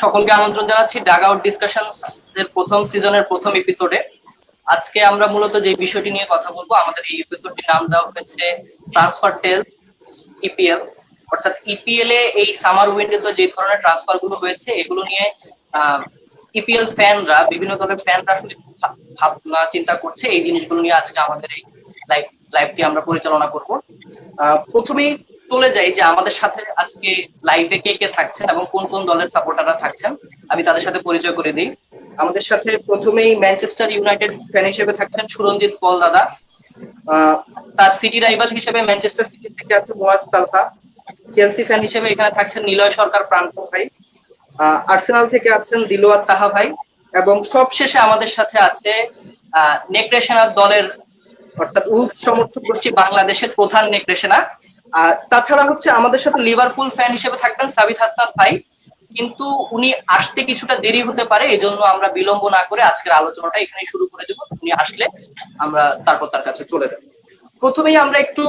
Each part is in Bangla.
সকলকে আমন্ত্রণ জানাচ্ছি ডাগ আউট ডিসকাশন এর প্রথম সিজনের প্রথম এপিসোডে। আজকে আমরা মূলত যে বিষয়টি নিয়ে কথা বলবো, আমাদের এই এপিসোডটির নাম দেওয়া হয়েছে ট্রান্সফার টেল ইপিএল। অর্থাৎ ইপিএল এ এই সামার উইন্ডোতে যে ধরনের ট্রান্সফার গুলো হয়েছে এগুলো নিয়ে ইপিএল ফ্যানরা, বিভিন্ন দলের ফ্যানরা আসলে ভাবনা চিন্তা করছে এই জিনিসগুলো নিয়ে। আজকে আমাদের এই লাইভটি আমরা পরিচালনা করব। প্রথমেই চলে যাই যে আমাদের সাথে আজকে লাইভে কে কে থাকছেন এবং কোন কোন দলের সাপোর্টাররা থাকছেন, আমি তাদের সাথে পরিচয় করে দিই। আমাদের সাথে প্রথমেই ম্যানচেস্টার ইউনাইটেড ফ্যান হিসেবে থাকছেন সুরঞ্জিত পল দাদা। তার সিটি রাইভাল হিসেবে ম্যানচেস্টার সিটি থেকে আছে মুয়াজ তালহা। চেলসি ফ্যান হিসেবে এখানে থাকছেন নিলয় সরকার প্রান্ত ভাই। আর্সেনাল থেকে আছেন দিলওয়ার তাহা ভাই। এবং সবশেষে আমাদের সাথে আছে নেকড়েসেনা দলের অর্থাৎ উলফ সমর্থক গোষ্ঠী বাংলাদেশের প্রধান নেকড়েসেনা। আর তাছাড়া হচ্ছে আমাদের সাথে লিভারপুল ফ্যান হিসেবে থাকবেন সাবিত হাসনাত ভাই, কিন্তু উনি আসতে কিছুটা দেরি হতে পারে, এই জন্য আমরা বিলম্ব না করে আজকের আলোচনাটা এখানেই শুরু করে দেব। উনি আসলে আমরা তারপর তার কাছে চলে যাব। প্রথমেই আমরা একটু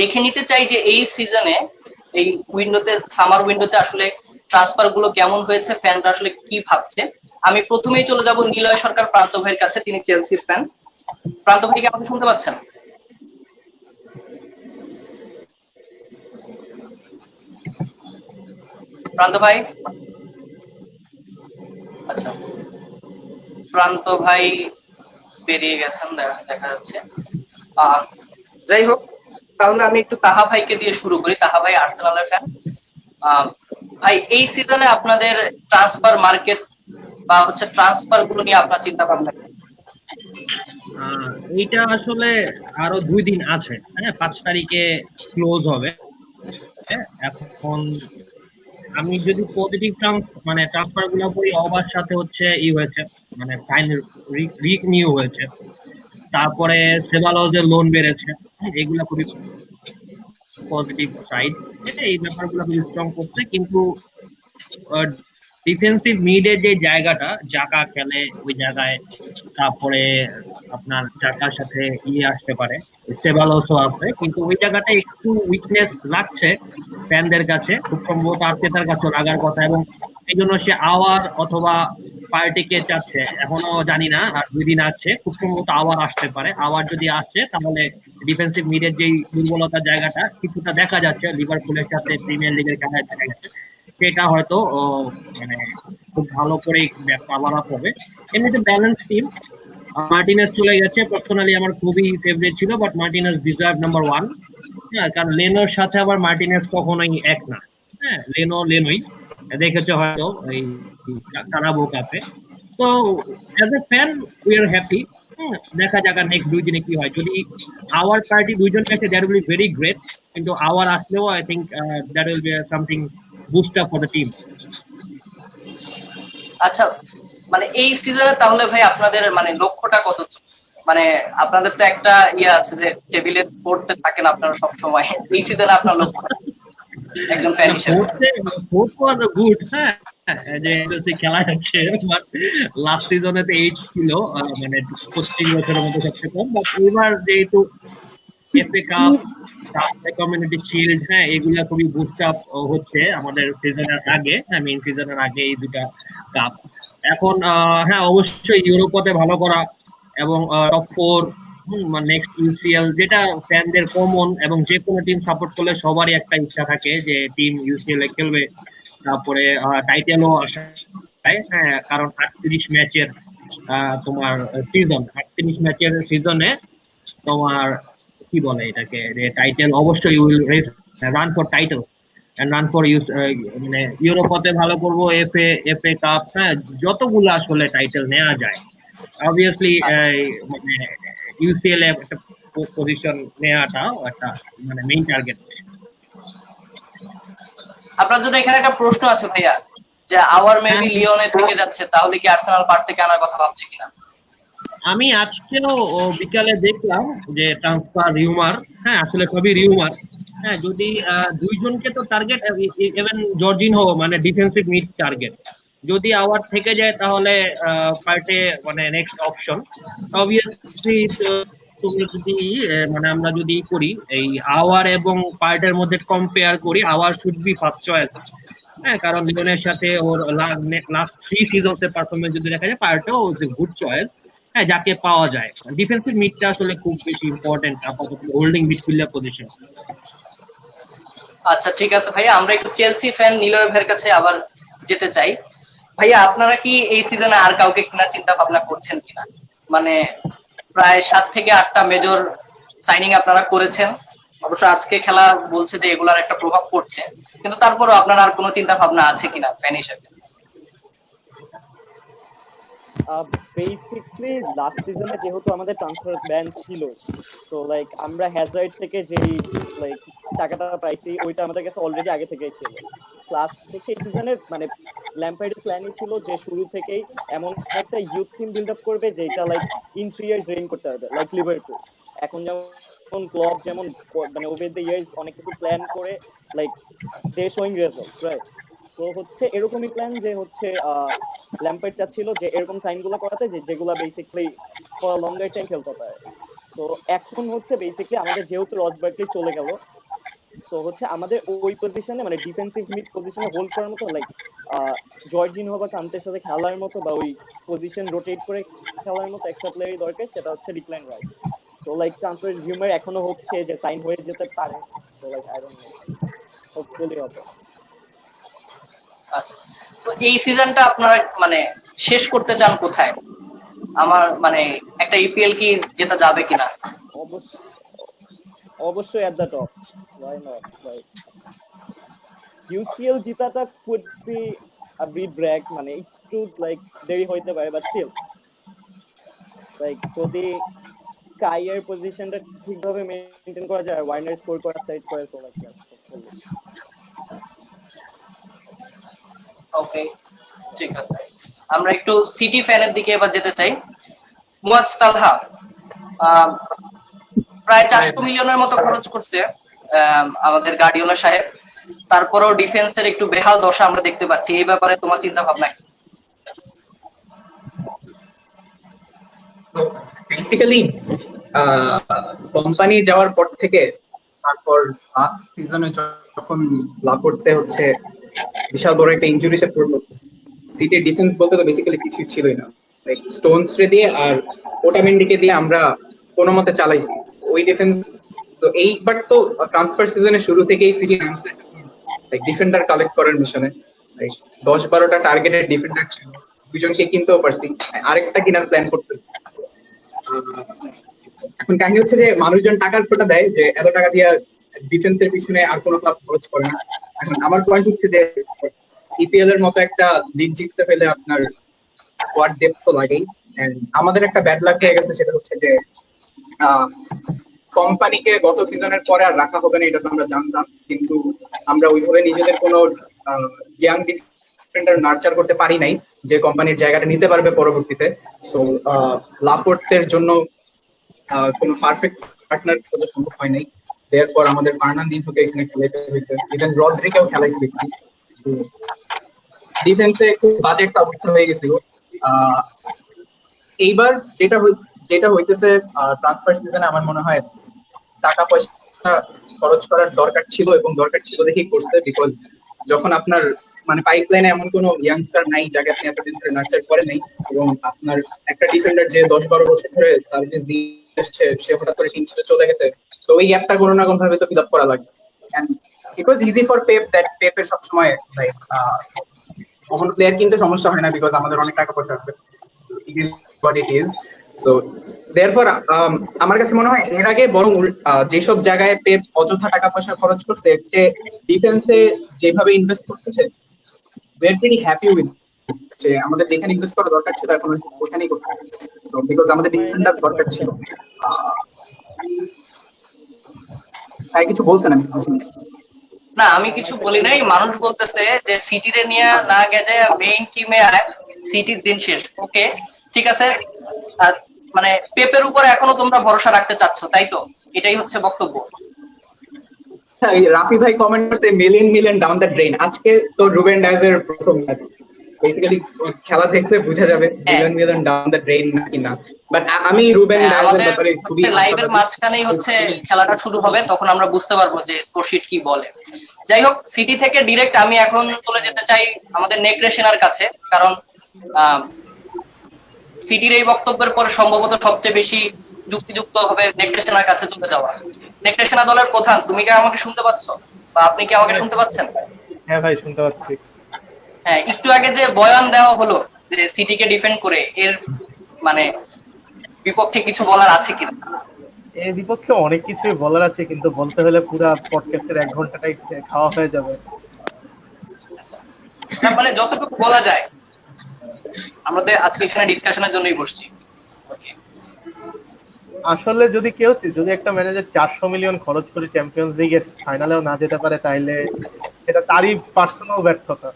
দেখে নিতে চাই যে এই সিজনে, এই উইন্ডোতে, সামার উইন্ডোতে আসলে ট্রান্সফার গুলো কেমন হয়েছে, ফ্যানরা আসলে কি ভাবছে। আমি প্রথমেই চলে যাব নিলয় সরকার প্রান্ত ভাইয়ের কাছে, তিনি চেলসির ফ্যান। প্রান্ত ভাই কি আমাকে শুনতে পাচ্ছেন? প্রান্ত ভাই? আচ্ছা, প্রান্ত ভাই বেরিয়ে গেছেন দেখা যাচ্ছে। যাই হোক, তাহলে আমি একটু তাহা ভাইকে দিয়ে শুরু করি। তাহা ভাই আর্সেনালের ফ্যান। ভাই, এই সিজনে আপনাদের ট্রান্সফার মার্কেট বা হচ্ছে ট্রান্সফার গুলো নিয়ে আপনার চিন্তা ভাবনা? এইটা আসলে আরো 2 দিন আছে, হ্যাঁ, 5 তারিখে ক্লোজ হবে। এখন আমি যদি পজিটিভ মানে ট্রান্সফার গুলো করি, অবার সাথে হচ্ছে হয়েছে, মানে ফাইনাল রিক নিউ হয়েছে, তারপরে সেবালজের লোন বেড়েছে, এগুলা খুবই পজিটিভ সাইড। এই ব্যাপারগুলো খুবই স্ট্রং করছে। কিন্তু ডিফেন্সিভ মিডের যে জায়গাটা, জাকা খেলে ওই জায়গায়, তারপরে আপনার জাকার সাথে আসতে পারে, সেবালসও আছে, কিন্তু ওই জায়গাটা একটু উইকনেস লাগছে ফ্যানদের কাছে। খুব সম্ভবত আর্টেটার কাছে লাগার কথা, এবং এই জন্য সে আওয়ার অথবা পার্টিকে চাচ্ছে। এখনো জানি না, আর 2 দিন আছে, খুব সম্ভবত আওয়ার আসতে পারে। আওয়ার যদি আসে তাহলে ডিফেন্সিভ মিডের যেই দুর্বলতার জায়গাটা কিছুটা দেখা যাচ্ছে লিভারপুলের সাথে প্রিমিয়ার লিগের খেলায় দেখা গেছে, সেটা হয়তো মানে খুব ভালো করে কভার আপ হবে। এমনিতে ব্যালেন্স টিম। মার্টিনেজ চলে গেছে, পার্সোনালি আমার খুবই ফেভারিট ছিল, বাট মার্টিনেজ ডিজার্ভ নাম্বার 1। হ্যাঁ, কারণ লেনোর সাথে আবার মার্টিনেজ কখনোই এক না। হ্যাঁ, লেনোই দেখেছে হয়তো এই কারাবো কাপে। তো as a fan we are happy. দেখা যাক আর নেক্সট 2 দিনে কি হয়। যদি আওয়ার পার্টি দুইজন আছে, that will be very great, কিন্তু আওয়ার আসলেও I think that will be something boost up for the team. আচ্ছা, মানে এই সিজনে তাহলে ভাই আপনাদের মানে লক্ষ্যটা কত? মানে আপনাদের তো একটা আছে যে টেবিলের ফোর্থে থাকেন আপনারা সব সময়, এই সিজনে আপনার লক্ষ্য একজন ফ্যান হিসেবে? গুড, হ্যাঁ, যে খেলা যাচ্ছে, লাস্ট সিজনে তো 8 ছিল, মানে প্রত্যেক বছরের মধ্যে সবচেয়ে কম। বাট এবার যেহেতু এফএ কাপ, কমিউনিটি শিল্ড, হ্যাঁ, এগুলা খুবই বুস্ট আপ হচ্ছে আমাদের সিজনের আগে, হ্যাঁ, মেইন সিজনের আগে এই দুটা কাপ। এখন হ্যাঁ, অবশ্যই ইউরোপতে ভালো করা এবং টপ 4, নেক্সট ইউসিএল, যেটা ফ্যানদের কমন, এবং যে কোনো টিম সাপোর্ট করলে সবারই একটা ইচ্ছা থাকে যে টিম ইউসিএল এ খেলবে, তারপরে টাইটেলও আসা। হ্যাঁ, কারণ 38 ম্যাচের তোমার সিজন, 38 ম্যাচের সিজনে তোমার কি বলে এটাকে, যে টাইটেল অবশ্যই will run for title and run for মানে ইউরোপতে ভালো করবো, এফএ কাপ, হ্যাঁ, যতগুলো আসলে টাইটেল নেওয়া যায়। অবভিয়াসলি মানে ইউসিএল এ একটা পজিশন নেওয়াটাও একটা মানে মেইন টার্গেট। আপনার জন্য এখানে একটা প্রশ্ন আছে ভাইয়া, যে আওয়ার মেবি লিওনে থেকে যাচ্ছে, তাহলে কি আর্সেনাল পার্ট থেকে আনার কথা ভাবছে কিনা? আমি আজকেও বিকালে দেখলাম যে ট্রান্সফার রিউমার, হ্যাঁ, আসলে সবই রিউমার। হ্যাঁ, যদি 2 জনকে তো টার্গেট, ইভেন জর্জিনহো মানে ডিফেন্সিভ মিড টার্গেট। যদি আওয়ার থেকে যায় তাহলে পার্টে মানে নেক্সট অপশন। অবভিয়াসলি তুমি যদি মানে আমরা যদি করি এই আওয়ার এবং পার্টের মধ্যে কম্পেয়ার করি, our should be first choice. হ্যাঁ, কারণ লিওনের সাথে ওর লাস্ট 3 সিজনস এর পারফরমেন্স যদি দেখা যায়, পার্টও গুড চয়েস। হ্যাঁ, যাকে পাওয়া যায়। ডিফেন্সিভ মিডটা আসলে খুব বেশি ইম্পর্টেন্ট আপাতত হোল্ডিং মিডফিল্ডার পজিশন। আচ্ছা ঠিক আছে ভাইয়া, আমরা একটু চেলসি ফ্যান নিলয় ভাইয়ের কাছে আবার যেতে চাই। ভাইয়া আপনারা কি এই সিজনে আর কাউকে কেনার চিন্তা ভাবনা করছেন কিনা? মানে প্রায় 7 থেকে 8টা মেজর সাইনিং আপনারা করেছেন, অবশ্য আজকে খেলা বলছে যে এগুলার একটা প্রভাব পড়ছে, কিন্তু তারপরও আপনার আর কোনো চিন্তা ভাবনা আছে কিনা ফ্যান হিসেবে? বেসিকলি লাস্ট সিজনে যেহেতু আমাদের ট্রান্সফার ব্যান ছিল, তো লাইক আমরা হ্যাজার্ড থেকে যেই লাইক টাকাটা পাইছি ওইটা আমাদের কাছে অলরেডি আগে থেকেই ছিল। প্লাস হচ্ছে এই সিজনে মানে ল্যাম্পার্ডের প্ল্যানই ছিল যে শুরু থেকেই এমন একটা ইউথ টিম বিল্ড আপ করবে যেটা লাইক ইন 3 ইয়ার্স ড্রেন করতে পারবে, লাইক লিভারপুল। এখন যেমন ক্লব যেমন মানে ওভার দ্য ইয়ার্স অনেক কিছু প্ল্যান করে লাইক দে শোয়িং রেজাল্ট, রাইট? তো হচ্ছে এরকমই প্ল্যান যে হচ্ছে ল্যাম্পার্ড চাচ্ছিল যে এরকম সাইনগুলো করাতে যেগুলো বেসিক্যালি ফর লঙ্গার টাইম খেলতে পারে। তো এখন হচ্ছে বেসিক্যালি আমাদের যেহেতু রস বার্কলি চলে গেল, তো হচ্ছে আমাদের ওই পজিশনে মানে ডিফেন্সিভ মিড পজিশনে হোল্ড করার মতো লাইক জর্জিনহো বা কান্তের সাথে খেলার মতো বা ওই পজিশন রোটেট করে খেলার মতো একটা প্লেয়ারই দরকার, সেটা হচ্ছে ডিক্লাইন রাইট। তো লাইক ট্রান্সফার রিউমার এখনো হচ্ছে যে সাইন হয়ে যেতে পারে। তো like I don't know, hopefully হবে। আচ্ছা, তো এই সিজনটা আপনারা মানে শেষ করতে চান কোথায়? আমার মানে একটা ইপিএল কি জেতা যাবে কিনা? অবশ্যই অবশ্যই at the top, why not? Like UCL জিতাটা could be a bit brack, মানে একটু লাইক দেরি হইতে পারে, বাট স্টিল লাইক যদি কাইয়ের পজিশনটা ঠিকভাবে মেনটেন করা যায়, ওয়ার্নার স্কোর করার সাইড করে, সো লাইক ওকে, ঠিক আছে। আমরা একটু সিটি ফ্যানের দিকে এবার যেতে চাই। মুয়াজ তালহা আহ, প্রায় 400 মিলিয়নের মতো খরচ করছে আমাদের গার্ডিওলা সাহেব, তারপরেও ডিফেন্সের একটু বেহাল দশা আমরা দেখতে পাচ্ছি। এই ব্যাপারে তোমার চিন্তা ভাবনা কি? বেসিক্যালি কোম্পানি যাওয়ার পর থেকে তারপর লাস্ট সিজনে যখন লাপোর্তে হচ্ছে বিশাল বড় একটা ইনজুরিতে পড়লো, সিটির ডিফেন্স বলতে তো বেসিক্যালি কিছুই ছিলই না। স্টোনস রে দিয়ে আর ওটামেন্ডিকে দিয়ে আমরা কোনো মতে চালাইছি ওই ডিফেন্স। তো এইবার তো ট্রান্সফার সিজনের শুরু থেকেই সিটি নামছে ডিফেন্ডার কালেক্ট করার মিশনে। 10-12টা টার্গেটেড ডিফেন্ডার ছিল, দুজনকে কিনতেও পারছি, আরেকটা কেনার প্ল্যান করতেছি। এখন কাহিনী হচ্ছে যে মানুষজন টাকার ফোঁটা দেয় যে এত টাকা দিয়ে ডিফেন্সের পিছনে আর কোনো ক্লাব খরচ করে না। এখন আমার পয়েন্ট হচ্ছে যে ইপিএল এর মতো একটা লিগ জিততে পেলে আপনার স্কোয়াড ডেপথ তো লাগেই। আমাদের একটা ব্যাড লাক হয়ে গেছে, সেটা হচ্ছে যে কোম্পানিকে গত সিজনের পরে আর রাখা হবে না, এটা তো আমরা জানতাম, কিন্তু আমরা ওইভাবে নিজেদের কোনো ইয়াং ডিফেন্ডার নার্চার করতে পারি নাই যে কোম্পানির জায়গাটা নিতে পারবে পরবর্তীতে। সো লাপোর্টের জন্য কোনো পারফেক্ট পার্টনার খোঁজা সম্ভব হয় নাই। এরপর আমাদের ফার্নান্দিনহোকে এখানে খেলাইতে হয়েছে, ইভেন রদ্রিকেও খেলাইছে দেখছি। ডিফেন্সে খুব বাজে একটা অবস্থা হয়ে গেছিল। এইবার যেটা হইতেছে ট্রান্সফার সিজনে আমার মনে হয় টাকা পয়সা খরচ করার দরকার ছিল, এবং দরকার ছিল দেখেই করছে। বিকজ যখন আপনার মানে পাইপলাইনে এমন কোনো ইয়াংস্টার নাই যাকে আপনি এতদিন ধরে নার্চার করেন নাই, এবং আপনার একটা ডিফেন্ডার যে 10-12 বছর ধরে সার্ভিস দিয়ে আসছে সে হঠাৎ করে টিম ছেড়ে চলে গেছে, তো ওই গ্যাপটা কোনো না কোনো ভাবে তো ফিল আপ করা লাগবে। And it was easy for পেপের সবসময় লাইক কখনো প্লেয়ার কিনতে সমস্যা হয় না, বিকজ আমাদের অনেক টাকা পয়সা আছে। It is what it is. So therefore আমার কাছে মনে হয় এর আগে বরং যেসব জায়গায় পেপ অযথা টাকা পয়সা খরচ করছে, এর চেয়ে ডিফেন্সে যেভাবে ইনভেস্ট করতেছে, we are pretty happy with যে আমাদের যেখানে ইনভেস্ট করা দরকার ছিল এখন ওখানেই করতেছে। সো বিকজ আমাদের ডিফেন্ডার দরকার ছিল। তাই কিছু বলছেন? আমি না, আমি কিছু বলি নাই। মানুষ বলতেছে যে সিটিরে নিয়ে না গেছে মেইন টিমে আয়, সিটির দিন শেষ। ওকে, ঠিক আছে। মানে পেপের উপর এখনো তোমরা ভরসা রাখতে চাচ্ছ, তাই তো? এটাই হচ্ছে বক্তব্য। রাফি ভাই কমেন্ট করছে মিলিয়ন ডাউন দ্য ড্রেন। আজকে তো রুবেন ডায়াজের প্রথম ম্যাচ, বেসিক্যালি খেলা দেখলে বোঝা যাবে হ্যাঁ। মিলন ডাউন দ্য ড্রেন নাকি না। বাট আমি রুবেন হ্যাঁ, ডায়াজের আমাদের ব্যাপারে খুবই হচ্ছে লাইভের আশাবাদী। মাঝখানেই হচ্ছে খেলাটা শুরু হবে, তখন আমরা বুঝতে পারবো যে স্কোরশিট কি বলে। যাই হোক, সিটি থেকে ডিরেক্ট আমি এখন চলে যেতে চাই আমাদের নেকড়েশনার কাছে, কারণ সিটির এই বক্তব্যের পরে সম্ভবত সবচেয়ে বেশি যুক্তিযুক্ত হবে নেকড়েশনার কাছে চলে যাওয়া। নেকড়েশনা দলের প্রধান, তুমি কি আমাকে শুনতে পাচ্ছ, বা আপনি কি আমাকে শুনতে পাচ্ছেন? হ্যাঁ ভাই, শুনতে পাচ্ছি। হ্যাঁ, একটু আগে যে বয়ান দেওয়া হলো যে সিটিকে ডিফেন্ড করে, এর মানে বিপক্ষে কিছু বলার আছে কিনা? এর বিপক্ষে অনেক কিছুই বলার আছে, কিন্তু বলতে হলে পুরো পডকাস্টের 1 ঘন্টাটাই খাওয়া হয়ে যাবে। তার মানে যতটুকু বলা যায়, আমাদের আজকে এখানে ডিসকাশনের জন্যই বসছি। ওকে, আসলে যদি একটা ম্যানেজার 400 মিলিয়ন খরচ করে চ্যাম্পিয়ন্স লিগের ফাইনালেও না যেতে পারে, তাইলে এটা তারই পার্সোনাল ব্যর্থতা।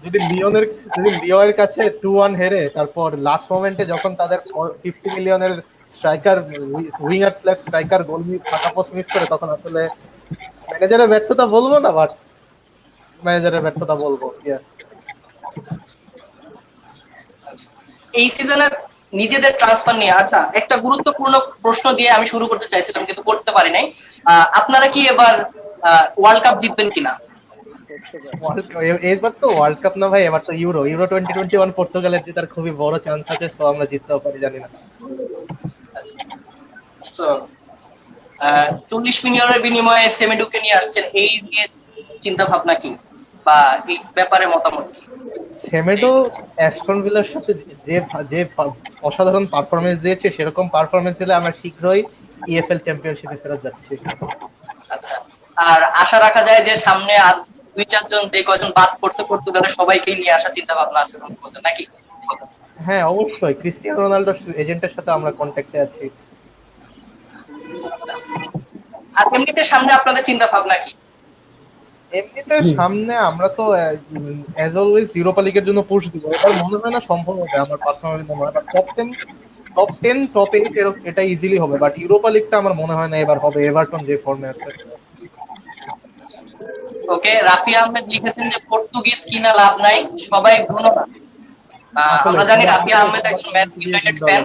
যদি লিওনের কাছে 2-1 হেরে তারপর লাস্ট মোমেন্টে যখন তাদের 50 মিলিয়নের স্ট্রাইকার উইঙ্গার স্ল্যাশ স্ট্রাইকার গোল ফাঁকা পোস্ট মিস করে, তখন আসলে ম্যানেজারের ব্যর্থতা বলবো না, বাট ম্যানেজারের ব্যর্থতা বলবো। এই সিজনে নিজেদের ট্রান্সফার নিয়ে আচ্ছা একটা গুরুত্বপূর্ণ প্রশ্ন দিয়ে আমি শুরু করতে চাইছিলাম, কিন্তু করতে পারি নাই। আপনারা কি এবার ওয়ার্ল্ড কাপ জিতবেন কিনা? এবার তো ওয়ার্ল্ড কাপ না ভাই, এবার তো ইউরো 2021 পর্তুগালের জেতার খুবই বড় চান্স আছে, তো আমরা জিততেও পারি, জানি না। So, 40 মিলিয়নের বিনিময়ে সেমেডুকে নিয়ে আসছেন, এই নিয়ে চিন্তা ভাবনা কি, বা এই ব্যাপারে মতামত কি? সেমেডো অ্যাস্টন ভিলার সাথে যে যে অসাধারণ পারফরমেন্স দিয়েছে, সেরকম পারফরমেন্স দিলে আমরা শীঘ্রই ইএফএল চ্যাম্পিয়নশিপে ফেরত যাচ্ছি। আচ্ছা, আর আশা রাখা যায় যে সামনে আর 2-4 জন যে কয়জন বাদ পড়ছে পর্তুগালের সবাইকে নিয়ে আসার চিন্তা ভাবনা আছে নাকি? হ্যাঁ অবশ্যই, ক্রিস্টিয়ানো রোনাল্ডোর এজেন্টের সাথে আমরা কন্ট্যাক্টে আছি। আর এমনিতে সামনে আপনাদের চিন্তা ভাবনা কি? এমনিতে সামনে আমরা তো অ্যাজ অলওয়েজ ইউরোপা লিগের জন্য পুশ দিব। এবার মনে হয় না সম্ভব হবে, আমার পার্সোনালি মনে হয়, বাট টপ 10 টপ 8 এটা ইজিলি হবে, বাট ইউরোপা লিগটা আমার মনে হয় না এবার হবে, এভারটন যে ফর্মে আছে। ওকে, রাফি আহমেদ লিখেছেন যে পর্তুগিজ কিনা লাভ নাই, সবাই ব্রুনো না। আমরা জানি রাফি আহমেদ একজন ম্যান ইউনাইটেড ফ্যান,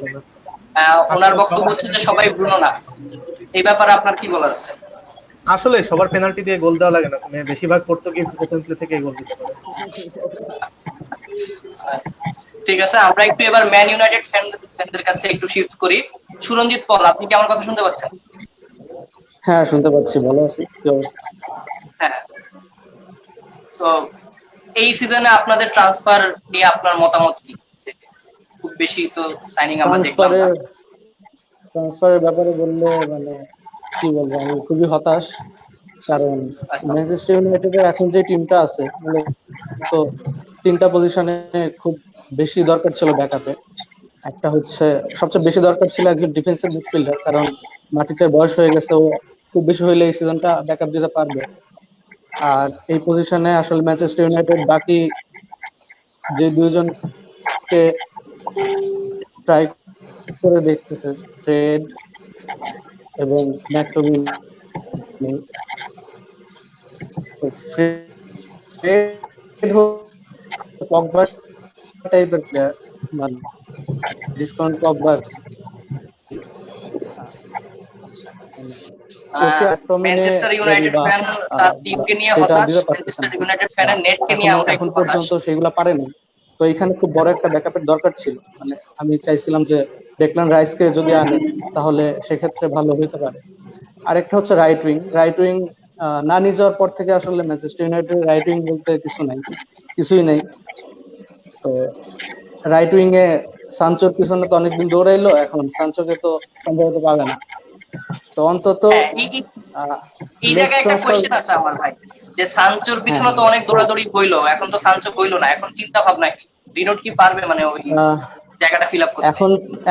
ওনার বক্তব্য হচ্ছে যে সবাই ব্রুনো না। এই ব্যাপারে আপনার কি বলার আছে? আসলে সবার পেনাল্টি দিয়ে গোল দেওয়া লাগে না, বেশিরভাগ পর্তুগিজ ওপেন প্লে থেকে গোল দিতে পারে। ঠিক আছে, আমরা একটু এবার ম্যান ইউনাইটেড ফ্যানদের কাছে একটু শিফট করি। সুরঞ্জিত পল, আপনি কি আমার কথা শুনতে পাচ্ছেন? হ্যাঁ শুনতে পাচ্ছি, ভালো আছি। কি অবস্থা? হ্যাঁ, সো এই সিজনে আপনাদের ট্রান্সফার নিয়ে আপনার মতামত কি? খুব বেশি তো সাইনিং আমরা দেখলাম না। ট্রান্সফারের ব্যাপারে বললে মানে কি বলবো, আমি খুবই হতাশ। কারণ আচ্ছা। ম্যানচেস্টার ইউনাইটেডের এখন যে টিমটা আছে, তো 3টা পজিশনে খুব বেশি দরকার ছিল ব্যাকআপে। একটা হচ্ছে সবচেয়ে বেশি দরকার ছিল একজন ডিফেন্সিভ মিডফিল্ডার, কারণ মাটিচের বয়স হয়ে গেছে, ও খুব বেশি হইলে এই সিজনটা ব্যাকআপ দিতে পারবে। আর এই পজিশনে আসলে ম্যানচেস্টার ইউনাইটেড বাকি যে 2জনকে ট্রাই করে দেখতেছে, ফ্রেড এবং ম্যাকটোমিনি। ফ্রেড পগবা টাইপের প্লেয়ার, মানে ডিসকাউন্ট পগবার। ম্যানচেস্টার ইউনাইটেড ফ্যান তার টিমকে নিয়ে হতাশ, ম্যানচেস্টার ইউনাইটেড ফ্যানের নেটকে নিয়ে আমরা এখন একটু পর্যন্ত সেগুলো পারেনি। তো এখানে খুব বড় একটা ব্যাকআপের দরকার ছিল। মানে আমি চাইছিলাম যে ডেকলান রাইসকে যদি আনে তাহলে সেক্ষেত্রে ভালো হতে পারে। আরেকটা হচ্ছে রাইট উইং না নিয়ে যাওয়ার পর থেকে আসলে ম্যানচেস্টার ইউনাইটেড রাইট উইং বলতে কিছুই নাই। তো রাইট উইং এ সানচোর পিছনে তো অনেকদিন দৌড়াইলো, এখন সানচোকে তো সম্ভবত পাবে না। তো অন্তত এই জায়গায় একটা কোশ্চেন আছে আমার ভাই, যে সানচোর পিছনে তো অনেক দৌড়াদৌড়ি হইলো, এখন তো সানচো হইলো না, এখন চিন্তা ভাবনা কি? রিনোট কি পারবে মানে ওই জায়গাটা ফিল আপ করতে?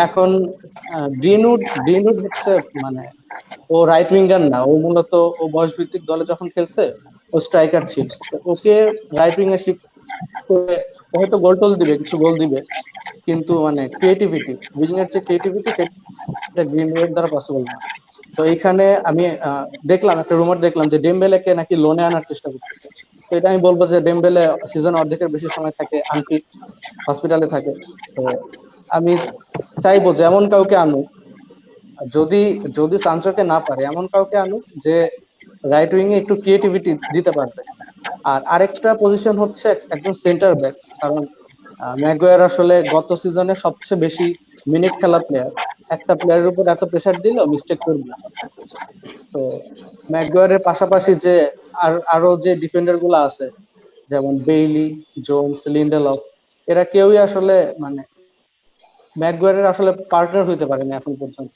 এখন গ্রিনউড হচ্ছে মানে ও রাইট উইঙ্গার না, ও মূলত ও বয়স ভিত্তিক দলে যখন খেলছে ও স্ট্রাইকার ছিল। তো ওকে রাইট উইঙ্গে শিফট করে হয়তো কিছু গোল দিবে, কিন্তু মানে ক্রিয়েটিভিটি, উইং এর যে ক্রিয়েটিভিটি সেটা গ্রিনউডের দ্বারা পসিবল না। তো এইখানে আমি একটা রুমার দেখলাম যে ডেমবেলেকে নাকি লোনে আনার চেষ্টা করতেছে। তো এটা আমি বলবো যে ডেম্বেলে সিজন অর্ধেকের বেশি সময় থাকে আনফিট, হসপিটালে থাকে। তো আমি চাইবো যে এমন কাউকে আনুক, যদি যদি সানচোকে না পারে এমন কাউকে আনুক যে রাইট উইং এ একটু ক্রিয়েটিভিটি দিতে পারবে। আর আরেকটা পজিশন হচ্ছে একজন সেন্টার ব্যাক, কারণ ম্যাগুয়ার আসলে গত সিজনে সবচেয়ে বেশি মিনিট খেলা প্লেয়ার। একটা প্লেয়ারের উপর এত প্রেসার দিলেও মিস্টেক করবে। তো ম্যাগুয়ারের পাশাপাশি যে আরো যে ডিফেন্ডার গুলো আছে, যেমন বেইলি, জোনস, লিন্ডেলফ, এরা কেউই আসলে মানে ম্যাগুয়ারের আসলে পার্টনার হইতে পারেনি এখন পর্যন্ত।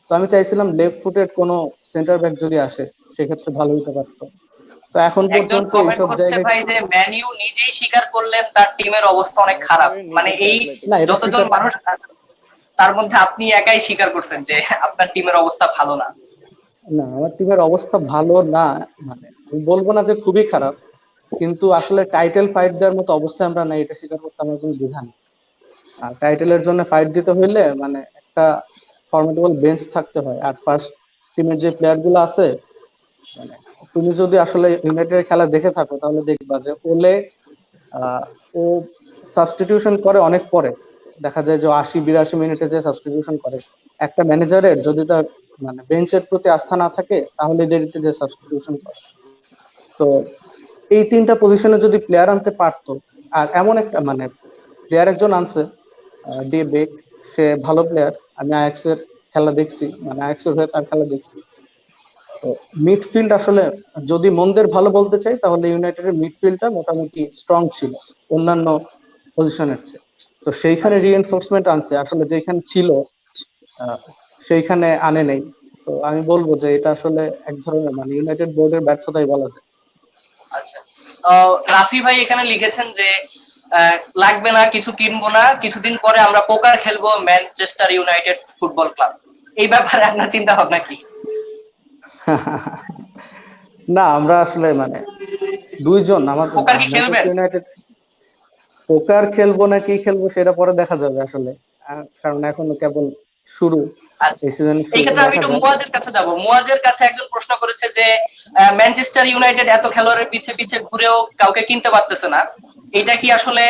তো আমি চাইছিলাম লেফট ফুটেড কোনো সেন্টার ব্যাক যদি আসে সেক্ষেত্রে ভালো হতে পারতো। তো এখন একজন পর্যন্ত কমেন্ট এইসব করছে জায়গায় ভাই যে ম্যান ইউ নিজেই স্বীকার করলেন তার টিমের অবস্থা অনেক খারাপ, মানে এই না, এটা যতজন স্বীকার- মানুষ আছে তার মধ্যে আপনি একাই স্বীকার করছেন যে আপনার টিমের অবস্থা ভালো না। না, আমার টিমের অবস্থা ভালো না, মানে আমি বলবো না যে খুবই খারাপ, কিন্তু আসলে টাইটেল ফাইট দেওয়ার মতো অবস্থায় আমরা নাই, এটা স্বীকার করতে আমার কোনো দ্বিধা নেই। আর টাইটেলের জন্য ফাইট দিতে হইলে মানে একটা ফর্মেটেবল বেঞ্চ থাকতে হয়। আর ফার্স্ট টিমের যে প্লেয়ার গুলো আছে, মানে তুমি যদি আসলে ইউনাইটেডের খেলা দেখে থাকো তাহলে দেখবা যে ওলে আহ, ও সাবস্টিটিউশন করে অনেক পরে। দেখা যায় যে 80-82 মিনিটে যে সাবস্টিটিউশন করে, একটা ম্যানেজারের যদি তার মানে বেঞ্চের প্রতি আস্থা না থাকে তাহলে দেরিতে যে সাবস্টিটিউশন করে। তো এই তিনটা পজিশনে যদি প্লেয়ার আনতে পারতো, আর এমন একটা মানে প্লেয়ার একজন আনছে, ডি বেক, সে ভালো প্লেয়ার। আমি আয়াক্স এর খেলা দেখছি, মানে আয়াক্স এর হয়ে তার খেলা দেখছি। তো মিডফিল্ড আসলে যদি মন্দের ভালো বলতে চাই তাহলে ইউনাইটেডের মিডফিল্ডটা মোটামুটি স্ট্রং ছিল অন্যান্য পজিশনের চেয়ে। তো সেইখানে আচ্ছা, রিএনফোর্সমেন্ট আনছে আসলে, যেখানে ছিল আহ, সেইখানে আনে নেই। তো আমি বলবো যে এটা আসলে এক ধরনের মানে ইউনাইটেড বোর্ডের ব্যর্থতাই বলা যায়। আচ্ছা। রাফি ভাই এখানে লিখেছেন যে লাগবে না, কিছু কিনবো না, কিছুদিন পরে আমরা পোকার খেলবো ম্যানচেস্টার ইউনাইটেড ফুটবল ক্লাব। এই ব্যাপারে আপনার চিন্তা ভাবনা কি? না, আমরা আসলে মানে দুইজন আমাদের পোকার কি খেলবেন? ম্যানচেস্টার ইউনাইটেড পোকার খেলবো না কি খেলবো সেটা পরে দেখা যাবে আসলে। কারণ এখনো কেবল শুরু, আচ্ছা, এই সিজনের এই শুরুতে ক্ষেত্রে আমি দেখা একটু যাক। মুয়াজের কাছে যাব। মুয়াজের কাছে একজন প্রশ্ন করেছে যে ম্যানচেস্টার ইউনাইটেড এত খেলোয়াড়ের পিছে পিছে ঘুরেও কাউকে কিনতে পারতেছে না, এটা কি আসলে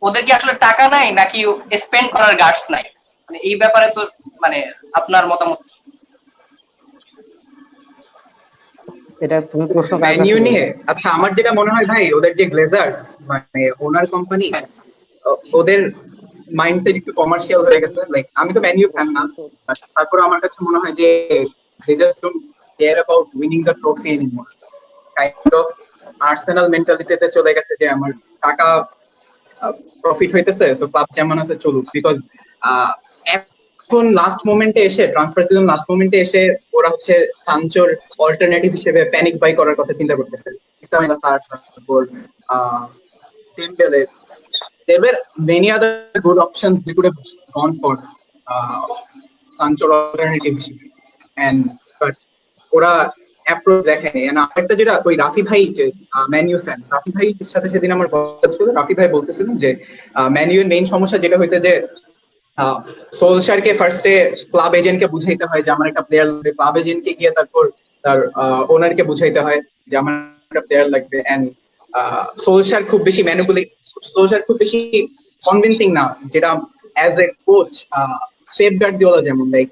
ওদের কি আসলে টাকা নাই নাকি স্পেন্ড করার গার্ডস নাই? মানে এই ব্যাপারে তো মানে আপনার মতামত কি? এটা তুমি প্রশ্ন কার ম্যান কাছে ইউ নিয়ে করবে? আচ্ছা, আমার যেটা মনে হয় ভাই, ওদের যে গ্লেজার্স মানে ওনার কোম্পানি, হ্যাঁ, ওদের মাইন্ডসেট একটু কমার্শিয়াল হয়ে গেছে। লাইক আমি তো ম্যান ইউ ফ্যান না, but তারপরে আমার কাছে মনে হয় যে they just don't care about winning the trophy anymore. Kind of Arsenal মেন্টালিটিতে চলে গেছে যে আমার টাকা প্রফিট হইতেছে, সো ক্লাব যেমন আছে চলুক। বিকজ এখন লাস্ট মোমেন্টে এসে, ট্রান্সফার সিজন লাস্ট মোমেন্টে এসে ওরা হচ্ছে সানচোর অল্টারনেটিভ হিসেবে প্যানিক বাই করার কথা চিন্তা করতেছে। ইসমাইল সার, তারপর Dembele. There were many other good options they could have gone for Sancho alternative হিসেবে, and but ওরা অ্যাপ্রোচ দেখেনি। And আরেকটা যেটা ওই রাফি ভাই যে ম্যানিউ ফ্যান, রাফি ভাইয়ের সাথে সেদিন আমার কথা ছিল, রাফি ভাই বলতেছিলেন যে ম্যানিউ এর মেইন সমস্যা যেটা হয়েছে যে সোলশারকে ফার্স্টে ক্লাব এজেন্টকে বুঝাইতে হয় যে আমার একটা প্লেয়ার লাগবে, ক্লাব এজেন্টকে গিয়ে তারপর তার ওনারকে বুঝাইতে হয় যে আমার একটা প্লেয়ার লাগবে। এন্ড সোলশার খুব বেশি ম্যানিপুলেট, সোলশার খুব বেশি কনভিন্সিং না, যেটা as a coach Pep Guardiola যেমন, like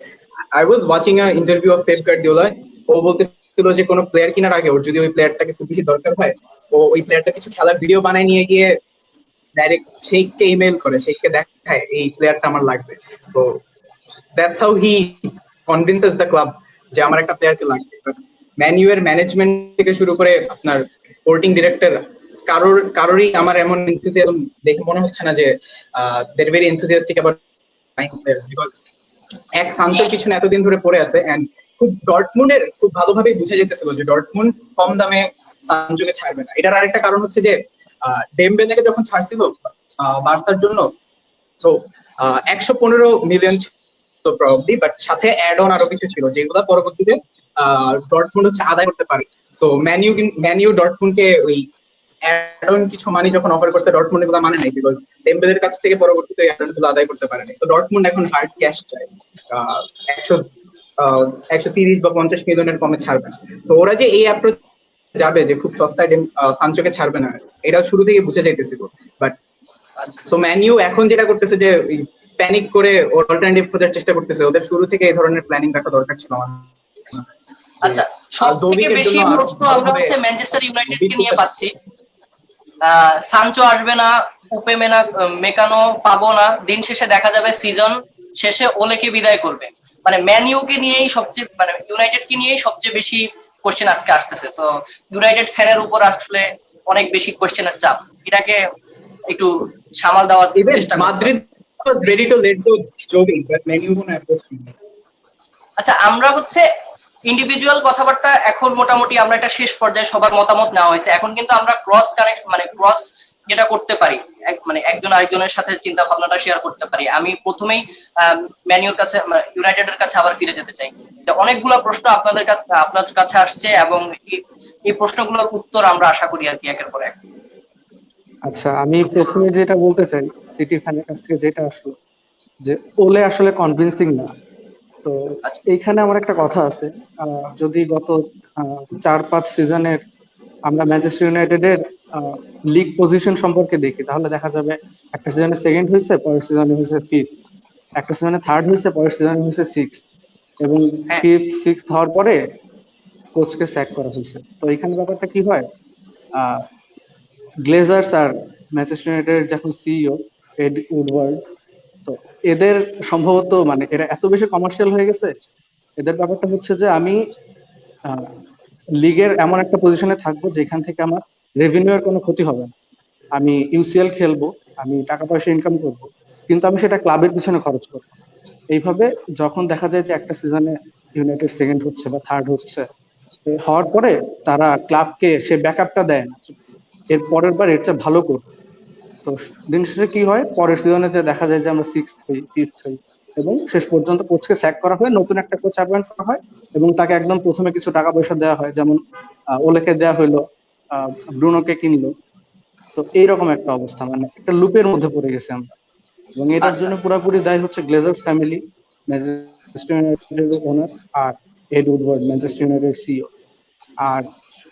I was watching a interview of Pep Guardiola. ও বলতেছিল যে কোনো প্লেয়ার কেনার আগে ওর যদি ওই প্লেয়ারটাকে খুব বেশি দরকার হয়, ও ওই প্লেয়ারটা কিছু খেলার ভিডিও বানায় নিয়ে গিয়ে ডাইরেক্ট শেখকে ইমেল করে, শেখকে দেখায় এই প্লেয়ারটা আমার লাগবে। So that's how he convinces the club যে আমার একটা প্লেয়ারকে লাগবে। বাট ম্যান ইউ এর ম্যানেজমেন্ট থেকে শুরু করে আপনার স্পোর্টিং ডিরেক্টর, কারোরই আমার এমন এনথুসিয়াজম দেখে মনে হচ্ছে না যে they are very enthusiastic about buying players. Because এক সান্তোর পিছনে এতদিন ধরে পড়ে আছে, এন্ড খুব ডর্টমুন্ডের খুব ভালোভাবে বুঝে যেতেছিল যে ডর্টমুন্ড কম দামে সানচোকে ছাড়বে না। এটার আরেকটা কারণ হচ্ছে যে ডেমবেলেকে যখন ছাড়ছিল বার্সার জন্য, তো 115 মিলিয়ন ছিল প্রবাবলি, বাট সাথে অ্যাড অন আরো কিছু ছিল যেগুলো পরবর্তীতে ডর্টমুন্ড হচ্ছে আদায় করতে পারে। সো ম্যানিউ ডর্টমুন্ডকে ওই অ্যাড অন কিছু মানি যখন অফার করছে, ডর্টমুন্ড এগুলো মানে নাই, বিকজ ডেমবেলের কাছ থেকে পরবর্তীতে অ্যাড অন গুলো আদায় করতে পারে নাই। সো ডর্টমুন্ড এখন হার্ড ক্যাশ চায়, 100 130 বা 50 মিলিয়নের কমে ছাড়বে না। তো ওরা যে এই অ্যাপ্রোচ যাবে, যে খুব সস্তায় সানচোকে ছাড়বে না, এটা শুরু থেকে বুঝে যাইতেছিল। বাট সো ম্যান ইউ এখন যেটা করতেছে যে প্যানিক করে ওর অল্টারনেটিভ খোঁজার চেষ্টা করতেছে, ওদের শুরু থেকে এই ধরনের প্ল্যানিং রাখা দরকার ছিল আমার। আচ্ছা, সব থেকে জৌবিকের বেশি জন্য প্রশ্ন আমরা ভালোভাবে হচ্ছে ম্যানচেস্টার ইউনাইটেড কে বিট নিয়ে করতে- পাচ্ছি। সানচো আসবে না, উপেমেনা মেকানো পাবো না, দিন শেষে দেখা যাবে সিজন শেষে ওলেকে বিদায় করবে। মানে ম্যান ইউ কে নিয়েই সবচেয়ে, মানে ইউনাইটেড কে নিয়েই সবচেয়ে বেশি কোশ্চেন আজকে আসতেছে। তো ইউনাইটেড ফ্যানের উপর আসলে অনেক বেশি কোশ্চেনের চাপ, এটাকে একটু সামাল দেওয়ার Even চেষ্টা করতে হবে। Madrid was ready to let go Jovic, but Man U কোনো approach নেই। আচ্ছা, আমরা হচ্ছে ইন্ডিভিজুয়াল কথাবার্তা এখন মোটামুটি আমরা একটা শেষ পর্যায়ে সবার মতামত নেওয়া হয়েছে। এখন কিন্তু আমরা ক্রস কানেক্ট, মানে ক্রস যেটা করতে পারি, মানে একজন আরেকজনের সাথে চিন্তা ভাবনাটা শেয়ার করতে পারি। আমি প্রথমেই ম্যানিউর কাছে, ইউনাইটেডের কাছে আবার ফিরে যেতে চাই। যে অনেকগুলো প্রশ্ন আপনার কাছে আসছে এবং এই প্রশ্নগুলোর উত্তর আমরা আশা করি আর কি একের পর এক। আচ্ছা, আমি প্রথমে যেটা বলতে চাই, সিটি ফ্যানের কাছ থেকে যেটা আসলো যে ওলে আসলে কনভিন্সিং না। তো আচ্ছা, এইখানে আমার একটা কথা আছে, যদি গত 4-5 সিজনের আমরা ম্যানচেস্টার ইউনাইটেডের লিগ পজিশন সম্পর্কে দেখি, তাহলে দেখা যাবে একটা সিজনে সেকেন্ড হয়েছে, পরের সিজনে হয়েছে ফিফথ, একটা সিজনে থার্ড হয়েছে, পরের সিজনে হয়েছে সিক্স, এবং হ্যাঁ, ফিফথ সিক্সথ হওয়ার পরে কোচকে স্যাক করা হয়েছে। তো এখানে ব্যাপারটা কি হয়, গ্লেজার্স আর ম্যানচেস্টার ইউনাইটেডের যখন সিইও এড উডওয়ার্ড, তো এদের সম্ভবত মানে এরা এত বেশি কমার্শিয়াল হয়ে গেছে, এদের ব্যাপারটা হচ্ছে যে আমি লিগের এমন একটা পজিশনে থাকবো যেখান থেকে আমার রেভিনিউ এর কোনো ক্ষতি হবে না। আমি ইউসিএল খেলবো, আমি টাকা পয়সা ইনকাম করব, কিন্তু আমি সেটা ক্লাবের পিছনে খরচ করবো। এইভাবে যখন দেখা যায় যে একটা সিজনে ইউনাইটেড সেকেন্ড হচ্ছে বা থার্ড হচ্ছে, তো হওয়ার পরে তারা ক্লাবকে সে ব্যাকআপটা দেয় না, এর পরের বার এর চেয়ে ভালো করবে। তো দিন শেষে কি হয়, পরের সিজনে যে দেখা যায় যে আমরা সিক্সথ হই, ফিফথ হই, এবং শেষ পর্যন্ত কোচকে স্যাক করা হয়, নতুন একটা কোচ অ্যাপয়েন্ট করা হয়, এবং তাকে একদম প্রথমে কিছু টাকা পয়সা দেওয়া হয়, যেমন ওলেকে দেওয়া হইলো, ব্রুনোকে কিনলো। তো এইরকম একটা অবস্থা, মানে একটা লুপের মধ্যে পড়ে গেছে আমরা, এবং এটার আচ্ছা, জন্য পুরোপুরি দায়ী হচ্ছে গ্লেজার্স ফ্যামিলি, ম্যানচেস্টার ইউনাইটেডের ওনার, আর Ed Woodward Manchester United CEO. আর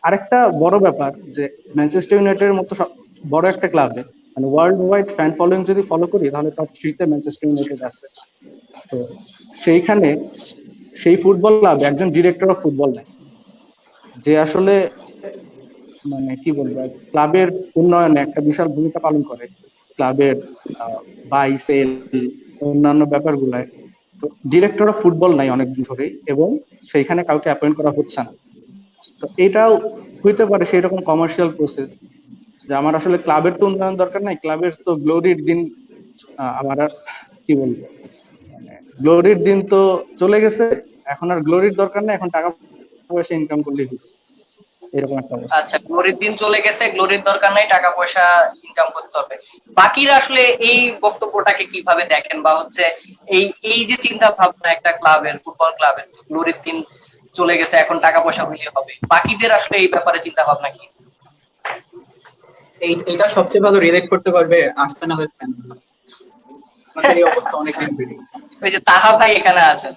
আরেকটা বড় ব্যাপার যে ম্যানচেস্টার ইউনাইটেডের মতো বড় একটা ক্লাবে, মানে ওয়ার্ল্ড ওয়াইড ফ্যান ফলোইং যদি ফলো করি, তাহলে টপ 3-তে ম্যানচেস্টার ইউনাইটেড আছে। তো সেইখানে সেই ফুটবল ক্লাবে একজন ডিরেক্টর অফ ফুটবল নেই, যে আসলে মানে কি বলবো, ক্লাবের উন্নয়নে একটা বিশাল ভূমিকা পালন করে, ক্লাবের বাই সেল অন্যান্য ব্যাপারগুলায়। তো ডিরেক্টর অফ ফুটবল নাই অনেকদিন ধরেই, এবং সেইখানে কাউকে অ্যাপয়েন্ট করা হচ্ছে না। তো এটাও হইতে পারে সেই রকম কমার্শিয়াল প্রসেস, যে আমার আসলে ক্লাবের তো উন্নয়ন দরকার নাই, ক্লাবের তো গ্লোরির দিন, আমার আর কি বলবো, মানে গ্লোরির দিন তো চলে গেছে, এখন আর গ্লোরির দরকার নেই, এখন টাকা পয়সা ইনকাম করলেই হচ্ছে, এরকম একটা অবস্থা। আচ্ছা, গ্লোরির দিন চলে গেছে, গ্লোরির দরকার নাই, টাকা পয়সা ইনকাম করতে হবে। বাকিরা আসলে এই বক্তব্যটাকে কিভাবে দেখেন, বা হচ্ছে এই এই যে চিন্তা ভাবনা একটা ক্লাবের, ফুটবল ক্লাবের গ্লোরির দিন চলে গেছে, এখন টাকা পয়সা হইলে হবে, বাকিদের আসলে এই ব্যাপারে চিন্তা ভাবনা কি? এইটা সবচেয়ে ভালো রিলেট করতে পারবে আর্সেনালের ফ্যান। আমাদের এই অবস্থা অনেকদিন ধরে। ওই যে তাহা ভাই এখানে আছেন।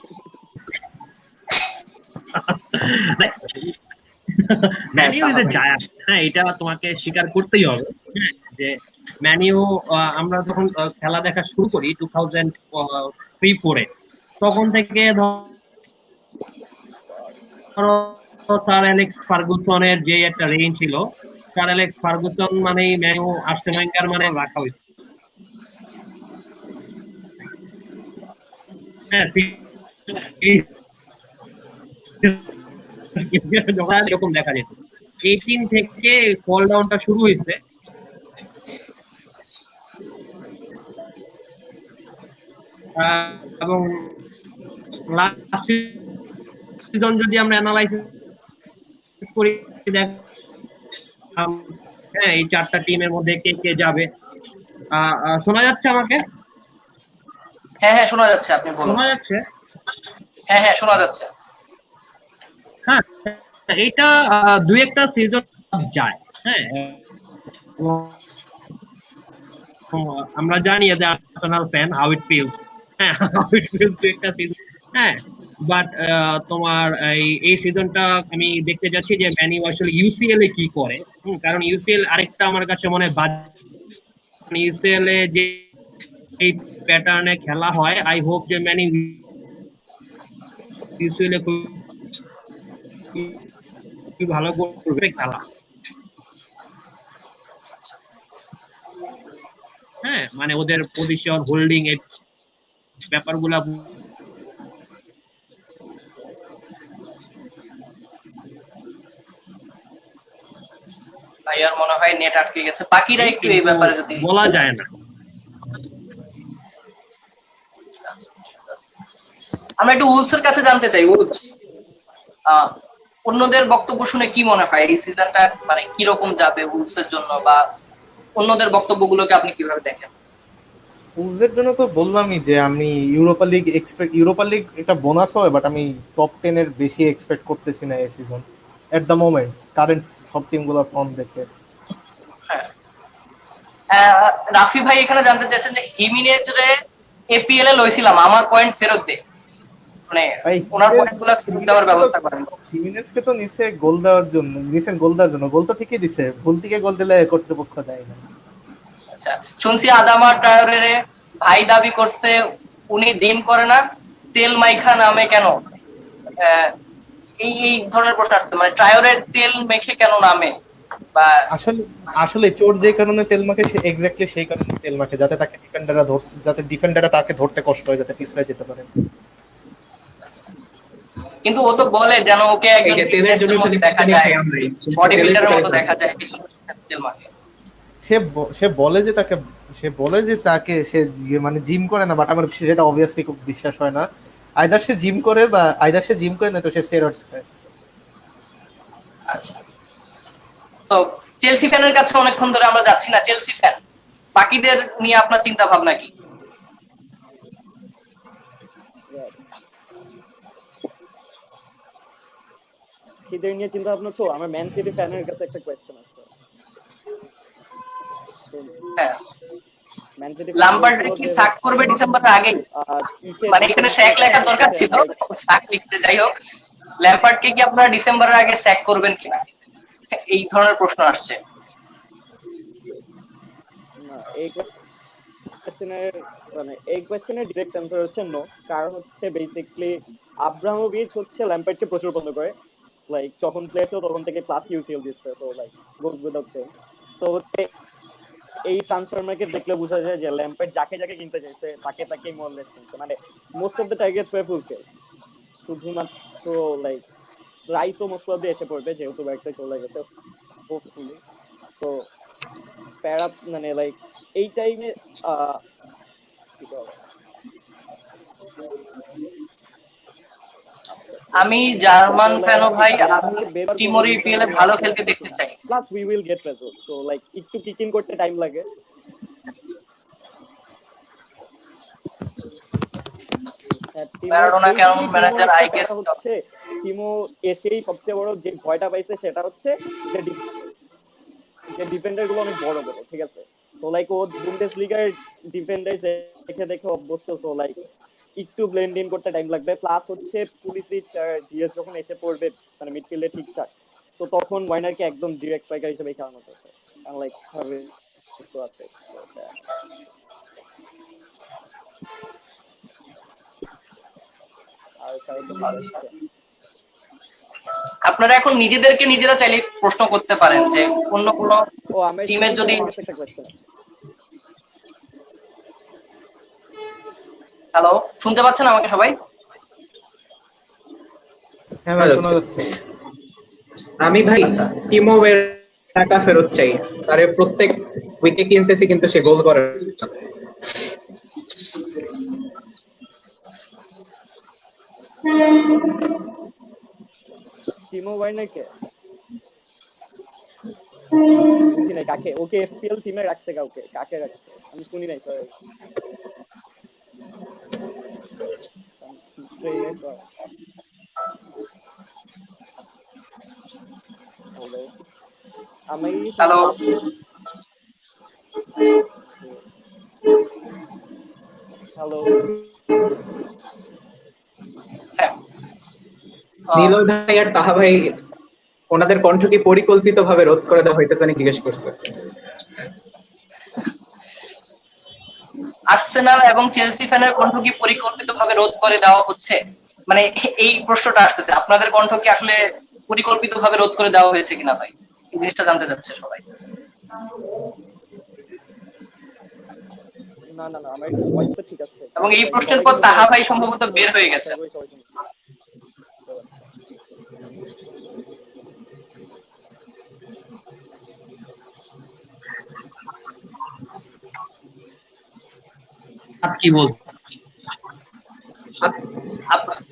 ম্যানিউ ইজ এ জায়ান্ট, হ্যাঁ, এটা তোমাকে স্বীকার করতেই হবে। হ্যাঁ, যে ম্যানিউ, আমরা যখন খেলা দেখা শুরু করি 2003-4-এ, তখন থেকে ধরো স্যার অ্যালেক্স ফার্গুসনের যে একটা রেঞ্জ ছিল, স্যার অ্যালেক্স ফার্গুসন মানেই ম্যানিউ, আর্সেন ওয়েঙ্গার মানে রাখা হয়েছে। হ্যাঁ, যখন এরকম দেখা যেত 18 থেকে ফল ডাউনটা শুরু হয়েছে। এবং লাস্ট সিজন যদি আমরা অ্যানালাইসিস করি, হ্যাঁ, এই 4টা টিমের মধ্যে কে কে যাবে। শোনা যাচ্ছে আমাকে? হ্যাঁ হ্যাঁ, শোনা যাচ্ছে, আপনি বলুন। শোনা যাচ্ছে? হ্যাঁ হ্যাঁ, শোনা যাচ্ছে। হ্যাঁ, এইটা 2-একটা সিজন যায়। হ্যাঁ, আমরা জানি যে Arsenal fan how it feels. হ্যাঁ, হাউ ইট ফিলস 2-একটা সিজন। হ্যাঁ, বাট তোমার এই সিজনটা আমি দেখতে যাচ্ছি যে ম্যানি আসলে ইউসিএল এ কি করে। কারণ ইউসিএল আরেকটা আমার কাছে মনে হয় ইউসিএল এ যে এই প্যাটার্নে খেলা হয়, আই হোপ যে ম্যানি ইউসিএল এ খুবই ভালো করবে খেলা। হ্যাঁ, মানে ওদের পজিশন হোল্ডিং এই ব্যাপারগুলা। ভাইয়ার মনে হয় নেট আটকে গেছে, বাকিরা একটু এই ব্যাপারে যদি বলা যায় না। আমরা একটু উলসের কাছে জানতে চাই। উলস, অন্যদের বক্তব্য শুনে কি মনে হয় এই সিজনটা মানে কিরকম যাবে উলসের জন্য, বা অন্যদের বক্তব্যগুলোকে আপনি কিভাবে দেখেন? উলসের জন্য তো বললামই যে আমি ইউরোপা লিগ একটা বোনাস হয়, বাট আমি টপ 10 এর বেশি এক্সপেক্ট করতেছি না এই season at the moment, current সব টিমগুলোর ফর্ম দেখে। হ্যাঁ, রাফি ভাই এখানে জানতে চাইছেন যে হিমিনেজ রে এপিএল এ লইছিলাম, আমার পয়েন্ট ফেরত দে, মানে ভাই ওনার পয়েন্টগুলো ফেরত দেওয়ার ব্যবস্থা করেন। জিমিনেজকে তো নিচে গোল দেওয়ার জন্য গোল তো ঠিকই দিছে, ভুল থেকে গোল দিলে কর্তৃপক্ষ দেয় না। আচ্ছা, শুনছি আদামা ট্রায়োরে ভাই দাবি করছে উনি ডিম করে না, তেল মাইখা নামে কেন? এই ধরনের প্রশ্ন আসছে, মানে ট্রায়োরের তেল মেখে কেন নামে, বা আসলে আসলে চোর যে কারণে তেল মাখে সে এক্স্যাক্টলি সেই কারণে তেল মাখে, যাতে যাতে ডিফেন্ডাররা তাকে ধরতে কষ্ট হয়, যাতে পিছলে যেতে পারে। কিন্তু ও তো বলে যেন ওকে এই একজন যে তেলের জন্য ফিটনেসের মতো খালি দেখা পানি যায়, খাই আমরা, বডি তেলের বিল্ডারের মতো সাথে দেখা যায়, এই জন্য তেল মাখে। সে বলে যে তাকে সে মানে জিম করে না, বাট আমার সেটা অবভিয়াসলি খুব বিশ্বাস হয় না। আইদার সে জিম করে না তো সে স্টেরয়েডস খায়। আচ্ছা, তো চেলসি ফ্যানের কাছে অনেকক্ষণ ধরে আমরা যাচ্ছি না, চেলসি ফ্যান বাকিদের নিয়ে আপনার চিন্তা ভাবনা কি? এদের নিয়ে চিন্তা ভাবনা তো আমার ম্যান সিটি ফ্যানের কাছে একটা কোয়েশ্চেন আছে। হ্যাঁ, ম্যান সিটি লাম্পার্ড কি সাক করবে ডিসেম্বরের আগে? মানে এখানে স্যাক লেখার দরকার ছিল, সাক লিখছে। যাই হোক, ল্যাম্পার্ডকে কি আপনারা ডিসেম্বরের আগে স্যাক করবেন কিনা, এই ধরনের প্রশ্ন আসছে। এই কোয়েশ্চেনের ডিরেক্ট অ্যান্সার হচ্ছে নো। কারণ হচ্ছে বেসিক্যালি আব্রামোভিচ হচ্ছে ল্যাম্পার্ডকে প্রচুর পছন্দ করে, লাইক যখন প্লেয়ার ছিল তখন থেকে ক্লাস ইউসিএল দিচ্ছে, তো লাইক গোজ উইদাউট সেইং। তো হচ্ছে এই ট্রান্সফার মার্কেট দেখলে বোঝা যায় যে ল্যাম্পার্ড যাকে যাকে কিনতে চাইছে তাকেই মোরলেস কিনছে, মানে most of the targets were fulfil. শুধুমাত্র লাইক রাইসও মোস্ট অফ দ্য এসে পড়বে, যেহেতু ব্যাগটা চলে গেছে হোপফুলি। তো প্যারা মানে লাইক এই টাইমে আমি জার্মান ফ্যানও ভাই, আমি টিমোর ইপিএল এ ভালো খেলতে দেখতে চাই। Plus we will get result, so like একটু কিকিং করতে টাইম লাগে। ম্যারাডোনা কেমন ম্যানেজার, আই গেস হচ্ছে টিমো এসেই সবচেয়ে বড় যে ভয়টা পাইছে সেটা হচ্ছে যে ডিফেন্ডার গুলো অনেক বড় বড়, ঠিক আছে? তো লাইক ও বুন্ডেসলিগার ডিফেন্ডার দেখে অভ্যস্ত, সো লাইক একটু ব্লেন্ড ইন করতে টাইম লাগবে। প্লাস হচ্ছে পুলিসিচ ডিএস যখন এসে পড়বে মানে মিডফিল্ডে ঠিকঠাক, তো তখন ওয়াইনারকে একদম ডিরেক্ট স্ট্রাইকার হিসেবে খেলানো হচ্ছে, লাইক ভাবে তো আছে। আপনারা এখন নিজেদেরকে নিজেরা চাইলে প্রশ্ন করতে পারেন যে অন্য কোন টিমের যদি একটা কোয়েশ্চেন। হ্যালো, শুনতে পাচ্ছেন আমাকে সবাই? হ্যাঁ ভাই, শোনা যাচ্ছে। আমি ভাই টিমোর টাকা ফেরত চাই, তারে প্রত্যেক উইকে কিনতেছি কিন্তু সে গোল করে না। টিমো ওয়ার্নার কে বুঝি নাই, কাকে ওকে এফপিএল টিমে রাখছে, কাকে রাখছে আমি শুনি নাই, সরি। হ্যালো, আমি হ্যালো, হ্যালো, হ্যাঁ নিলয় ভাই আর তাহা ভাই ওনাদের কণ্ঠ কি পরিকল্পিতভাবে রোধ করে দেওয়া হইতেছে নাকি জিজ্ঞেস করছে। আর্সেনাল এবং চেলসি ফ্যানের কণ্ঠ কি পরিকল্পিতভাবে রোধ করে দেওয়া হচ্ছে, মানে এই প্রশ্নটা আসতেছে, আপনাদের কণ্ঠ কি আসলে পরিকল্পিতভাবে রোধ করে দেওয়া হয়েছে কিনা ভাই, এই জিনিসটা জানতে চাচ্ছে সবাই। না না না, আমার ভয়েস তো ঠিক আছে। এবং এই প্রশ্নের পর তাহা ভাই সম্ভবত বের হয়ে গেছে। কি বল আপ-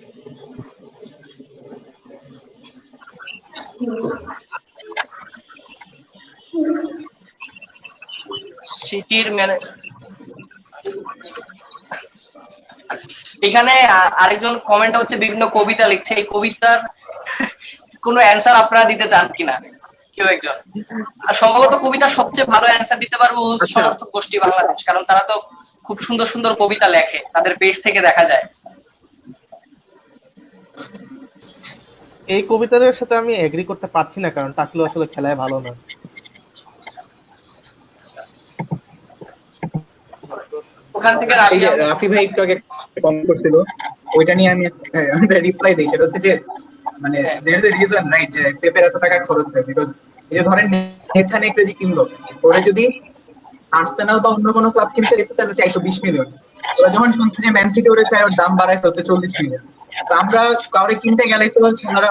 সিটির এখানে আরেকজন কমেন্ট হচ্ছে বিভিন্ন কবিতা লিখছে, এই কবিতার কোনো অ্যান্সার আপনারা দিতে চান কিনা কেউ একজন? আর সম্ভবত কবিতার সবচেয়ে ভালো অ্যান্সার দিতে পারবো সমর্থক গোষ্ঠী বাংলাদেশ, কারণ তারা তো খুব সুন্দর সুন্দর কবিতা লেখে, তাদের পেজ থেকে দেখা যায়। এই কবিতার সাথে আমি এগ্রি করতে পারছি না, কারণ টাকলু আসলে খেলায় ভালো না। ওখান থেকে রাফি ভাই একটু আগে কমেন্ট করছিল, ওইটা নিয়ে আমি রিপ্লাই দিই। সেটা হচ্ছে যে মানে there is a reason, right, যে পেপের এত টাকা খরচ হয়, বিকজ এই যে ধরেন নেথান একরেজি কিনলো, ওরা যদি আর্সেনাল বা অন্য কোনো ক্লাব কিনতে যেত তাহলে চাইতো 20 মিলিয়ন। ওরা যখন শুনছে যে ম্যান সিটি ওরা চায়, ওর দাম বাড়ায় ফেলছে 40 মিলিয়ন। তো আমরা কাউরে কিনতে গেলেই তো ওনারা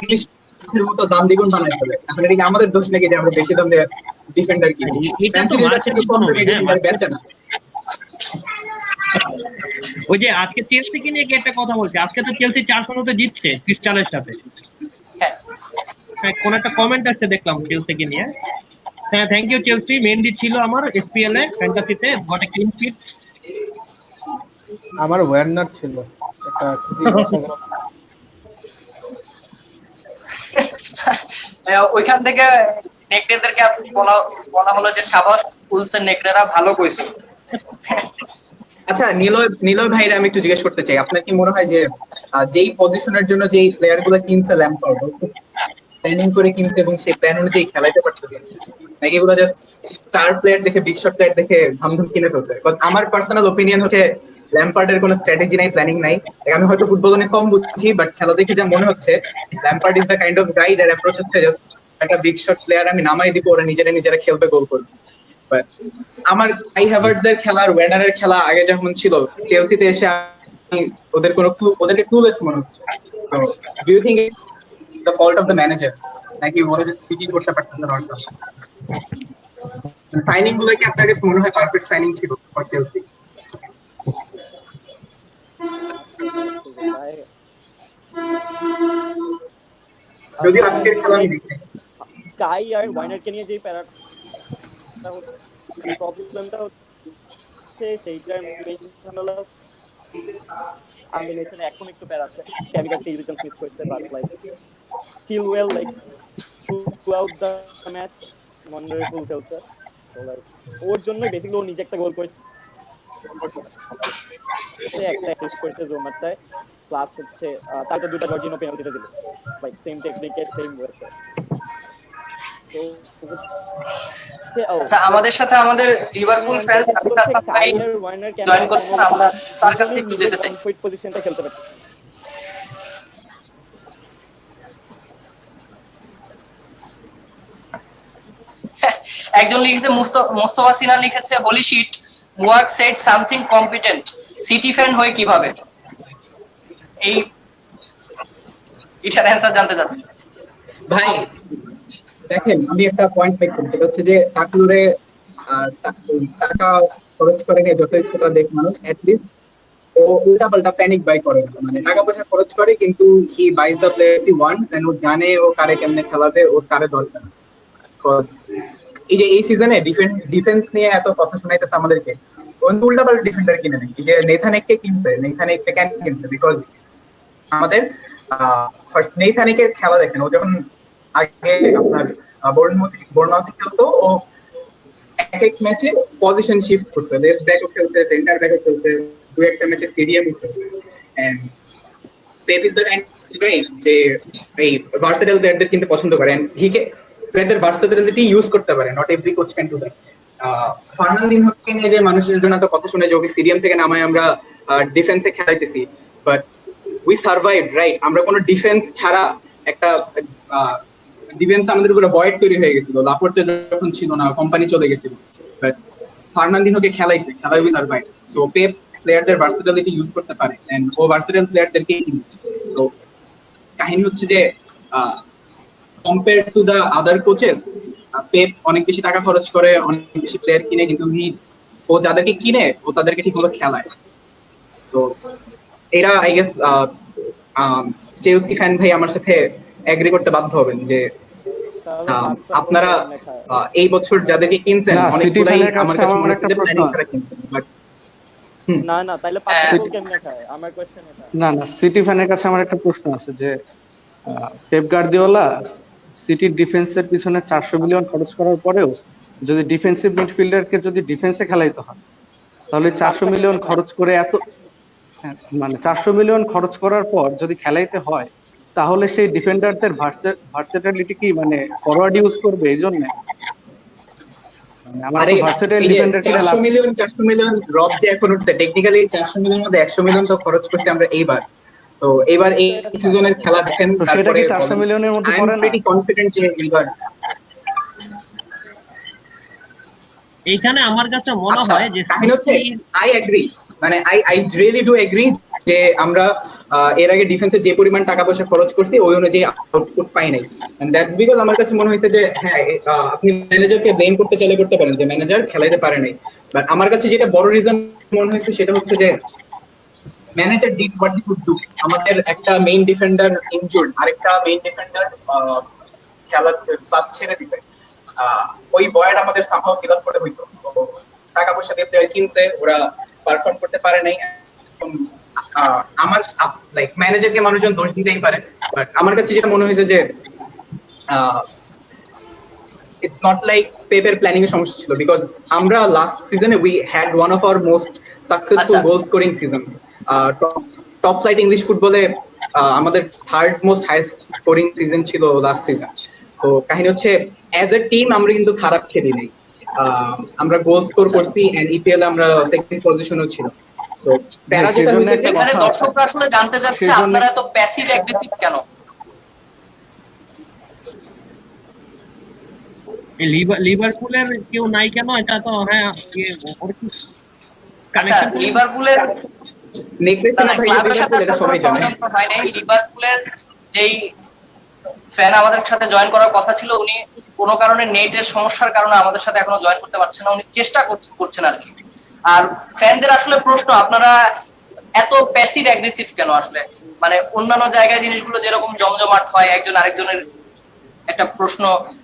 20 মতো দাম দ্বিগুণ বানায় ফেলে। এখন এটা কি আমাদের দোষ নাকি যে আমরা বেশি দাম দিয়ে ডিফেন্ডার কিনি? এটা তো ম্যান সিটির কাছে কম দামে ডিফেন্ডার বেচে না। ওই যে আজকে চেলসিকে নিয়ে কি একটা কথা বলছে, আজকে তো চেলসি 4-0 জিতছে ক্রিস্টালের সাথে। হ্যাঁ, কোন একটা কমেন্ট আসছে দেখলাম চেলসিকে নিয়ে। হ্যাঁ, থ্যাংক ইউ চেলসি, মেন্ডি ছিল আমার এসপিএল এ ফ্যান্টাসিতে, গট এ ক্লিন শিট। আমার ওয়ার্নার ছিল একটা ওইখান থেকে নেকড়েদেরকে বলা হলো যে সাবাস উলসের নেকড়েরা ভালো কইছে। আচ্ছা, নিলয় ভাইরা আমি একটু জিজ্ঞেস করতে চাই, আপনার কি মনে হয় যে যেই পজিশনের জন্য যেই প্লেয়ার গুলো কিনছে ল্যাম্পার্ড, প্ল্যানিং করে কিনছে এবং সেই প্ল্যান অনুযায়ী খেলাইতে পারতেছে, নাকি এগুলো জাস্ট স্টার প্লেয়ার দেখে, বিগ শট প্লেয়ার দেখে ধামধুম কিনে ফেলছে? আমার পার্সোনাল ওপিনিয়ন হচ্ছে ল্যাম্পার্ডের কোনো স্ট্র্যাটেজি নাই, প্ল্যানিং নাই। আমি হয়তো ফুটবল অনেক কম বুঝছি, বাট খেলা দেখে যা মনে হচ্ছে Lampard is the kind of গাই যার অ্যাপ্রোচ হচ্ছে জাস্ট একটা বিগ শট প্লেয়ার আমি নামাই দিব, ওরা নিজেরা খেলবে, গোল করবে। আমার কাই হ্যাভার্টজের খেলা আর ওয়ার্নারের খেলা আগে যখন ছিল চেলসিতে এসে আমি ওদেরকে ক্লুলেস মনে হচ্ছে। So do you think it's the fault of the manager, নাকি ওরা জাস্ট ফিটিং করতে পারতেছে না? সাইনিং গুলো কি আপনার কাছে মনে হয় পারফেক্ট সাইনিং ছিল ফর চেলসি? যদি আজকের খেলা আমি দেখি, কাই আর ওয়ার্নারকে নিয়ে যে প্যারাটা প্রবলেমটা হচ্ছে সেইটার মেইন হলো কম্বিনেশনে এখন একটু প্যারা আছে, কেমিক্যাল টেলিভিশন ফিক্স করতে but like Chilwell like throughout the match wonderful খেলছে। তো লাইক ওর জন্য বেসিক্যালি ও নিজে একটা গোল করেছে, একটা অ্যাসিস্ট করেছে জোমারটায়, প্লাস হচ্ছে তাকে দুটো জর্জিনো পেনাল্টিতে দিল, লাইক সেম টেকনিকে সেম ওয়েতে। তো আচ্ছা, আমাদের সাথে আমাদের লিভারপুল ফ্যান জয়েন করছেন, আমরা তার কাছে একটু যেতে চাই। ফিট পজিশনটা খেলতে পারছে। একজন লিখেছে, মোস্তফা সিনহা লিখেছে হোলি শিট, মুয়াক said something competent, City fan হয়ে কিভাবে? এই এটার অ্যানসার জানতে চাচ্ছি ভাই। দেখেন, আমি একটা পয়েন্ট মেক করছি, সেটা হচ্ছে যে টাকলুরে টাকা খরচ করে নিয়ে যথেষ্টটা দেখ মানুষ, অ্যাটলিস্ট ও উল্টা পাল্টা প্যানিক বাই করে না। মানে টাকা পয়সা খরচ করে কিন্তু he buys the players he wants, and ও জানে ও কারে কেমনে খেলাবে, ওর কারে দরকার। এই যে এই সিজনে ডিফেন্স নিয়ে এত কথা শোনাইতেছে আমাদেরকে, উল্টা পাল্টা ডিফেন্ডার কিনে নেই। যে নেথানেককে কিনছে, নেথানেককে কেন কিনছে? বিকজ আমাদের ফার্স্ট নেথানেকের খেলা দেখেন, ও যখন আগে আপনার বোর্নমাউথে খেলতো, ও এক এক ম্যাচে পজিশন শিফট করছে, লেফট ব্যাকও খেলছে, সেন্টার ব্যাকও খেলছে, দু একটা ম্যাচে সিডিএম খেলছে। And Pep is the kind right, যে এই ভার্সেটাইল প্লেয়ারদের কিনতে পছন্দ করে এন্ড হি কে প্লেয়ারদের ভার্সেটাইলিটি ইউজ করতে পারে, not every coach can do that. ফার্নান্দিনহোকে নিয়ে যে মানুষের জন্য তো কথা শুনে যে ওকে সিরিয়াম থেকে নামায় আমরা ডিফেন্সে খেলাইতেছি, বাট উই সার্ভাইভড, রাইট? আমরা কোনো ডিফেন্স ছাড়া একটা ডিফেন্স আমাদের উপরে ভয়েড তৈরি হয়ে গেছিল, লাপোর্তে যখন ছিল না, কোম্পানি চলে গেছিল, বাট ফার্নান্দিনহোকে খেলাইছে, খেলায় উই সার্ভাইভ। সো পেপ প্লেয়ারদের ভার্সেটাইলিটি ইউজ করতে পারে এন্ড ও ভার্সেটাইল প্লেয়ারদেরকে কিনছে। সো কাহিনী হচ্ছে যে compare to the other coaches, Pep অনেক বেশি টাকা খরচ করে, অনেক বেশি প্লেয়ার কিনে, কিন্তু ও যাদেরকে কিনে ও তাদেরকে ঠিকমতো খেলায়। সো এটা আই গেস চেলসি ফ্যান ভাই আমার সাথে এগ্রি করতে বাধ্য হবেন যে আপনারা এই বছর যাদেরকে কিনছেন অনেকগুলাই আমার কাছে মনে হচ্ছে প্ল্যানিং ছাড়া কিনছেন, বাট না তাহলে 5 গোল কেমনে খায়? আমার কোশ্চেন এটা। না সিটি ফ্যানের কাছে আমার একটা প্রশ্ন আছে যে পেপ গার্দিওলা সিটির ডিফেন্সের পিছনে 400 মিলিয়ন খরচ করার পরেও যদি ডিফেন্সিভ মিডফিল্ডারকে যদি ডিফেন্সে খেলাইতে হয়, তাহলে 400 মিলিয়ন খরচ করে মানে 400 মিলিয়ন খরচ করার পর যদি খেলাইতে হয়, তাহলে সেই ডিফেন্ডারদের ভার্সেটাইলিটি কি মানে ফরওয়ার্ড ইউজ করবে? এই জন্য আমার তো ভার্সেটাইল ডিফেন্ডার কিনা 400 মিলিয়ন রব যে এখন উঠছে, টেকনিক্যালি 400 মিলিয়নের মধ্যে 100 মিলিয়ন তো খরচ করছি আমরা এইবার। সো এবার এই সিজনের খেলা দেখেন, তো সেটা কি 400 মিলিয়নের মধ্যে পড়ে না? প্রিটি কনফিডেন্ট যে এইবার এইখানে আমার কাছে মনে হয় যে কাহিনী হচ্ছে আই এগ্রি, মানে আই রিয়েলি ডু এগ্রি যে আমরা এর আগে ডিফেন্সে যে পরিমাণ টাকা পয়সা খরচ করছি ওই অনুযায়ী আউটপুট পাই নাই, এন্ড দ্যাটস বিকজ আমার কাছে মনে হয়েছে যে হ্যাঁ আপনি ম্যানেজারকে ব্লেম করতে চাইলে করতে পারেন যে ম্যানেজার খেলাইতে পারে নাই, বাট আমার কাছে যেটা বড় রিজন মনে হয়েছে সেটা হচ্ছে যে manager did what he could do. আমাদের একটা মেইন ডিফেন্ডার ইনজুর্ড, আরেকটা মেইন ডিফেন্ডার খেলা ক্লাব ছেড়ে দিছে, ওই বয়ড আমাদের সামহাও ফিল আপ করতে হইতো। টাকা পয়সা দিয়ে প্লেয়ার কিনছে, ওরা পারফর্ম করতে পারে নাই। আমার লাইক ম্যানেজারকে মানুষজন দোষ দিতেই পারে, বাট আমার কাছে যেটা মনে হয়েছে যে ইটস নট লাইক পেপের প্ল্যানিং এর সমস্যা ছিল, বিকজ আমরা লাস্ট সিজনে we had one of our most successful goal scoring seasons. Top flight English ফুটবলে আমাদের third most highest scoring season ছিল লাস্ট সিজন। সো কাহিনী হচ্ছে অ্যাজ এ টিম আমরা কিন্তু খারাপ খেলি নাই, আমরা গোল স্কোর করছি এন্ড ইপিএল আমরা সেকেন্ড পজিশনেও ছিল। তো প্যারা যেটা হইছে, এখানে দর্শকরা আসলে জানতে চাচ্ছে আপনারা এত প্যাসিভ অ্যাগ্রেসিভ কেন? এই লিভারপুলের কেউ নাই কেন? এটা তো হ্যাঁ আচ্ছা, লিভারপুলের নেকলেসের ভাই ক্লাবের সাথে এটা সবাই জানে। ষড়যন্ত্র হয় নাই। লিভারপুলের যেই ফ্যান আমাদের সাথে জয়েন করার কথা ছিল, উনি কোনো কারণে নেটের সমস্যার কারণে আমাদের সাথে এখনো জয়েন করতে পারছেন না, উনি চেষ্টা করছেন আর কি। আর ফ্যানদের আসলে প্রশ্ন, আপনারা এত প্যাসিভ অ্যাগ্রেসিভ কেন আসলে? মানে অন্যান্য জায়গায় জিনিসগুলো যেরকম জমজমাট হয়, একজন আরেকজনের একটা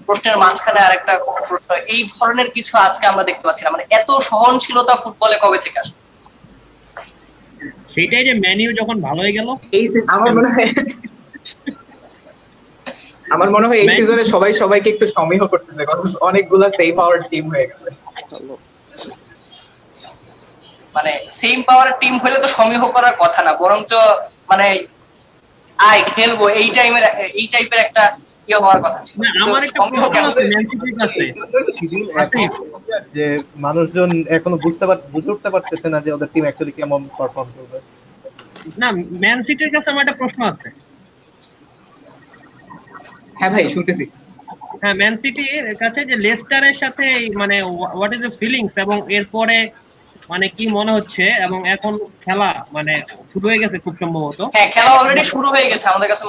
প্রশ্নের মাঝখানে আরেকটা প্রশ্ন, এই ধরনের কিছু আজকে আমরা দেখতে পাচ্ছি না। মানে এত সহনশীলতা ফুটবলে কবে থেকে আসবে? সেটাই যে ম্যানিউ যখন ভালো হয়ে গেল। এই আমার মনে হয় এই সিজনে সবাই সবাইকে একটু সমীহ করতেছে, কারণ অনেকগুলা সেম পাওয়ার টিম হয়ে গেছে। মানে সেম পাওয়ারের টিম হলে তো সমীহ করার কথা না, বরঞ্চ মানে খেলবো এই টাইপের একটা ইয়ে হওয়ার কথা ছিল। আমার একটা প্রশ্ন আছে ম্যান সিটির কাছে, যে মানুষজন এখনো বুঝে উঠতে পারতেছে না যে ওদের টিম অ্যাকচুয়ালি কেমন পারফর্ম করবে। না ম্যান সিটির কাছে আমার একটা প্রশ্ন আছে। হ্যাঁ ভাই শুনতেছি। হ্যাঁ, ম্যান সিটির কাছে যে লেস্টারের সাথে মানে হোয়াট ইজ দ্য ফিলিংস, এবং এরপরে মানে কি মনে হচ্ছে, এবং এখন খেলা মানে শুরু হয়ে গেছে খুব সম্ভবত। হ্যাঁ, খেলা অলরেডি শুরু হয়ে গেছে আমাদের কাছে।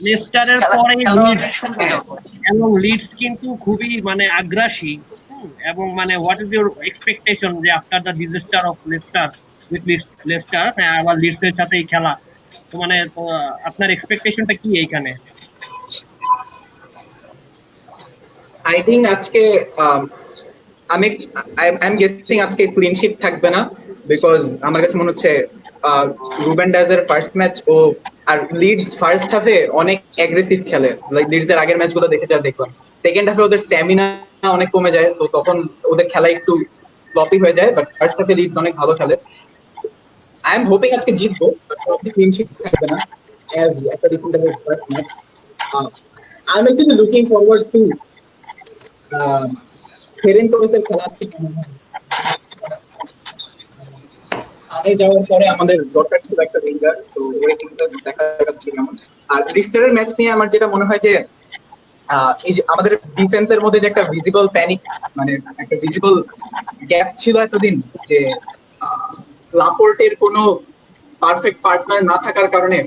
লেস্টারের পরে এবং লিডস কিন্তু খুবই মানে আগ্রাসী, এবং মানে হোয়াট ইজ ইউর এক্সপেকটেশন যে after the disaster of Leicester with Leicester, আবার লিডস এর সাথে এই খেলা, তো মানে আপনার এক্সপেকটেশনটা কি এইখানে? আই থিংক আজকে আমি আই এম গেসিং আজকে ক্লিন শিট থাকবে না, বিকজ আমার কাছে মনে হচ্ছে রুবেন ডায়াজের ফার্স্ট ম্যাচ আর লিডস ফার্স্ট হাফে অনেক অ্যাগ্রেসিভ খেলে, লাইক লিডস এর আগের ম্যাচগুলো দেখলাম। সেকেন্ড হাফে ওদের স্ট্যামিনা অনেক কমে যায়, সো তখন ওদের খেলা একটু স্লপি হয়ে যায়, বাট ফার্স্ট হাফে লিডস অনেক ভালো খেলে। আই এম হোপিং আজকে জিতবো, বাট ক্লিন শিট থাকবে না। as একটা ডিফেন্ডারের first match. I'm actually looking forward to ফেরেন তোরেসের খেলা আজকে কেমন হবে। সানে যাওয়ার পরে আমাদের দরকার ছিল একটা উইঙ্গার, তো ওই টিমটা দেখা যাচ্ছে কেমন। আর লিস্টারের ম্যাচ নিয়ে আমার যেটা মনে হয় যে এই যে আমাদের ডিফেন্সের মধ্যে যে একটা ভিজিবল প্যানিক, মানে একটা ভিজিবল গ্যাপ ছিল এতদিন, যে লাপোর্টের কোনো পারফেক্ট পার্টনার না থাকার কারণে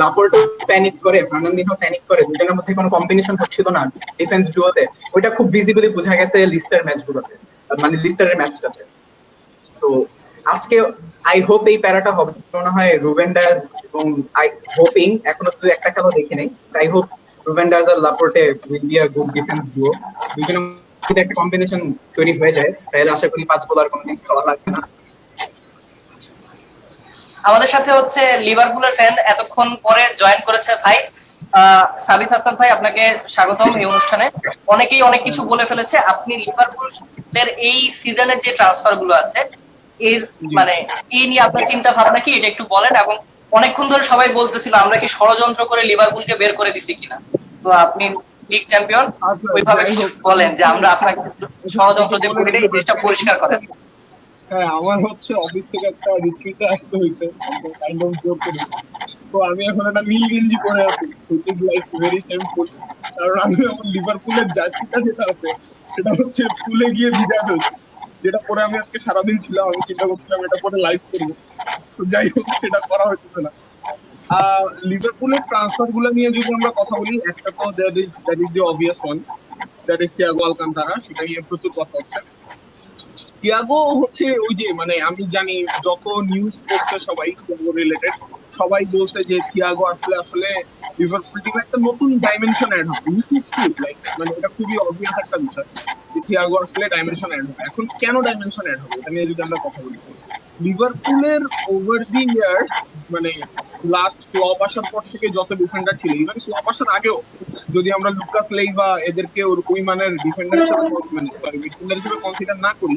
লাপোর্টো প্যানিক করে, ফার্নান্দিনহো প্যানিক করে, দুজনের মধ্যে কোনো কম্বিনেশন হচ্ছিল না ডিফেন্স ডুওতে। ওইটা খুব ভিজিবলি বোঝা গেছে লিস্টার ম্যাচগুলোতে, মানে লিস্টারের ম্যাচটাতে। সো আজকে আই হোপ এই প্যারাটা হবে মনে হয় রুবেন ডায়াজ এবং আই হোপিং, এখনো তো একটা খেলা দেখি নাই, আই হোপ রুবেন ডায়াজ আর Laporte will be a good defence duo. দুজনের মধ্যে একটা কম্বিনেশন তৈরি হয়ে যায়, তাহলে আশা করি 5 গোল আর কোনোদিন খেলা লাগবে না। আমাদের সাথে হচ্ছে লিভারপুলের ফ্যান এতক্ষণ পরে জয়েন করেছে ভাই সাবিত হাসান ভাই, আপনাকে স্বাগতম এই অনুষ্ঠানে। অনেকেই অনেক কিছু বলে ফেলেছে, আপনি লিভারপুলের এই সিজনের যে ট্রান্সফার গুলো আছে এর মানে এই নিয়ে আপনার চিন্তা ভাবনা কি, এটা একটু বলেন। এবং অনেকক্ষণ ধরে সবাই বলতেছিল আমরা কি ষড়যন্ত্র করে লিভারপুলকে বের করে দিছি কিনা, তো আপনি লিগ চ্যাম্পিয়ন, ওইভাবে বলেন যে আমরা আপনাকে ষড়যন্ত্র যে করি এই জিনিসটা পরিষ্কার করেন। হ্যাঁ, আমার হচ্ছে অফিস থেকে একটা রিট্রিটে আসতে হয়েছে, কাইন্ড অফ জোর করে। তো আমি এখন একটা নীল গেঞ্জি পরে আছি, which is like very shameful. কারণ আমি আমার লিভারপুলের জার্সিটা যেটা আছে সেটা হচ্ছে পুলে গিয়ে ভিজা ফেলছি, যেটা পরে আমি আজকে সারাদিন ছিলাম। আমি চিন্তা করছিলাম এটা পরে লাইভ করবো, তো যাই হোক সেটা করা হচ্ছে না। লিভারপুলের ট্রান্সফার গুলো নিয়ে যদি আমরা কথা বলি, একটা তো that is the obvious one, that is Thiago Alcantara. সেটা নিয়ে প্রচুর কথা হচ্ছে। তিয়াগো হচ্ছে ওই যে মানে আমি জানি যত নিউজ পড়ছে সবাই তিয়াগো রিলেটেড, সবাই বলছে যে তিয়াগো আসলে আসলে লিভারপুল টিমে একটা নতুন ডাইমেনশন অ্যাড হবে, হুইচ ইজ ট্রু। লাইক মানে এটা খুবই অবভিয়াস একটা বিষয় যে তিয়াগো আসলে ডাইমেনশন অ্যাড হবে। এখন কেন ডাইমেনশন অ্যাড হবে এটা নিয়ে যদি আমরা কথা বলি, লিভারপুলের ওভার দি ইয়ার্স মানে লাস্ট ক্লব আসার পর থেকে যত ডিফেন্ডার ছিল, ইভেন ক্লব আসার আগেও যদি আমরা লুকাস লেইভা এদেরকে ওই মানের ডিফেন্ডার হিসেবে মানে সরি মিডফিল্ডার হিসেবে কনসিডার না করি,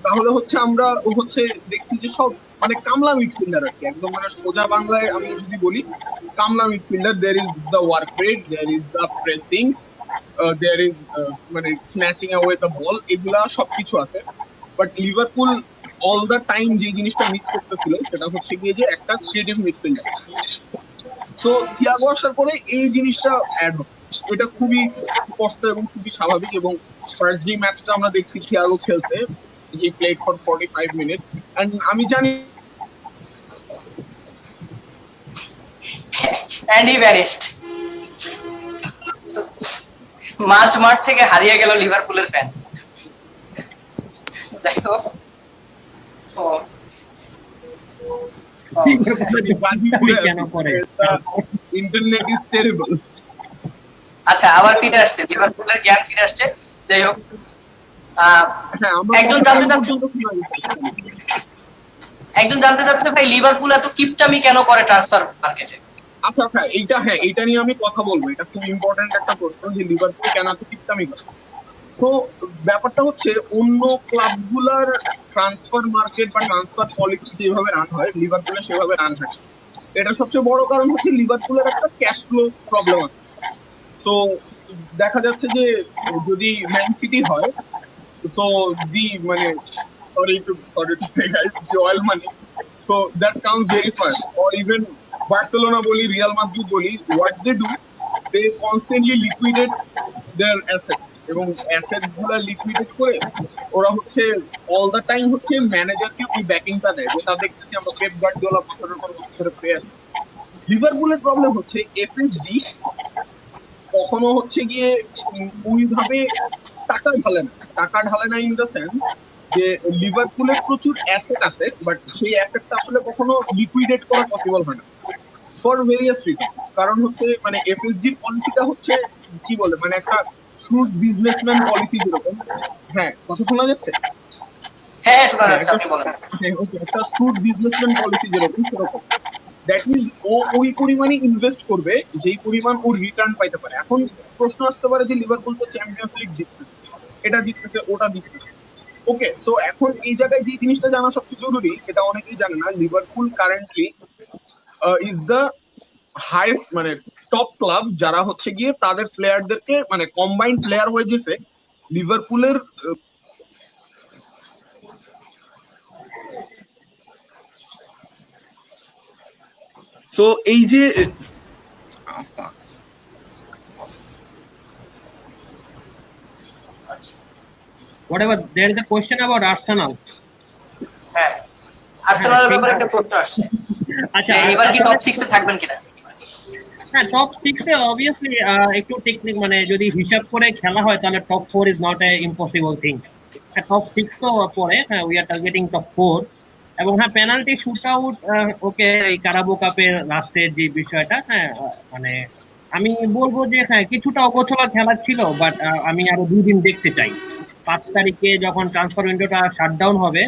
তাহলে হচ্ছে আমরা হচ্ছে দেখছি যে সব মানে কামলা মিডফিল্ডার আর কি, একদম মানে সোজা বাংলায় আমি যদি বলি কামলা midfielder. There is the work rate, there is the pressing, there is মানে স্ন্যাচিং অ্যাওয়ে দ্য বল, এগুলা সবকিছু আছে। But Liverpool all the time যে জিনিসটা মিস করতেছিল সেটা হচ্ছে গিয়ে যে একটা ক্রিয়েটিভ মিডফিল্ডার। তো থিয়াগো আসার পরে এই জিনিসটা অ্যাড হবে, এটা খুবই স্পষ্ট এবং খুবই স্বাভাবিক। এবং ফার্স্ট যে ম্যাচটা আমরা দেখছি থিয়াগো খেলতে, he played for 45 minutes and আমি জানি and he vanished, মাঝ মাঠ থেকে হারিয়ে গেল লিভারপুলের ফ্যান। যাই হোক, ইন্টারনেট ইজ টেরিবল। আচ্ছা, আবার ফিরে আসছে লিভারপুলের জ্ঞান ফিরে আসছে। যাই হোক, একজন জানতে চাচ্ছে ভাই লিভারপুল এত কিপটামি কেন করে ট্রান্সফার মার্কেটে? আচ্ছা আচ্ছা, এইটা নিয়ে আমি কথা বলবো। এটা খুব ইম্পর্টেন্ট একটা প্রশ্ন যে লিভারপুল কেন এত কিপটামি করে। তো ব্যাপারটা হচ্ছে অন্য ক্লাবগুলার ট্রান্সফার মার্কেট বা ট্রান্সফার পলিসি যেভাবে রান হয় লিভারপুলে সেভাবে রান থাকে। এটা সবচেয়ে বড় কারণ হচ্ছে লিভারপুলের একটা ক্যাশ ফ্লো প্রবলেম আছে। সো দেখা যাচ্ছে যে যদি ম্যান সিটি হয়, so the money, sorry to say guys, the oil money, so that comes very fast. Or even Barcelona boli, Real Madrid boli, what they do, they constantly liquidate their assets এবং অ্যাসেটস গুলা লিকুইডেট করে ওরা হচ্ছে অল দ্য টাইম হচ্ছে ম্যানেজারকে ওই ব্যাকিংটা দেয়, যেটা দেখতেছি আমরা পেপ গার্দিওলা বছরের পর বছর ধরে পেয়ে আসছি। লিভারপুলের প্রবলেম হচ্ছে এফএসজি কখনো হচ্ছে গিয়ে ওইভাবে টাকা ঢালে না ইন দ্য সেন্স যে লিভারপুলের প্রচুর অ্যাসেট আছে, বাট সেই অ্যাসেটটা আসলে কখনো লিকুইডেট করা পসিবল হয় না ফর ভেরিয়াস রিজনস। কারণ হচ্ছে মানে এফএসজির পলিসিটা হচ্ছে কি বলে মানে একটা শ্রুড বিজনেসম্যান পলিসি যেরকম। হ্যাঁ, কথা শোনা যাচ্ছে? হ্যাঁ, শোনা যাচ্ছে, আপনি বলেন। ওকে, একটা শ্রুড বিজনেসম্যান পলিসি যেরকম সেরকম। দ্যাট মিনস ও ওই পরিমাণে ইনভেস্ট করবে যেই পরিমাণ ওর রিটার্ন পাইতে পারে। এখন প্রশ্ন আসতে পারে যে লিভারপুল তো চ্যাম্পিয়ন্স লিগ জিততেছে, এটা জিততেছে, ওটা জিততেছে। ওকে, সো এখন এই জায়গায় যে জিনিসটা জানা সবচেয়ে জরুরি, এটা অনেকেই জানে না, Liverpool currently is the highest মানে টপ ক্লাব যারা হচ্ছে গিয়ে তাদের প্লেয়ারদেরকে মানে কম্বাইন্ড প্লেয়ার ওয়েজেসে লিভারপুলের সো এই যে আচ্ছা, whatever, there is a question about Arsenal. হ্যাঁ, আর্সেনালের ব্যাপারে একটা প্রশ্ন আসছে আচ্ছা, যে এবার কি টপ 6 এ থাকবেন কিনা? হ্যাঁ, টপ 6 এ অবভিয়াসলি একটু টেকনিক মানে যদি হিসাব করে খেলা হয় তাহলে top 4 is not a impossible thing. Top 6 তো পরে, হ্যাঁ, উই আর টার্গেটিং টপ 4। এবং হ্যাঁ, পেনাল্টি শুট আউট, ওকে, এই কারাবো কাপের লাস্টের যে বিষয়টা, হ্যাঁ, মানে আমি বলবো যে হ্যাঁ কিছুটা অগোছলা খেলা ছিল, বাট আমি আরো 2 দিন দেখতে চাই। 5 তারিখে যখন ট্রান্সফার উইন্ডোটা শাটডাউন হবে,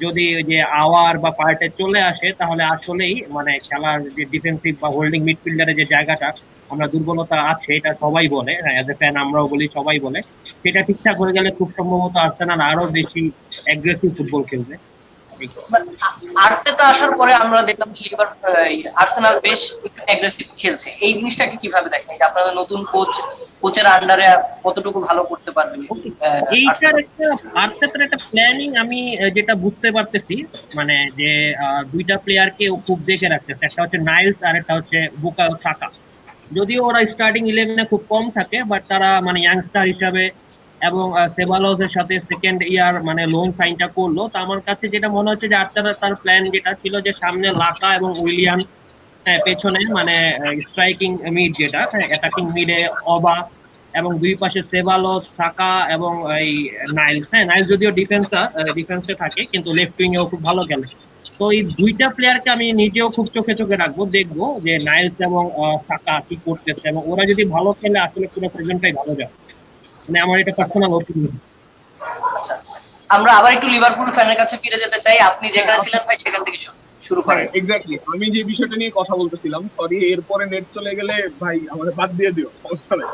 যদি ওই যে আওয়ার বা পার্টে চলে আসে তাহলে আসলেই মানে খেলার যে ডিফেন্সিভ বা হোল্ডিং মিডফিল্ডারের যে জায়গাটা আমরা দুর্বলতা আছে, এটা সবাই বলে, হ্যাঁ, এজ এ ফ্যান আমরাও বলি, সবাই বলে, সেটা ঠিকঠাক হয়ে গেলে খুব সম্ভবত আর্সেনাল আরো বেশি অ্যাগ্রেসিভ ফুটবল খেলবে। আর্টেটা আসার পরে আমরা দেখলাম যে আর্সেনাল বেশ একটু অ্যাগ্রেসিভ খেলছে। এই জিনিসটাকে কিভাবে দেখেন যে আপনারা নতুন কোচের আন্ডারে কতটুকু ভালো করতে পারবেন? এইটার একটা আর্টেটার একটা প্ল্যানিং আমি যেটা বুঝতে পারতেছি, মানে যে দুইটা প্লেয়ারকে ও খুব দেখে রাখতেছে, একটা হচ্ছে নাইলস আর একটা হচ্ছে বুকায়ো সাকা। যদিও ওরা স্টার্টিং 11-এ খুব কম থাকে, বাট তারা মানে ইয়াংস্টার হিসাবে এবং সেবালোসের সাথে সেকেন্ড ইয়ার মানে লোন সাইনটা করলো, তো আমার কাছে যেটা মনে হচ্ছে যে আর্টেটা তার প্ল্যান যেটা ছিল যে সামনে লাকা এবং উইলিয়াম, পেছনে মানে স্ট্রাইকিং মিড যেটা, অ্যাটাকিং মিডে অবা, এবং দুই পাশে সেবালোস, সাকা এবং এই নাইলস। হ্যাঁ, নাইলস যদিও ডিফেন্সে থাকে কিন্তু লেফট উইং এও খুব ভালো খেলে। তো এই দুইটা প্লেয়ারকে আমি নিজেও খুব চোখে চোখে রাখবো, দেখবো যে নাইলস এবং সাকা কি করতেছে, এবং ওরা যদি ভালো খেলে আসলে পুরো সিজনটাই ভালো যাবে, মানে আমার এটা পার্সোনাল ওপিনিয়ন। আচ্ছা, আমরা আবার একটু লিভারপুল ফ্যানের কাছে ফিরে যেতে চাই। আপনি যেখানে ছিলেন ভাই সেখান থেকে শুরু করেন। এক্স্যাক্টলি, আমি যে বিষয়টা নিয়ে কথা বলতেছিলাম, সরি এরপরে নেট চলে গেলে ভাই আমাদের বাদ দিয়ে দিও, সমস্যা নেই।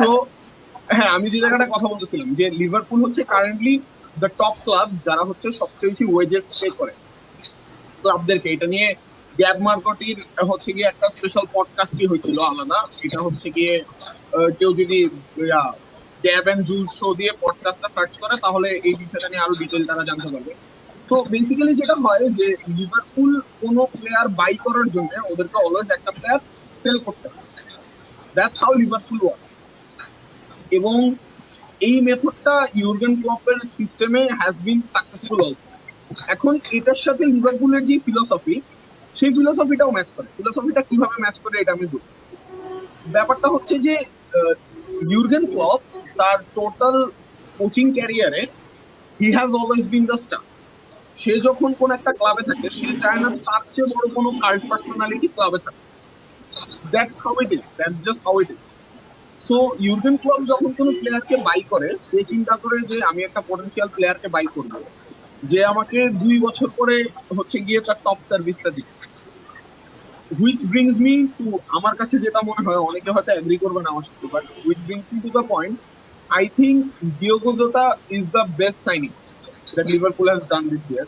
তো হ্যাঁ, আমি যে জায়গাটা কথা বলতেছিলাম যে লিভারপুল হচ্ছে কারেন্টলি দ্য টপ ক্লাব যারা হচ্ছে সবচেয়ে বেশি ওয়েজেস পে করে ক্লাবদেরকে। এটা নিয়ে গ্যাব মার্কটির হচ্ছে গিয়ে একটা স্পেশাল পডকাস্টই হয়েছিল আলাদা, সেটা হচ্ছে গিয়ে কেউ যদি গ্যাব এন্ড জুলস শো দিয়ে পডকাস্টটা সার্চ করে তাহলে এই বিষয়টা নিয়ে আরো ডিটেইল তারা জানতে পারবে। সো বেসিক্যালি যেটা হয় যে লিভারপুল কোনো প্লেয়ার বাই করার জন্য ওদেরকে অলওয়েজ একটা প্লেয়ার সেল করতে হয়। That's how Liverpool works. এবং এই মেথডটা ইউর্গেন ক্লপের সিস্টেমে হ্যাজ বিন সাকসেসফুল অলসো। এখন এটার সাথে লিভারপুলের যে ফিলোসফি, সেই ফিলোসফিটাও ম্যাচ করে। ফিলোসফিটা কিভাবে ম্যাচ করে এটা আমি বলবো। ব্যাপারটা হচ্ছে যে ইউর্গেন ক্লপ তার টোটাল কোচিং ক্যারিয়ারে he has always been the star. সে যখন কোন একটা ক্লাবে থাকে সে চায় না তার চেয়ে বড় কোনো কাল্ট পার্সোনালিটি ক্লাবে থাকে। That's how it is, that's just how it is. So Jürgen Klopp যখন কোনো প্লেয়ারকে বাই করে, সে চিন্তা করে যে আমি একটা পটেনশিয়াল প্লেয়ারকে বাই করব, যে আমাকে 2 বছর পরে হচ্ছে গিয়ে তার টপ সার্ভিসটা দিবে। হুইচ ব্রিংস মি টু, আমার কাছে যেটা মনে হয়, অনেকে হয়তো এগ্রি করবে না আমার সাথে, but which brings me to the point, I think Diogo Jota is the best signing that Liverpool has done this year.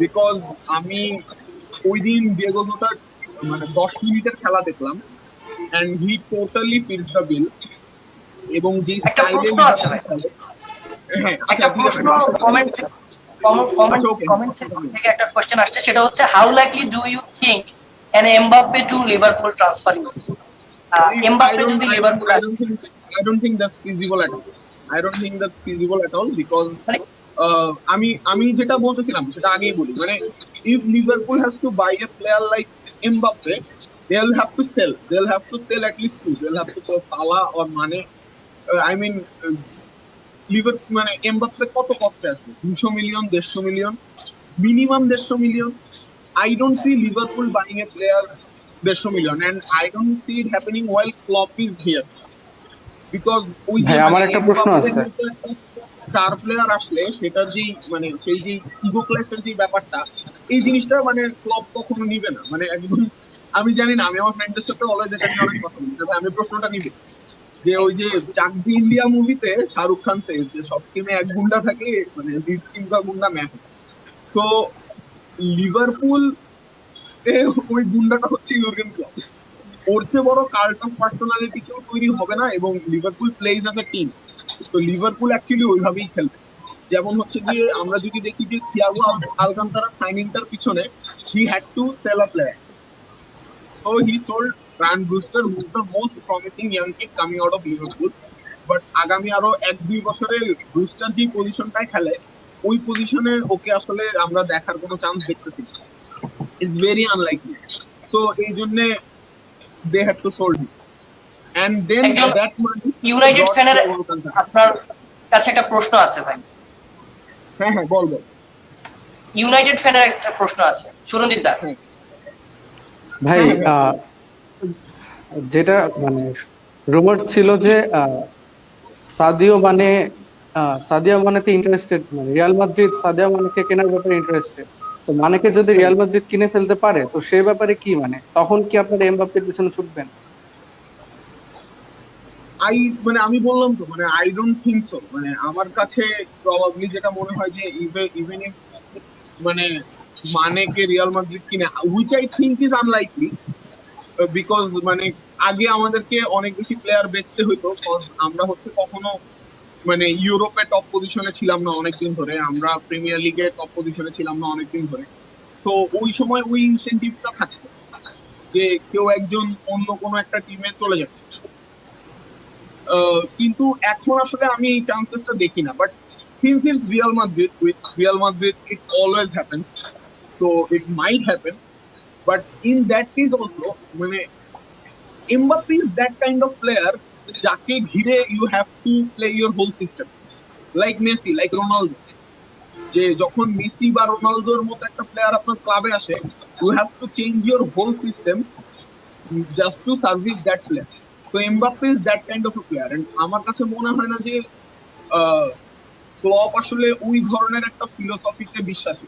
Because আমি ওই দিন ডিয়েগো জোটার মানে 10 মিনিটের খেলা দেখলাম, and he totally fits the bill. এবং যে একটা স্টাইলে প্রশ্ন আছে ভাই, হ্যাঁ একটা প্রশ্ন কমেন্ট থেকে একটা কোশ্চেন আসছে, সেটা হচ্ছে how likely do you think an Mbappe to Liverpool transfer is? Mbappe যদি Liverpool, I don't think that's feasible at all. I don't think that's feasible at all because আমি যেটা বলতেছিলাম সেটা আগেই বলি, মানে if Liverpool has to buy a player like Mbappe, they'll have to sell at least two. They'll have to sell Salah or Mane. I mean, Liverpool মানে এমবাপ্পে কত কষ্টে আসবে? 200 million, 150 million, minimum 150 million. I don't see Liverpool buying a player 150 million, and I don't see it happening while Klopp is here. Because ওই যে আমার একটা প্রশ্ন আছে, স্টার প্লেয়ার আসলে সেটার যে মানে সেই যে ইগো ক্ল্যাশের যে ব্যাপারটা, এই জিনিসটা মানে ক্লব কখনো নিবে না। মানে একদম আমি জানি না, আমি আমার ফ্রেন্ডের সাথে অলওয়েজ এটা নিয়ে অনেক কথা বলি, তবে আমি প্রশ্নটা নিব যে ওই যে চাক দি ইন্ডিয়া মুভিতে শাহরুখ খান সে যে সব টিমে এক গুন্ডা থাকে, মানে 20 টিম কা গুন্ডা ম্যাচ। সো লিভারপুল ওই গুন্ডাটা হচ্ছে ইউর্গেন ক্লপ। ওর চেয়ে বড় কাল্ট অফ পার্সোনালিটি কেউ তৈরি হবে না, এবং Liverpool plays as a team. তো লিভারপুল অ্যাকচুয়ালি ওইভাবেই খেলবে। যেমন হচ্ছে গিয়ে আমরা যদি দেখি যে থিয়াগো আলকান্তারা সাইনিংটার পিছনে he had to sell a player. So he sold Ryan Brewster, who is the most promising young kid coming out of Liverpool. But আগামী আরো 1-2 বছরে ব্রুস্টার যে পজিশনটায় খেলে ওই পজিশনে ওকে আসলে আমরা দেখার কোনো চান্স দেখতেছি না। It's very unlikely. So এই জন্য they had to sold him. And then একজন that money ইউনাইটেড brought ফ্যানের Thiago Alcantara. আপনার কাছে একটা প্রশ্ন আছে ভাই। হ্যাঁ হ্যাঁ বল। ইউনাইটেড ফ্যানের একটা প্রশ্ন আছে, সুরঞ্জিত দা। ভাই যেটা মানে রুমার ছিল যে সাদিও মানেতে ইন্টারেস্টেড, মানে রিয়াল মাদ্রিদ সাদিও মানেকে কেনার ব্যাপারে ইন্টারেস্টেড। তো মানেকে যদি রিয়াল মাদ্রিদ কিনে ফেলতে পারে তো সেই ব্যাপারে কি, মানে তখন কি আপনারা এমবাপ্পের পিছনে ছুটবেন? আমি বললাম তো, মানে আই ডোন্ট থিংক সো। মানে আমার কাছে প্রবাবলি যেটা মনে হয় যে ইভেন ইফ মানে মানেকে রিয়াল মাদ্রিদ কিনে, which I think is unlikely, because মানে আগে আমাদেরকে অনেক বেশি প্লেয়ার বেচতে হইতো। আমরা হচ্ছে কখনো মানে ইউরোপে টপ পজিশনে ছিলাম না অনেকদিন ধরে, আমরা প্রিমিয়ার লিগে টপ পজিশনে ছিলাম না অনেকদিন ধরে। তো ওই সময় ওই ইনসেন্টিভটা থাকতো যে কেউ একজন অন্য কোনো একটা টিমে চলে যাবে। কিন্তু এখন আসলে আমি এই চান্সেসটা দেখি না। But since it's Real Madrid, with Real Madrid it always happens, so it might happen. But in that case also মানে Mbappe is that kind of player যাকে ঘিরে you have to play your whole system, like Messi, like Ronaldo. যে যখন মেসি বা রোনালদোর মতো একটা প্লেয়ার আপনার ক্লাবে আসে, you have to change your whole system just to service that player. তো Mbappe is that kind of a player. And আমার কাছে মনে হয় না যে ক্লব আসলে ওই ধরনের একটা ফিলোসফিতে বিশ্বাসী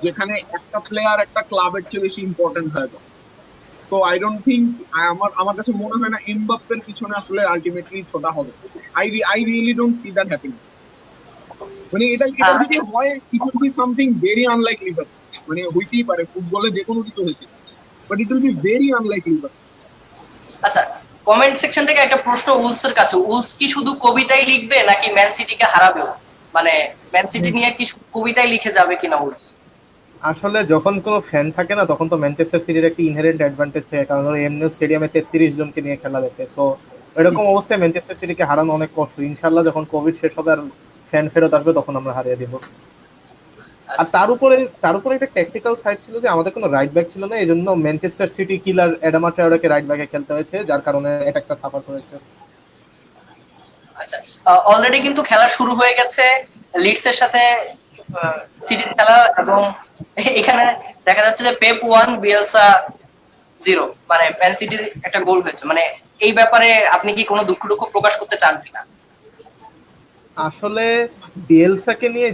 যেখানে একটা প্লেয়ার একটা ক্লাবের চেয়ে বেশি ইম্পর্টেন্ট হয়ে যায়। সো আই ডোন্ট থিঙ্ক, আমার কাছে মনে হয় না এমবাপ্পের পিছনে আসলে আলটিমেটলি ছোটা হবে। I really don't see that happening. মানে এটা যদি হয়, it will be something very unlikely. মানে হইতেই পারে, ফুটবলে যে কোনো কিছু হইতে, but it will be very unlikely. আচ্ছা, কমেন্ট সেকশন থেকে একটা প্রশ্ন উলসের কাছে, উলস কি শুধু কবিতাই লিখবে নাকি ম্যান সিটিকে হারাবেও? মানে ম্যান সিটি নিয়ে কি শুধু কবিতাই লিখে যাবে কিনা উলস? আসলে যখন কোনো ফ্যান থাকে না তখন তো ম্যানচেস্টার সিটির একটা ইনহেরেন্ট অ্যাডভান্টেজ থাকে, কারণ ওরা এমনিও স্টেডিয়ামে 33 জনকে নিয়ে খেলা দেখে। সো এরকম অবস্থায় ম্যানচেস্টার সিটিকে হারানো অনেক কষ্ট। ইনশাল্লাহ যখন কোভিড শেষ হবে আর ফ্যান ফেরত আসবে তখন আমরা হারিয়ে দিব। আর তার উপরে একটা টেকনিক্যাল সাইড ছিল যে আমাদের কোনো রাইট ব্যাক ছিল না, এই জন্য ম্যানচেস্টার সিটি কিলার অ্যাডামা ট্রাওরেকে রাইট ব্যাকে খেলতে হয়েছে, যার কারণে অ্যাটাকটা সাফার করেছে। আচ্ছা, অলরেডি কিন্তু খেলা শুরু হয়ে গেছে লিডসের সাথে সিটির খেলা, এবং এখানে দেখা যাচ্ছে যে পেপ 1 বিয়েলসা 0, মানে ম্যান সিটির একটা গোল হয়েছে। মানে এই ব্যাপারে আপনি কি কোনো দুঃখ প্রকাশ করতে চান কিনা? আসলে বিয়েলসাকে নিয়ে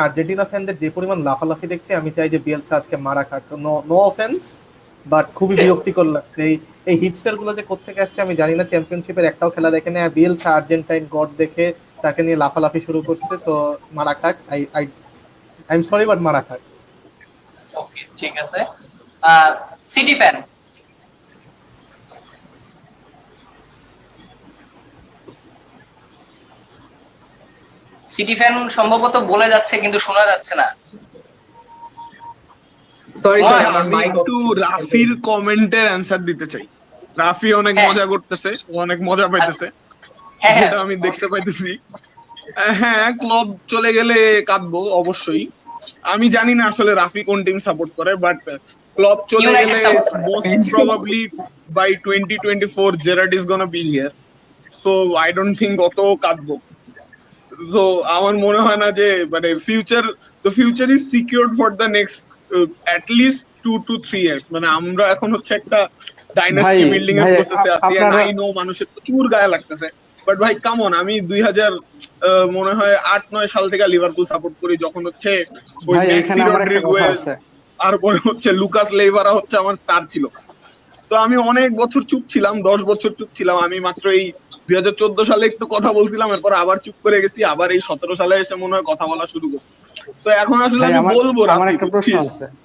আর্জেন্টিনা ফ্যানদের যে পরিমাণ লাফালাফি দেখছি, আমি চাই যে বিয়েলসা আজকে মারা খাক। নো অফেন্স, বাট খুবই বিরক্তিকর লাগছে। এই হিপস্টার গুলো যে কোত্থেকে আসছে আমি জানি না, চ্যাম্পিয়নশিপের একটাও খেলা দেখে না, বিয়েলসা আর্জেন্টাইন গড দেখে তাকে নিয়ে লাফালাফি শুরু করছে। সো মারা খাক, আই এম সরি বাট মারা খাক। ওকে, ঠিক আছে। সিটি ফ্যান, সম্ভবত বলে যাচ্ছে কিন্তু শোনা যাচ্ছে না। সরি আমার আমি মাইক একটু রাফির কমেন্টের অ্যানসার দিতে চাই। রাফি অনেক মজা করতেছে, অনেক মজা পাইতেছে, হ্যাঁ যেটা আমি দেখতে পাইতেছি। হ্যাঁ, ক্লব চলে গেলে কাঁদবো অবশ্যই। আমি জানি না আসলে রাফি কোন টিম সাপোর্ট করে, বাট ক্লব চলে United গেলে support করে। Most probably by 2024 Gerrard is gonna be here. So I don't think অত কাঁদবো। সো আমার মনে হয় না যে মানে the future is secured for the next at least 2 to 3 years। মানে আমরা এখন হচ্ছে একটা ডাইনাস্টি বিল্ডিং এর প্রসেসে আছি। আই নো মানুষের প্রচুর গায়ে লাগতেছে, বাট ভাই কাম অন, আমি 2000 মনে হয় 8-9 সাল থেকে লিভারপুল সাপোর্ট করি, যখন হচ্ছে ওই মেসি রড্রিগুয়েজ আর পরে হচ্ছে লুকাস লেইভারা হচ্ছে আমার স্টার ছিল। তো আমি অনেক বছর চুপ ছিলাম, 10 বছর চুপ ছিলাম। আমি মাত্র এই 2014 সালে একটু কথা বলছিলাম, এরপর আবার চুপ করে গেছি, আবার এই 17 সালে এসে মনে হয় কথা বলা শুরু করছি। তো এখন আসলে আমি বলবো রাফি,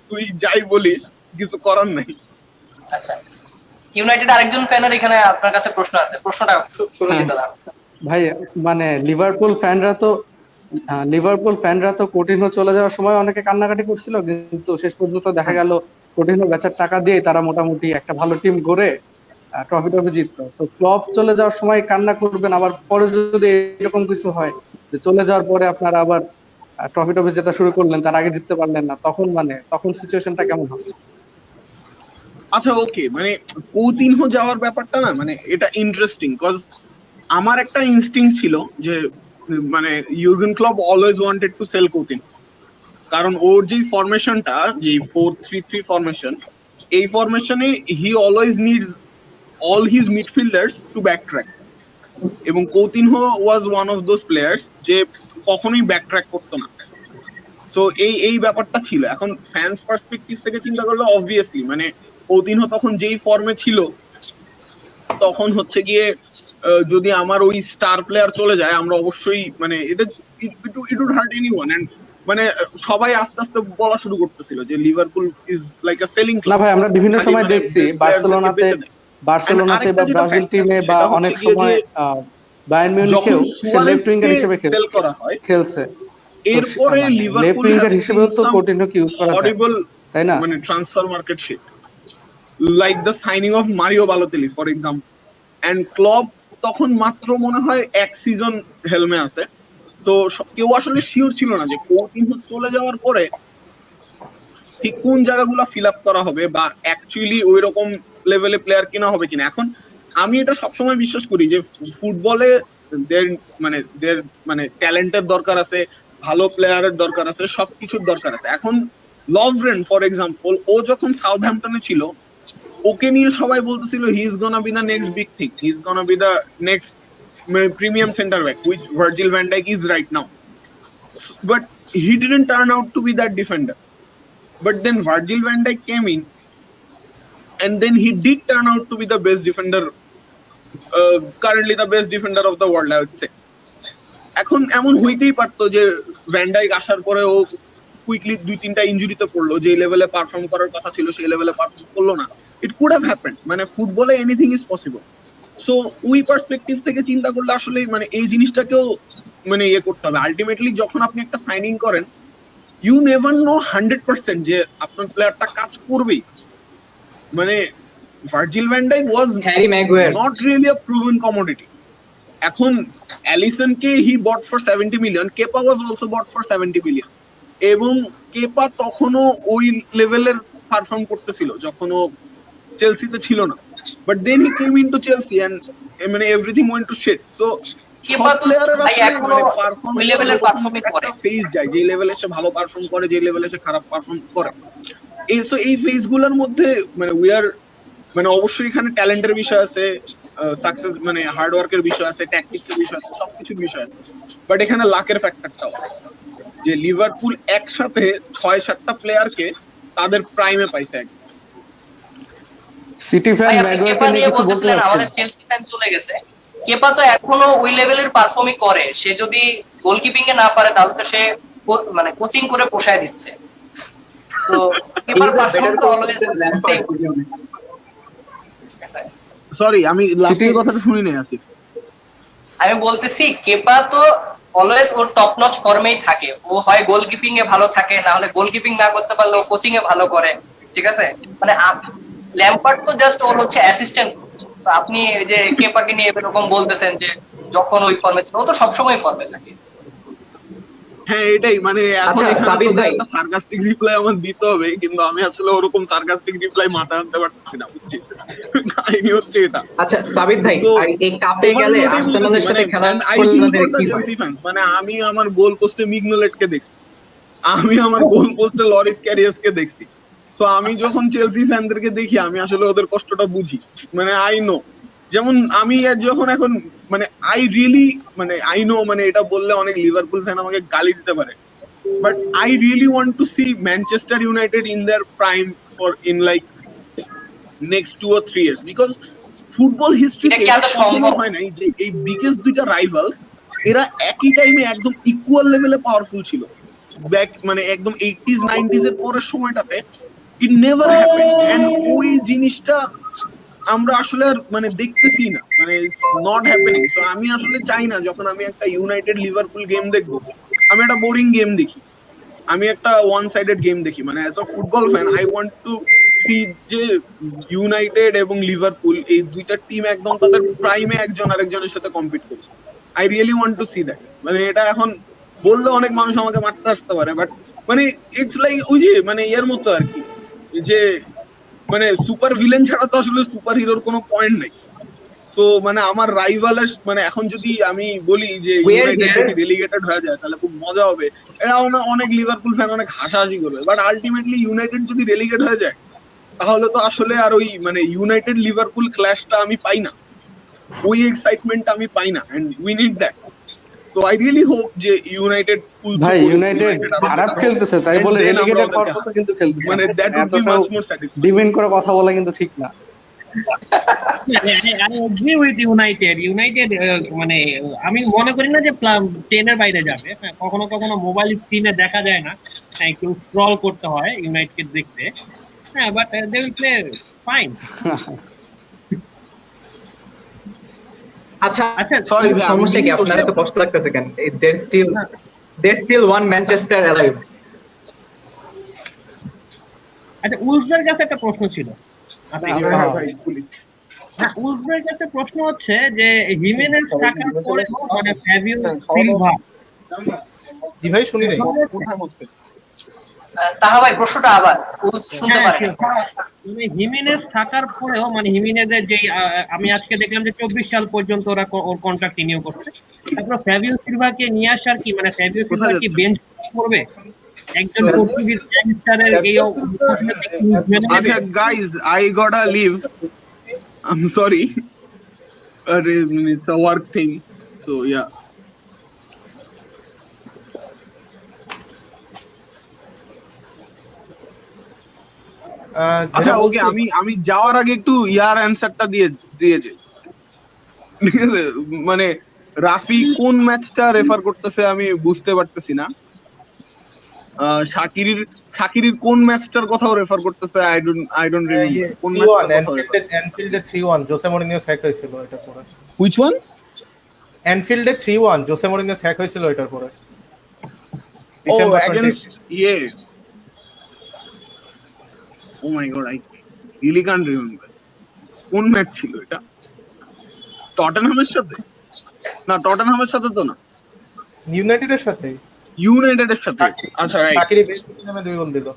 তুই যাই বলিস, কিছু করার নাই। আচ্ছা, ইউনাইটেড আরেকজন ফ্যানের এখানে আপনার কাছে প্রশ্ন আছে, প্রশ্নটা শুরু দিতে দাও। ভাই মানে লিভারপুল ফ্যানরা তো কোটিনহো চলে যাওয়ার সময় অনেকে কান্নাকাটি করছিল, কিন্তু শেষ পর্যন্ত দেখা গেল কোটিনহো বেচার টাকা দিয়ে তারা মোটামুটি একটা ভালো টিম গড়ে ট্রফি জিততো। তো ক্লব চলে যাওয়ার সময় কান্না করবেন, আবার পরে যদি এরকম কিছু হয় যে চলে যাওয়ার পরে আপনারা আবার ট্রফি জেতা শুরু করলেন, তার আগে জিততে পারলেন না, তখন সিচুয়েশনটা কেমন হবে? আচ্ছা ওকে, মানে কৌতিনহো যাওয়ার ব্যাপারটা না মানে এটা ইন্টারেস্টিং, কজ আমার একটা ইনস্টিংক্ট ছিল যে মানে Jurgen Klopp always wanted to sell Coutinho, কারণ ওর যে ফরমেশনটা, যে 4-3-3 ফরমেশন, এই ফরমেশনে he always needs all his midfielders to back track, এবং Coutinho was one of those players যে কখনোই ব্যাক ট্র্যাক করতো না। সো এই ব্যাপারটা ছিল। এখন ফ্যান্স পার্সপেক্টিভ থেকে চিন্তা করলে অবভিয়াসলি মানে কৌতিনহো তখন যেই ফর্মে ছিল, তখন হচ্ছে গিয়ে যদি আমার ওই স্টার প্লেয়ার চলে যায়, আমরা অবশ্যই মানে এটা it would hurt anyone, and মানে সবাই আস্তে আস্তে বলা শুরু করতেছিল যে Liverpool is like a selling club. না ভাই, আমরা বিভিন্ন সময় দেখছি বার্সেলোনাতে বা ব্রাজিল টিমে বা অনেক সময় বায়ার্ন মিউনিখেও সে লেফট উইঙ্গার হিসেবে সেল করা হয়, খেলছে। এরপরে লিভারপুল লেফট উইঙ্গার হিসেবেও তো কৌটিনহোকে ইউজ করা যায়, হরিবল, তাই না? মানে transfer market shit, like the signing of Mario Balotelli for example. And club তখন মাত্র মনে হয় এক সিজন হেলমে আছে, তো কেউ আসলে শিওর ছিল না যে কৌতিনহো চলে যাওয়ার পরে ঠিক কোন জায়গাগুলো ফিল আপ করা হবে বা অ্যাকচুয়ালি ওই রকম লেভেলে প্লেয়ার কিনা হবে কিনা। এখন আমি এটা সবসময় বিশ্বাস করি যে ফুটবলে মানে ট্যালেন্টের দরকার আছে, ভালো প্লেয়ারের দরকার আছে, সবকিছুর দরকার আছে। এখন লভরেন ফর এক্সাম্পল, ও যখন সাউথহ্যাম্পটনে ছিল, ওকে নিয়ে সবাই বলতেছিল he is gonna be the next big thing, he is gonna be the next premium center back which Virgil van Dijk is right now, but he didn't turn out to be that defender. But then Virgil van Dijk came in, and then he did turn out to be the best defender, currently the best defender of the world, I would say. এখন এমন হইতেই পারতো যে ভ্যান ডাইক আসার পরে ও কুইকলি 2-3টা ইনজুরিতে পড়লো, যে লেভেলে পারফর্ম করার কথা ছিল সেই লেভেলে পারফর্ম করলো না। ইট কুড হ্যাভ হ্যাপেন্ড, মানে ফুটবলে এনিথিং ইজ পসিবল। সো ওই পার্সপেক্টিভ থেকে চিন্তা করলে আসলে মানে এই জিনিসটাকেও মানে ইয়ে করতে হবে। আলটিমেটলি যখন আপনি একটা সাইনিং করেন, you never know 100% যে আপনার প্লেয়ারটা কাজ করবেই। মানে Virgil van Dijk was Harry Maguire not really a proven commodity. এখন অ্যালিসনকে he bought for 70 million, Kepa was also bought for 70 million, এবং কেপা তখনও ওই লেভেলের পারফর্ম করতেছিল যখন ও চেলসিতে ছিল না, but then he came into Chelsea and মানে everything went to shit. So Kepa তো ভাই এখনো ওই লেভেলের পারফর্মই করে, ফেজ যায় যে লেভেলে সে ভালো পারফর্ম করে, যে লেভেলে সে খারাপ পারফর্ম করে। এই ফেজ গুলোর মধ্যে মানে উই আর মানে অবশ্যই এখানে ট্যালেন্টের বিষয় আছে, সাকসেস মানে হার্ড ওয়ার্কের বিষয় আছে, ট্যাকটিক্স এর বিষয় আছে, সবকিছুর বিষয় আছে, বাট এখানে লাকের ফ্যাক্টরটাও আছে যে লিভারপুল একসাথে 6-7টা প্লেয়ারকে তাদের প্রাইমে পাইছে। সিটি ফ্যান কেপা নিয়ে বলতেছিলেন আমাদের চেলসি ফ্যান চলে গেছে, কেপা তো এখনো ওই লেভেলের পারফর্মই করে। সে যদি গোলকিপিং এ না পারে তাহলে তো সে মানে কোচিং করে পোষায় দিচ্ছে। তো কেপার পারফরম্যান্স তো অলওয়েজ সেম। সরি আমি লাস্টের কথাটা শুনি নাই আসি। আমি বলতেছি কেপা তো অলওয়েজ ওর টপ নচ ফর্মেই থাকে, ও হয় গোলকিপিং এ ভালো থাকে, না হলে গোলকিপিং না করতে পারলে ও কোচিং এ ভালো করে, ঠিক আছে? মানে ল্যাম্পার্ড তো জাস্ট ওর হচ্ছে অ্যাসিস্ট্যান্ট। তো আপনি যে কেপাকে নিয়ে এরকম বলতেছেন যে যখন ওই ফর্মে ছিল, ও তো সবসময় ফর্মে থাকে। হ্যাঁ এটাই মানে এখন সাবির ভাই একটা সার্কাস্টিক রিপ্লাই আমার দিতে হবে, কিন্তু আমি আসলে ওরকম সার্কাস্টিক রিপ্লাই মাথায় আনতে পারতেছি না, বুঝছিস? কাহিনী হচ্ছে এটা। আচ্ছা সাবির ভাই, আর এই কাপে গেলে আর্সেনালের সাথে খেলা আপনাদের কি হয়? মানে আমি আমার গোল পোস্টে মিগনোলেটকে দেখছি, আমি আমার গোল পোস্টে লরিস ক্যারিয়াসকে দেখছি। তো আমি যখন চেলসি ফ্যানদেরকে দেখি আমি আসলে ওদের কষ্টটা বুঝি, মানে আই নো। যেমন আমি যখন এখন মানে আই রিয়েলি মানে আই নো, মানে এটা বললে অনেক লিভারপুল ফ্যান আমাকে গালি দিতে পারে, but I really want to see Manchester United in their prime for in like next 2 or 3 years, because football হিস্ট্রিতে সম্ভব হয় নাই যে এই বিগেস্ট দুইটা রাইভালস এরা একই টাইমে একদম ইকুয়াল লেভেলে পাওয়ারফুল ছিল। ব্যাক মানে একদম 80s 90s এর পরের সময়টাতে ইট নেভার হ্যাপেন্ড এন্ড ওই জিনিসটা আমরা আসলে আর মানে দেখতেছি না, মানে ইটস নট হ্যাপেনিং। সো আমি আসলে চাই না যখন আমি একটা ইউনাইটেড লিভারপুল গেম দেখবো আমি একটা বোরিং গেম দেখি, আমি একটা ওয়ান সাইডেড গেম দেখি। মানে as a football fan I want to see যে ইউনাইটেড এবং লিভারপুল এই দুইটা টিম একদম তাদের প্রাইমে একজন আরেকজনের সাথে কম্পিট করছে। I really want to see that. মানে এটা এখন বললে অনেক মানুষ আমাকে মারতে আসতে পারে, বাট মানে ইটস লাইক ওই যে মানে এর মতো আর কি, যে মানে সুপার ভিলেন ছাড়া তো আসলে সুপার হিরোর কোনো পয়েন্ট নেই। সো মানে আমার রাইভালের মানে এখন যদি আমি বলি যে ইউনাইটেড যদি রেলিগেটেড হয়ে যায় তাহলে খুব মজা হবে, এটা অনেক লিভারপুল ফ্যান অনেক হাসাহাসি করবে, বাট আলটিমেটলি ইউনাইটেড যদি রেলিগেট হয়ে যায় তাহলে তো আসলে আর ওই মানে ইউনাইটেড লিভারপুল ক্ল্যাশটা আমি পাই না, ওই এক্সাইটমেন্ট আমি পাই না, এন্ড উই নিড দ্যাট। তো আই রিয়েলি হোপ যে ইউনাইটেড ভাই ইউনাইটেড খারাপ খেলতেছে তাই বলে রেলিগেটেড হওয়ার কথা কিন্তু খেলতেছে, মানে that would be much more satisfying. Demand করে কথা বলা কিন্তু ঠিক না। I agree with United. United মানে আমি মনে করি না যে 10 এর বাইরে যাবে। হ্যাঁ, কখনো কখনো মোবাইল স্ক্রিনে দেখা যায় না, হ্যাঁ, একটু স্ক্রল করতে হয় ইউনাইটেড দেখতে। হ্যাঁ, but they will play fine. আচ্ছা আচ্ছা, সরি সমস্যা কি আপনার এত কষ্ট লাগতেছে কেন? there's still one Manchester alive. আচ্ছা, উলফের কাছে একটা প্রশ্ন ছিল। আপনি হ্যাঁ ভাই বলি। হ্যাঁ, উলফের কাছে প্রশ্ন হচ্ছে যে হিমেনেজ টাকার পরে মানে ফ্যাবিও সিলভা জি ভাই শুনি নাই। তাহা ভাই প্রশ্নটা আবার শুনতে পারেন। মানে হিমেনেজ থাকার পরেও মানে হিমেনেজের যে আমি আজকে দেখলাম যে 24 সাল পর্যন্ত ওরা ওর কন্ট্রাক্ট রিনিউ করছে, তারপর ফ্যাবিও সিলভাকে নিয়ে আসার কি মানে ফ্যাবিও সিলভা কি বেঞ্চ করবে একজন পর্তুগিজ গ্যাংস্টারের এই আচ্ছা guys I gotta leave, I am sorry it's a work thing, so yeah. আচ্ছা ওকে, আমি যাওয়ার আগে একটু ইয়ার অ্যানসারটা দিয়েছে, ঠিক আছে? মানে রাফি কোন ম্যাচটা রেফার করতেছে আমি বুঝতে পারতেছি না। শাকিরির কোন ম্যাচটার কথাও রেফার করতেছে, আই ডোন্ট রিমেম্বার কোন ম্যাচটা। অ্যানফিল্ডে 3-1 জোসে মরিনিও হ্যাক হয়েছিল এটার পরে। Which one? অ্যানফিল্ডে 3-1 জোসে মরিনিও হ্যাক হয়েছিল এটার পরে। ও against Oh my god, I really can't remember. কোন ম্যাচ ছিল এটা? টটেনহামের সাথে? না, টটেনহামের সাথে তো না, ইউনাইটেডের সাথে। ইউনাইটেডের সাথে। আচ্ছা রাইট। শাকিরি বেশ নামে 2 গোল দিল।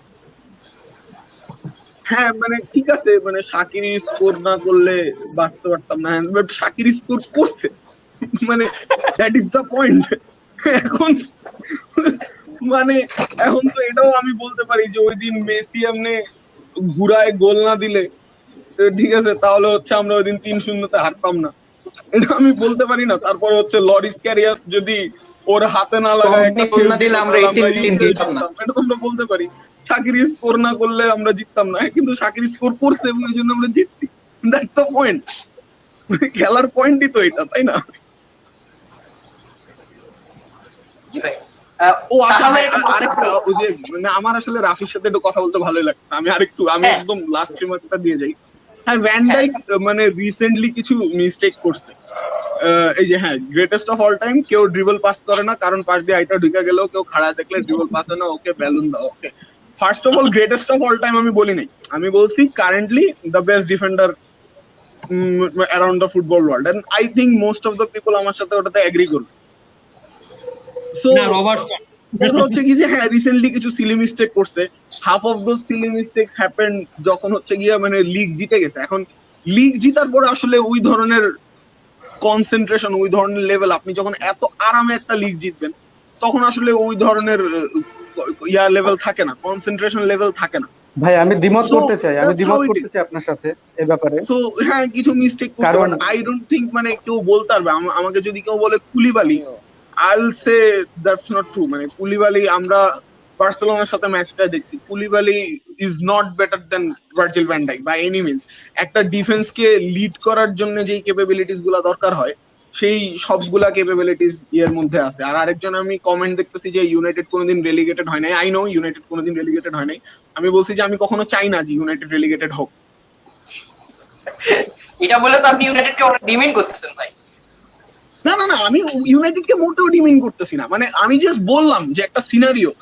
হ্যাঁ মানে ঠিক আছে, মানে শাকিরি স্কোর না করলে বাঁচতে পারতাম না, বাট শাকিরি স্কোর করছে, মানে দ্যাট ইজ দ্য পয়েন্ট। এখন মানে এখন তো এটাও আমি বলতে পারি যে ওই দিন মেসি এমনি ঘুরায় গোল না দিলে ঠিক আছে তাহলে হচ্ছে আমরা ওই দিন 3-0 হারতাম না, এটা আমি বলতে পারি না। তারপরে হচ্ছে লরিস ক্যারিয়াস যদি ওর হাতে না লাগায় একটা গোল না দিলে আমরা 18-3 জিততাম না, এটা তো আমরা বলতে পারি। শাকিরি স্কোর না করলে আমরা জিততাম না, কিন্তু শাকিরি স্কোর করছে এবং এই জন্য আমরা জিতছি। দ্যাটস দ্য পয়েন্ট, খেলার পয়েন্টই তো এটা, তাই না? জি ভাই। ও আচ্ছা, আরেকটা ওই যে মানে আমার আসলে রাফির সাথে একটু কথা বলতে ভালোই লাগে, আমি একদম লাস্ট রিমার্কটা দিয়ে যাই। হ্যাঁ, ভ্যান ডাইক মানে রিসেন্টলি কিছু মিস্টেক করছে। এই যে হ্যাঁ, গ্রেটেস্ট অফ অল টাইম, কেউ ড্রিবল পাস করে না, কারণ পাশ দিয়ে আইটা ঢুকে গেলেও কেউ খাড়া দেখলে ড্রিবল পাস হয় না, ওকে ব্যালুন দাও। Okay, first of all greatest of all time আমি বলি নাই, আমি বলছি currently the best defender around the football world, and I think most of the people আমার সাথে ওটাতে এগ্রি করবে। সো হচ্ছে কি যে হ্যাঁ রিসেন্টলি কিছু সিলি মিস্টেক করছে, half of those silly mistakes happened যখন হচ্ছে গিয়ে মানে লিগ জিতে গেছে। এখন লিগ জিতার পরে আসলে ওই ধরনের কনসেন্ট্রেশন, ওই ধরনের লেভেল, আপনি যখন এত আরামে একটা লিগ জিতবেন তখন আসলে ওই ধরনের লেভেল থাকে না, কনসেন্ট্রেশন লেভেল থাকে না। ভাই আমি দ্বিমত করতে চাই আপনার সাথে এই ব্যাপারে। সো হ্যাঁ, কিছু মিস্টেক করতে, কারণ আই ডোন্ট থিংক মানে কেউ বলতে পারবে আমাকে যদি কেউ বলে কুলিবালি, I'll say that's not true. মানে কুলিবালি, আমরা বার্সেলোনার সাথে ম্যাচটা দেখছি, Koulibaly is not better than Virgil van Dijk by any means. একটা ডিফেন্সকে লিড করার জন্য যেই ক্যাপাবিলিটিস গুলা দরকার হয় সেই সবগুলা ক্যাপাবিলিটিস এর মধ্যে আছে। আর আরেকজন আমি কমেন্ট দেখতেছি যে ইউনাইটেড কোনোদিন রেলিগেটেড হয় নাই। আই নো ইউনাইটেড কোনোদিন রেলিগেটেড হয় নাই। আমি বলছি যে আমি কখনো চাই না যে ইউনাইটেড রেলিগেটেড হোক। এটা বলে তো আপনি ইউনাইটেডকে অনেক ডিমিন করতেছেন ভাই। না না না, আমি ইউনাইটেডকে মোটেও ডিমিন করতেছি না, মানে আমি জাস্ট বললাম যে একটা সিনারিও,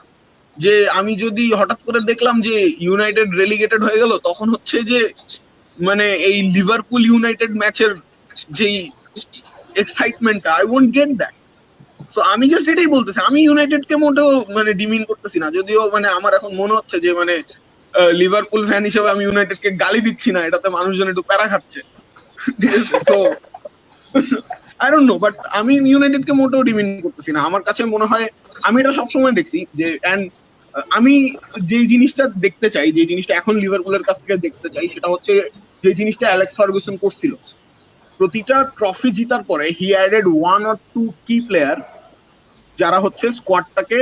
যে আমি যদি হঠাৎ করে দেখলাম যে ইউনাইটেড রেলিগেটেড হয়ে গেল, তখন হচ্ছে যে মানে এই লিভারপুল ইউনাইটেড ম্যাচের যেই এক্সাইটমেন্টটা, I won't get that. So আমি জাস্ট এটাই বলতেছি, আমি ইউনাইটেডকে মোটেও মানে ডিমিন করতেছি না, যদিও মানে আমার এখন মনে হচ্ছে যে মানে লিভারপুল ফ্যান হিসেবে আমি ইউনাইটেডকে গালি দিচ্ছি না, এটাতে মানুষজন একটু প্যারা খাচ্ছে। তো আই ডোন্ট নো, বাট আমি ইউনাইটেডকে মোটেও ডিমিন করতেছি না। আমার কাছে মনে হয়, আমি এটা সবসময় দেখছি যে আমি যে জিনিসটা দেখতে চাই, যে জিনিসটা এখন লিভারপুলের কাছ থেকে দেখতে চাই, সেটা হচ্ছে যে জিনিসটা অ্যালেক্স ফার্গুসন করছিল। প্রতিটা ট্রফি জিতার পরে হি অ্যাডেড 1 or 2 কি প্লেয়ার যারা হচ্ছে স্কোয়াডটাকে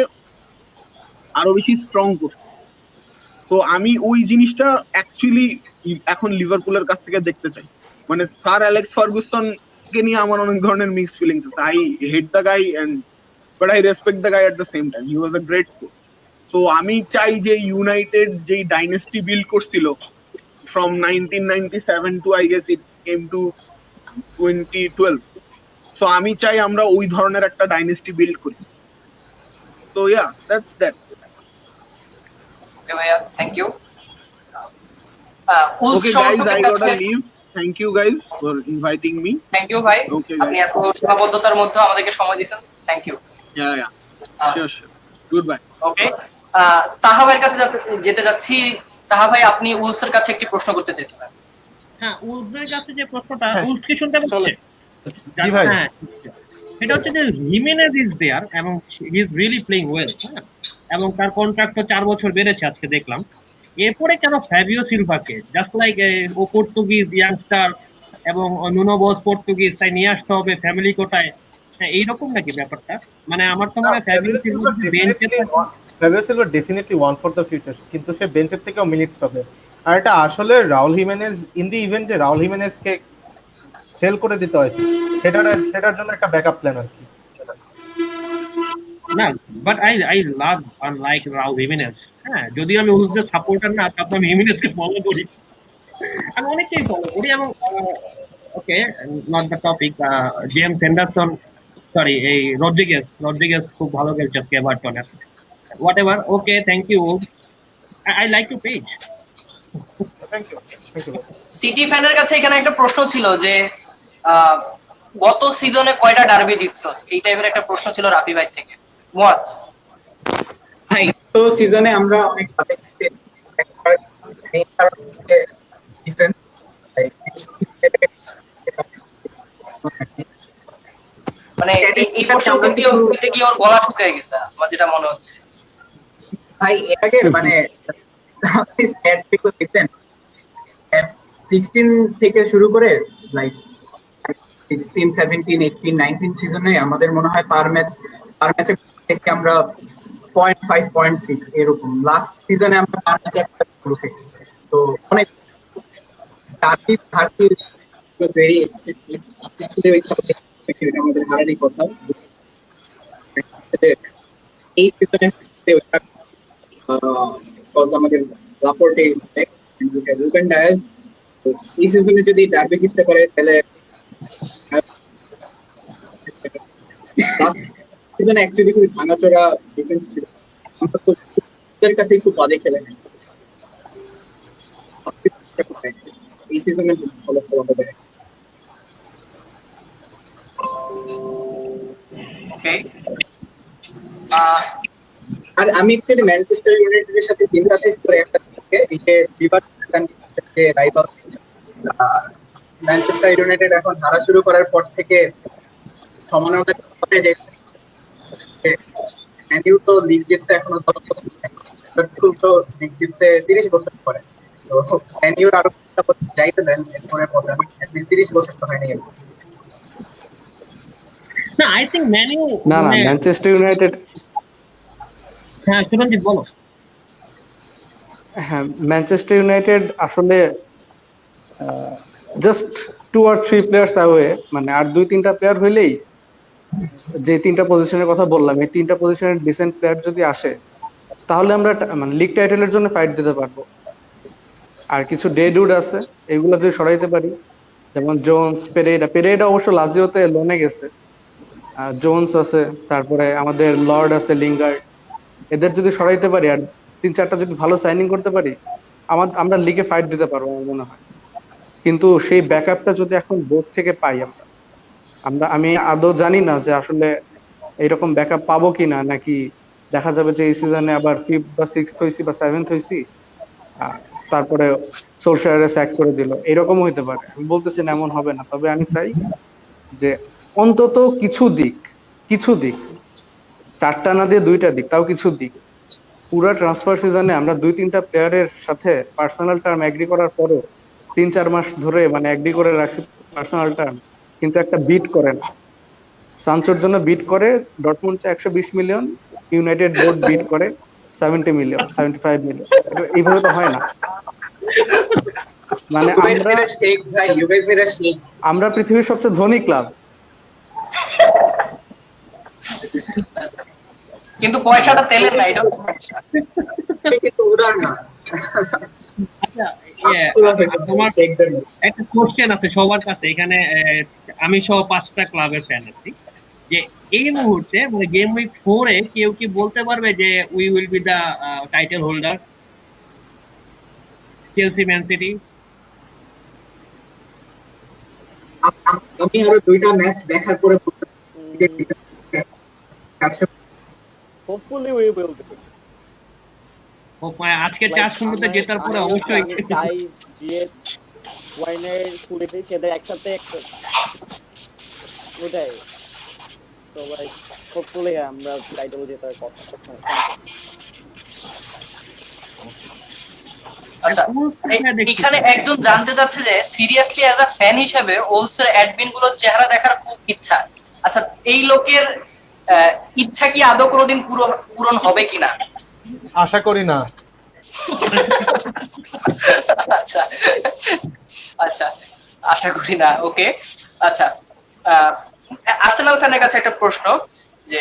আরো বেশি স্ট্রং করছে। তো আমি ওই জিনিসটা অ্যাকচুয়ালি এখন লিভারপুলের কাছ থেকে দেখতে চাই। মানে স্যার অ্যালেক্স ফার্গুসন কে নিয়ে আমার অনেক ধরনের মিক্সড ফিলিংস আছে। I hate the guy but I respect the guy at the same time. He was a great coach. So আমি চাই যে ইউনাইটেড যেই ডাইনেস্টি বিল্ড করছিল from 1997 to I guess it came to 2012, so আমি চাই আমরা ওই ধরনের একটা ডাইনেস্টি বিল্ড করি। তো yeah, that's that. ওকে ভাইয়া, থ্যাংক ইউ। উলস Okay guys, সমর্থকের I কাছে gotta leave. Thank you guys for inviting me. Thank you ভাই, Okay আপনি guys. এত সীমাবদ্ধতার মধ্যে আমাদেরকে সময় দিয়েছেন, thank you. Yeah, sure. Goodbye. Okay, Taha ভাইয়ের কাছে যেতে যাচ্ছি। তাহা ভাই, আপনি উলসের কাছে একটি প্রশ্ন করতে চেয়েছিলেন। হ্যাঁ, উলফের কাছে যে প্রশ্নটা, হ্যাঁ, উলফ কি শুনতে পাচ্ছে? জি ভাই। হ্যাঁ, এটা হচ্ছে যে হিমেনেজ ইজ দেয়ার এবং he is really playing well, এবং তার কন্ট্রাক্ট 4 বছর বেড়েছে আজকে দেখলাম। এরপরে কেন ফ্যাবিও সিলভাকে, জাস্ট লাইক ও পর্তুগিজ ইয়াংস্টার এবং নুনো বস পর্তুগিজ, তাই নিয়ে আসতে হবে ফ্যামিলি কোটায়, এইরকম নাকি ব্যাপারটা? মানে আমার তো মনে হয় ফ্যাবিও সিলভা বেঞ্চে Fabio Silva definitely one for the future, কিন্তু সে বেঞ্চের থেকেও মিনিটস পাবে। আর এটা আসলে Raul Jimenez in the event যে রাউল হিমেনেজকে সেল করে দিতে হয়েছে, সেটার জন্য একটা ব্যাকআপ প্ল্যান আর কি। না, but I love unlike Raul Jimenez. হ্যাঁ, যদিও আমি উলফের সাপোর্টার না, তারপর আমি হিমেনেজকে ফলো করি, আমি অনেকটাই ফলো করি। এবং okay, not the topic, James Henderson, sorry এই রদ্রিগেজ খুব ভালো খেলছে আজকে এভারটনের। Whatever, okay, thank you. I like to page. Thank you. City ফ্যানের কাছে এখানে একটা প্রশ্ন ছিল যে গত সিজনে কয়টা ডার্বি জিতছস, এই টাইপের একটা প্রশ্ন ছিল রাফি ভাই থেকে। মুয়াজ ভাই, তো সিজনে আমরা অনেক হাতে একবার ডিফেন্স মানে এই প্রশ্ন দিতে গিয়ে ওর গলা শুকিয়ে গেছে আমার যেটা মনে হচ্ছে। ভাই এর আগে মানে আপনি স্ট্যাট দেখো দেখতেন 16 থেকে শুরু করে লাইক 16, 17, 18, 19 সিজনে আমাদের মনে হয় পার ম্যাচে আমরা 0.5, 0.6 এরকম। লাস্ট সিজনে আমরা পার ম্যাচে একটা গোল খেয়েছি। সো অনেক ভেরি এক্সপেক্টেড। আসলে ওই আমাদের হারারই কথা। এই সিজনে আমাদের রাপোর্টে রুবেন ডায়াস এই সিজনে যদি ডার্বি জিততে পারে, তাহলে সিজনে অ্যাকচুয়ালি খুব ভাঙাচোরা ডিফেন্স ছিল, আমরা তো ওদের কাছে একটু বাদে খেলে গেছি। এই সিজনে ভালো খেলা হবে। ওকে, আর আমি একটু ম্যানচেস্টার ইউনাইটেডের সাথে সিম্পাথাইজ করে একটা এই যে লিভারপুলের রাইভাল ম্যানচেস্টার ইউনাইটেড এখন হারা শুরু করার পর থেকে সমানতা করে যে ম্যানিউ তো লিগ জিততে এখনো 10 বছর, লিভারপুল তো লিগ জিততে 30 বছর পরে। তো ম্যানিউর আরো যাইতে দেন, এরপরে 30 বছর তো হয়নি। না, আই থিংক ম্যানিউ না ম্যানচেস্টার ইউনাইটেড, হ্যাঁ সুরঞ্জিত বলো। হ্যাঁ ম্যানচেস্টার ইউনাইটেড আসলে জাস্ট 2 or 3 প্লেয়ার্স অ্যাওয়ে, মানে আর 2-3টা প্লেয়ার হইলেই, যে 3টা পজিশনের কথা বললাম, এই 3টা পজিশনের ডিসেন্ট প্লেয়ার যদি আসে, তাহলে আমরা মানে লিগ টাইটেলের জন্য ফাইট দিতে পারবো। আর কিছু ডে ডুড আছে, এগুলো যদি সরাইতে পারি, যেমন জোন্স, পেরেইরা অবশ্য লাজিওতে লোনে গেছে। জোন্স আছে, তারপরে আমাদের লর্ড আছে, লিঙ্গার্ড, এদের যদি সরাইতে পারি আর 3-4টা যদি ভালো সাইনিং করতে পারি, আমরা লিগে ফাইট দিতে পারবো আমার মনে হয়। কিন্তু সেই ব্যাকআপটা যদি এখন বোর্ড থেকে পাই আমি আদৌ জানি না যে আসলে এরকম ব্যাকআপ পাবো কিনা, নাকি দেখা যাবে যে এই সিজনে আবার 5th বা 6th হইছি বা 7th হইছি, তারপরে সোলশায়ারে স্যাক করে দিল, এরকম হইতে পারে। আমি বলতেছি না এমন হবে না, তবে আমি চাই যে অন্তত কিছু দিক 4টা না দিয়ে 2টা দিক, তাও কিছু দিক। পুরা ট্রান্সফার সিজনে আমরা 2-3টা প্লেয়ারের সাথে পার্সোনাল টার্ম এগ্রি করার পরে 3-4 মাস ধরে মানে এগ্রি করে রাখছি পার্সোনাল টার্ম, কিন্তু একটা বিট করে না। সানচোর জন্য বিট করে Dortmund 120 million, United board beat করে 70 মিলিয়ন, 75 মিলিয়ন। এইভাবে তো হয় না। মানে আমরা পৃথিবীর সবচেয়ে ধনী ক্লাব, কিন্তু পয়সাটা তেলের না, এটা কিন্তু উদাহরণ না। আচ্ছা, তোমার একটা কোশ্চেন আছে সবার কাছে এখানে, আমি সহ 5টা ক্লাবের ফ্যান আছি, যে এই মুহূর্তে মানে গেম উইক 4 এ কেউ কি বলতে পারবে যে we will be the title holder, Chelsea, Man City? আমি আরো 2টা ম্যাচ দেখার পরে হোপফুলি উই উইল বি। আজকে 4-0 জেতার পরে অবশ্যই টাই জিএস ওয়াইনের কুড়িতে খেলে একসাথে ওটাই। তো লাইক হোপফুলি আমরা টাইটেল জেতার কথা। আচ্ছা, এখানে একজন জানতে চাচ্ছে যে সিরিয়াসলি অ্যাজ আ ফ্যান হিসেবে ওলসের অ্যাডমিন গুলোর চেহারা দেখার খুব ইচ্ছা। আচ্ছা, এই লোকের ইচ্ছা কি আদৌ কোনোদিন পূরণ হবে কিনা? আশা করি না। আচ্ছা আচ্ছা, আশা করি না। ওকে, আচ্ছা, আর্সেনাল ফ্যানের কাছে একটা প্রশ্ন, যে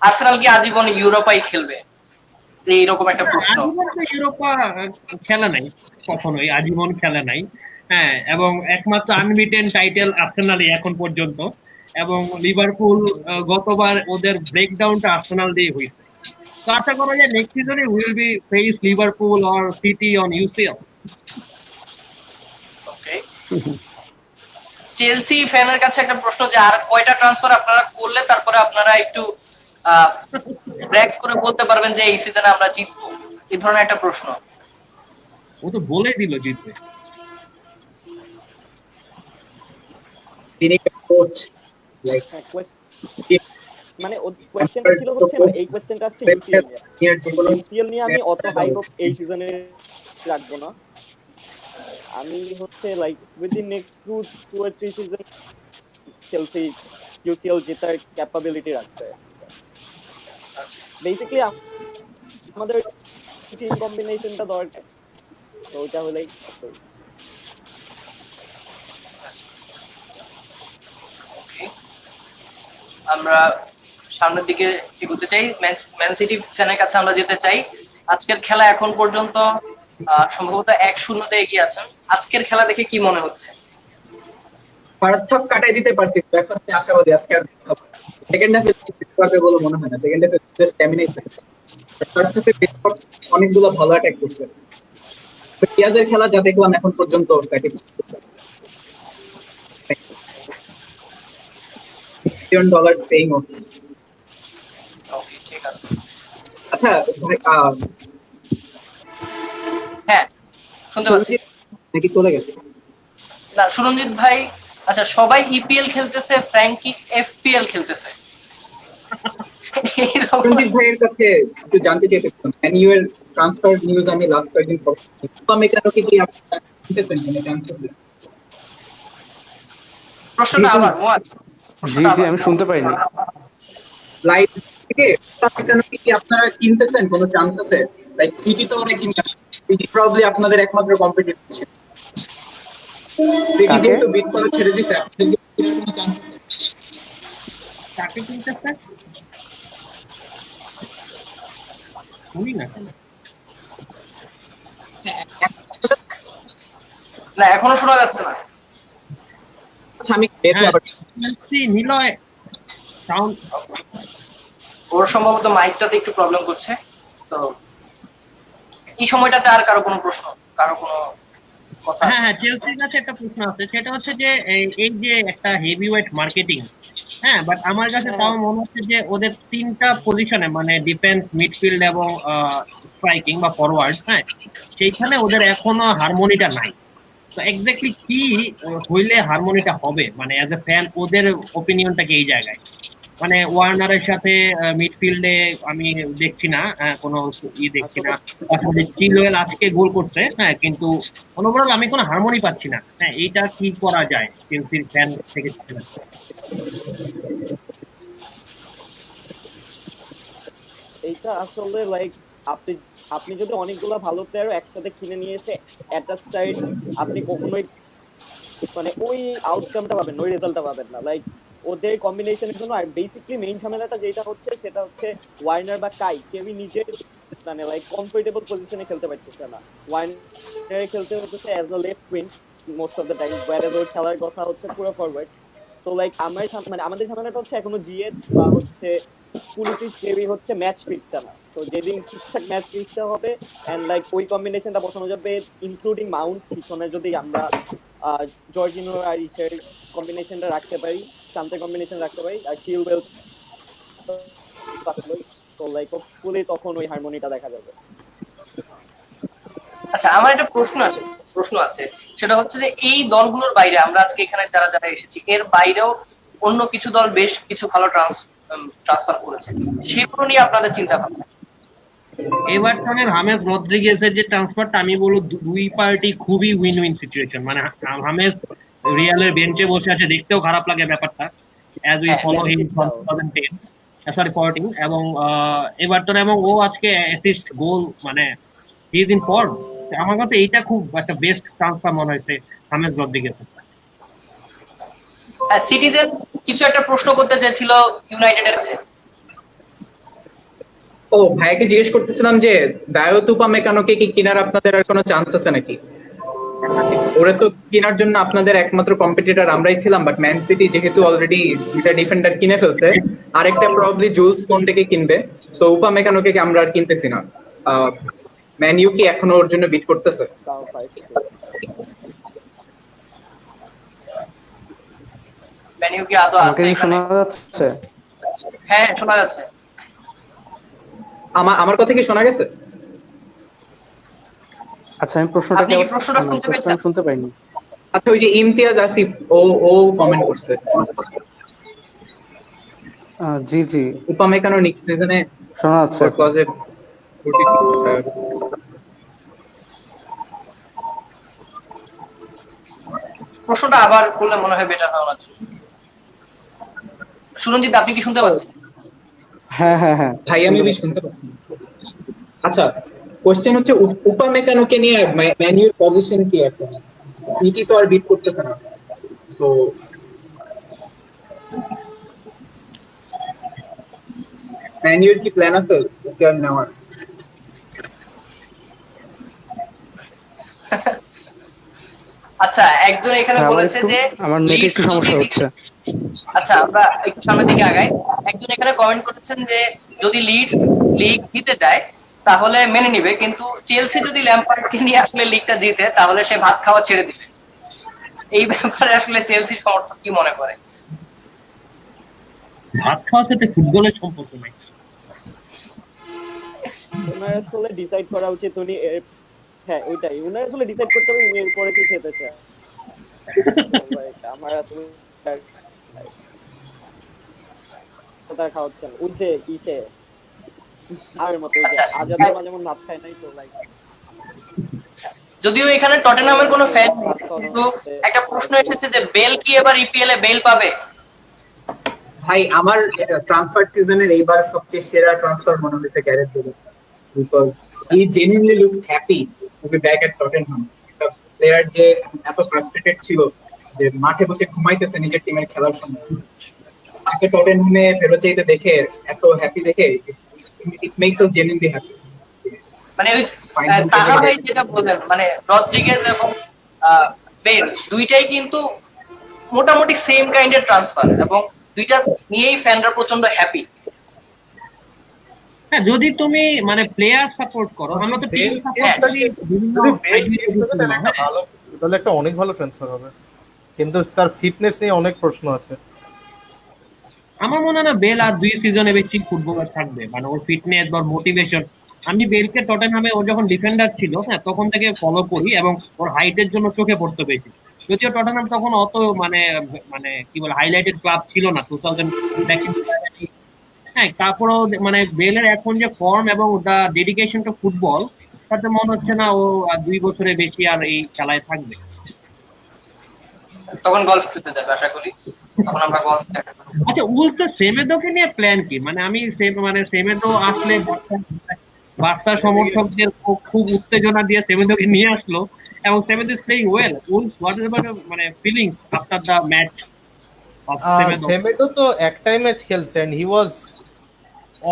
আর্সেনাল কি আজীবন ইউরোপাই খেলবে? এইরকম একটা প্রশ্ন। ইউরোপা খেলা নাই, কখনোই আজীবন খেলা নাই। হ্যাঁ, এবং একমাত্র আনবিটেন টাইটেল আর্সেনালই এখন পর্যন্ত, এবং লিভারপুল গতবার ওদের ব্রেকডাউনটা আর্সেনাল দিয়ে হয়েছে। তো আশা করা যায় নেক্সট সিজনে will be face Liverpool or city on UCL. Okay, Chelsea ফ্যানের কাছে একটা প্রশ্ন, যে আর কয়টা ট্রান্সফার আপনারা করলে তারপরে আপনারা একটু ব্র্যাক করে বলতে পারবেন যে এই সিজনে আমরা জিতবো, এই ধরনের একটা প্রশ্ন। ও তো বলে দিল জিতবে। তিনি কোচ লাইক মানে কোশ্চেনটা ছিল হচ্ছে না, এই কোশ্চেনটা আসছে ইউসিএল নিয়ে। আমি অত হাই হোপ এই সিজনে রাখবো না। আমি হচ্ছে like within next 2 or 3 season Chelsea UCL জেতার ক্যাপাবিলিটি রাখছে। বেসিক্যালি আমাদের টিম কম্বিনেশনটা দরকার, তো ওটা হলেই আমরা সামনের দিকে এগোতে চাই। ম্যান সিটি ফ্যানের কাছে আমরা যেতে চাই। আজকের খেলা এখন পর্যন্ত সম্ভবত 1-0 এগিয়ে আছেন। আজকের খেলা দেখে কি মনে হচ্ছে? ফার্স্ট হাফ কাটাই দিতে পারছি, এখন আমি আশাবাদী আজকে আর সেকেন্ড হাফে পারবে বলে মনে হয় না। সেকেন্ড হাফে স্ট্যামিনা ফার্স্ট হাফে অনেকগুলো ভালো অ্যাটাক করছে। তো পিয়াজের খেলা যা দেখলাম এখন পর্যন্ত $1 পেইং অফ। ওকে, ঠিক আছে। আচ্ছা হ্যাঁ, শুনতে পাচ্ছি। নাকি চলে গেছে? না, সুরঞ্জিত ভাই। আচ্ছা, সবাই ইপিএল খেলতেছে, ফ্র্যাঙ্কি এফপিএল খেলতেছে। সুরঞ্জিত ভাইয়ের কাছে একটু জানতে চাইতেছিলাম, এনইউ এর ট্রান্সফার নিউজ আমি লাস্ট কয়েকদিন মেকানোকে কি আপনারা শুনতেছেন? মানে জানতেছেন প্রশ্নটা আবার মোয়াজ? জি জি, আমি শুনতে পাইনি। লাইভ থেকে মেকানোকে কি আপনারা কিনতেছেন? কোনো চান্স আছে? লাইক সিটি তো ওরা কিনছে, সিটি প্রবাবলি আপনাদের একমাত্র কম্পিটিটর। সিটি কাকে? যেহেতু বিট করা ছেড়ে দিছে, আপনাদের কি কেনার কোনো চান্স আছে? কাকে কিনতেছে? শুনি না কেন? না, এখনো শোনা যাচ্ছে না। আচ্ছা আমি দেখবো হ্যাঁ, আবার। নিলয় সাউন্ড। ওর সম্ভবত মাইকটাতে একটু প্রবলেম করছে। তো এই সময়টাতে আর কারো কোনো প্রশ্ন, কারো কোনো কথা হ্যাঁ আছে? হ্যাঁ, চেলসির কাছে একটা প্রশ্ন আছে, সেটা হচ্ছে যে এই যে একটা হেভিওয়েট মার্কেটিং, হ্যাঁ, বাট আমার কাছে তাও মনে হচ্ছে যে ওদের তিনটা পজিশনে মানে ডিফেন্স, মিডফিল্ড এবং স্ট্রাইকিং বা ফরওয়ার্ড, হ্যাঁ, সেইখানে ওদের এখনো হারমোনিটা নাই। তো এক্স্যাক্টলি কি হইলে হারমোনিটা হবে, মানে অ্যাজ এ ফ্যান ওদের ওপিনিয়নটা কি এই জায়গায়? মানে ওয়ার্নারের সাথে মিডফিল্ডে আমি দেখছি না কোনো দেখছি না। আসলে চিলওয়েল আজকে গোল করছে, হ্যাঁ, কিন্তু ওভারঅল আমি কোনো হারমোনি পাচ্ছি না। হ্যাঁ, এইটা কি করা যায় চেলসির ফ্যান থেকে? এইটা আসলে লাইক আপনি আপনি যদি অনেকগুলো ভালো প্লেয়ার একসাথে কিনে নিয়ে এসে এট আ টাইম আপনি কখনোই মানে ওই আউটকামটা পাবেন, ওই রেজাল্টটা পাবেন না। লাইক ওদের কম্বিনেশনের জন্য আর বেসিকলি মেইন ঝামেলাটা যেটা হচ্ছে সেটা হচ্ছে ওয়ার্নার বা কাই কেউই নিজের মানে লাইক কমফোর্টেবল পজিশনে খেলতে পারতেছে না। ওয়ার্নারে খেলতে হচ্ছে as a left wing most of the time, ওয়ারেজ ওর খেলার কথা হচ্ছে পুরো ফরওয়ার্ড। তো লাইক মানে আমাদের ঝামেলাটা হচ্ছে এখনো জিএচ বা হচ্ছে পুলিশ কেউই হচ্ছে ম্যাচ ফিটটা না। তো যেদিন ঠিকঠাক ম্যাচ ফিটটা হবে এন্ড লাইক ওই কম্বিনেশনটা বসানো যাবে ইনক্লুডিং মাউন্ট পিছনে, যদি আমরা জর্জিনো আর ইসের কম্বিনেশনটা রাখতে পারি, শান্তের কম্বিনেশন রাখতে পারি আর কিউবেল, তো লাইক ফুলি তখন ওই হারমোনিটা দেখা যাবে। আচ্ছা, আমার একটা প্রশ্ন আছে, সেটা হচ্ছে যে এই দলগুলোর বাইরে আমরা আজকে এখানে যারা যারা এসেছি এর বাইরেও অন্য কিছু দল বেশ কিছু ভালো ট্রান্সফার করেছে, সেগুলো নিয়ে আপনাদের চিন্তা ভাবনা? এভারটনের হামেস রদ্রিগেজের যে ট্রান্সফারটা, আমি বলবো দুই পার্টি খুবই উইন উইন সিচুয়েশন। মানে হামেস রিয়ালের বেঞ্চে বসে আছে, দেখতেও খারাপ লাগে ব্যাপারটা, as we follow him from 2010 sorry 14, এবং এভারটন, এবং ও আজকে অ্যাসিস্ট গোল, মানে হি ইজ ইন ফর্ম। আমার কাছে এইটা খুব একটা বেস্ট ট্রান্সফার মনে হয়েছে হামেস রদ্রিগেজের। সিটিজেন কিছু একটা প্রশ্ন করতে চেয়েছিল ইউনাইটেডের কাছে। ও ভাইকে জিজ্ঞেস করতেছিলাম যে দায়োত উপমেকানোকে কি কেনার আপনাদের আর কোনো চান্স আছে নাকি? ওরা তো কেনার জন্য আপনাদের একমাত্র কম্পিটিটর আমরাই ছিলাম, বাট ম্যান সিটি যেহেতু অলরেডি দুইটা ডিফেন্ডার কিনে ফেলছে, আরেকটা প্রবাবলি জুলস কোন্টেকে কিনবে, সো উপমেকানোকে আমরা আর কিনতেছি না। ম্যান ইউ কি এখনো ওর জন্য বিট করতেছে? ম্যান ইউ কি আদৌ আছে আমাকে কি এখানে? শোনা যাচ্ছে? হ্যাঁ, শোনা যাচ্ছে। আমার কথা কি শোনা গেছে? আচ্ছা, আমি প্রশ্নটা আপনি কি প্রশ্নটা শুনতে পেয়েছেন? শুনতে পাইনি। আচ্ছা, ওই যে ইমতিয়াজ আসিফ ও কমেন্ট করছে জি জি, উপমেকানো নেক্সট সিজনে শোনা যাচ্ছে। ওর ক্লজে প্রশ্নটা আবার করলে মনে হয় বেটার হয় ওনার জন্য। সুরঞ্জিত, আপনি কি শুনতে পাচ্ছেন? হ্যাঁ হ্যাঁ হ্যাঁ, ভাই আমি শুনতে পাচ্ছি। আচ্ছা, কোশ্চেন হচ্ছে উপমেকানোকে নিয়ে ম্যান ইউর পজিশন কি এখন? সিটি তো আর বিট করতেছে না, সো ম্যান ইউর কি প্ল্যান আছে ওকে আর নেওয়ার? আচ্ছা, একজন এখানে হ্যাঁ, বলেছে যে আমার নেট লিডস একটু সমস্যা যদি হচ্ছে। আচ্ছা, আমরা একটু সামনের দিকে আগাই। একজন এখানে কমেন্ট করেছেন যে যদি লিডস লিগ জিতে যায় তাহলে মেনে নিবে, কিন্তু চেলসি যদি ল্যাম্পার্ডকে নিয়ে আসলে লিগটা জিতে তাহলে সে ভাত খাওয়া ছেড়ে দিবে। এই ব্যাপারে আসলে চেলসি সমর্থক কি মনে করে? ভাত খাওয়ার সাথে ফুটবলের সম্পর্ক নাই। ওনার আসলে ডিসাইড করা উচিত উনি হ্যাঁ ওইটাই, ওনার আসলে ডিসাইড করতে হবে উনি এরপরে কি খেতে চায়। আমার আসলে কথা খাওয়াচ্ছেন ওই যে ইসে আর মতো আচ্ছা, আজাদ যেমন ভাত খায় নাই, তো লাইক যদিও এখানে টটেনহামের কোনো ফ্যান নেই, কিন্তু একটা প্রশ্ন এসেছে যে বেল কি এবার ইপিএল এ বেল পাবে? ভাই আমার ট্রান্সফার সিজনের এইবার সবচেয়ে সেরা ট্রান্সফার মনে হয়েছে Gareth Bale, because he genuinely looks happy to be back at Tottenham. Player যে এত ফ্রাস্ট্রেটেড ছিল যে মাঠে বসে ঘুমাইতেছে নিজের টিমের খেলার সময়, তাকে টটেনহামে ফেরত যেতে দেখে এত হ্যাপি দেখে it makes us genuinely happy. মানে ওই তাহা ভাই যেটা বললেন, মানে রদ্রিগেজ এবং বেল দুইটাই কিন্তু মোটামুটি সেম কাইন্ডের ট্রান্সফার, এবং দুইটা নিয়েই ফ্যানরা প্রচন্ড হ্যাপি। হ্যাঁ, যদি তুমি মানে প্লেয়ার সাপোর্ট করো, আমরা তো টিম সাপোর্ট করি বিভিন্ন যদি বেল criteria fit থাকে তাহলে একটা হ্যাঁ। ভালো, তাহলে একটা অনেক ভালো ট্রান্সফার হবে, কিন্তু তার ফিটনেস নিয়ে অনেক প্রশ্ন আছে। আমার মনে হয় না বেল আর 2 সিজনে বেশি ফুটবলার থাকবে, মানে ওর ফিটনেস বা মোটিভেশন। আমি বেলকে টটেনহামে ও যখন ডিফেন্ডার ছিল, হ্যাঁ, তখন থেকে ফলো করি এবং ওর হাইটের জন্য চোখে পড়তো বেশি। যদিও টটেনহাম তখন অত মানে মানে কি বলে হাইলাইটেড ক্লাব ছিল না 2000 হ্যাঁ, তারপরেও মানে বেলের এখন যে ফর্ম এবং দা ডেডিকেশন টু ফুটবল, তাতে মনে হচ্ছে না ও আর 2 বছরের বেশি আর এই খেলায় থাকবে। তখন গলফ খেলতে যাবে আশা করি, তখন আমরা গলফ দেখা করবো। আচ্ছা, উল্টো সেমেদোকে নিয়ে প্ল্যান কি? মানে আমি সেমেদো আসলে বার্সা সমর্থকদের খুব উত্তেজনা দিয়ে সেমেদোকে নিয়ে আসলো, এবং Semedo is playing well. What is about মানে feelings after the match of Semedo? Semedo তো একটাই ম্যাচ খেলছে এন্ড হি ওয়াজ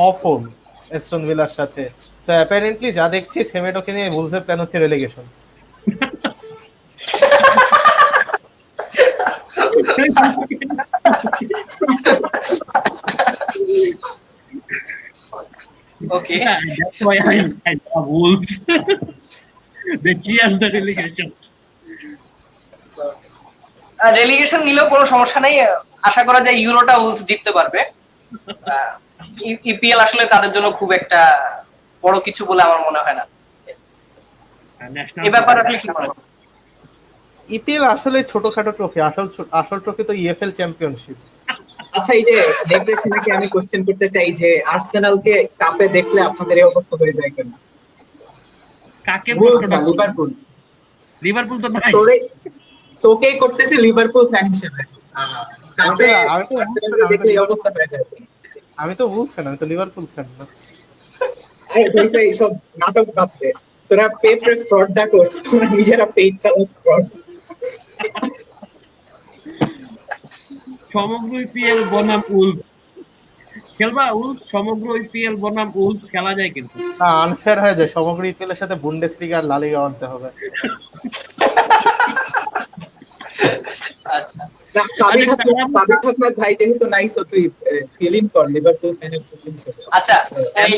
অফল এস্টন ভিলার সাথে। সো অ্যাপারেন্টলি যা দেখছি সেমেডোকে নিয়ে বুলসের প্ল্যান হচ্ছে relegation. Okay, Yeah, that's why I love Wolves. They cheers the relegation. Relegation নিলেও কোনো সমস্যা নেই, আশা করা যায় ইউরোটা উলস জিততে পারবে। ইপিএল আসলে তাদের জন্য খুব একটা বড় কিছু বলে আমার মনে হয় না। National এই ব্যাপারে আপনি কি মনে করেন? ইপিএল আসলে ছোটখাটো ট্রফি, আসল ট্রফি তো ইএফএল চ্যাম্পিয়নশিপ। আচ্ছা, এই যে ডেপ্রেশনকে আমি কোশ্চেন করতে চাই যে আর্সেনালকে কাপে দেখলে আপনাদের এই অবস্থা হয়ে যায় কেন? কাকে Wolves না লিভারপুল? লিভারপুল তো নাই। তোকেই করতেছি লিভারপুল ফ্যান হিসেবে, কাপে আমি তো আর্সেনালকে দেখলে এই অবস্থা হয়ে যায়। আমি তো বুলস ফ্যান, আমি তো লিভারপুল ফ্যান না। আরে হইছে এইসব নাটক বাদ দে, তোরা পেপে ফ্রড দা করছ, তোরা নিজেরা পেজ চালাস ফ্রড। সমগ্র ইপিএল বনাম উলফ খেলবা? উলফ সমগ্র ইপিএল বনাম উলফ খেলা যায় কিন্তু। না, আনফেয়ার হয়ে যায়, সমগ্র ইপিএল এর সাথে বুন্ডেসলিগা আর লা লিগা আনতে হবে। আচ্ছা, না, সাবিক আহমেদ ভাই যেহেতু নাইস, তুই ফিলিং কর লিভারপুল ফ্যানের হিসেবে। আচ্ছা, এই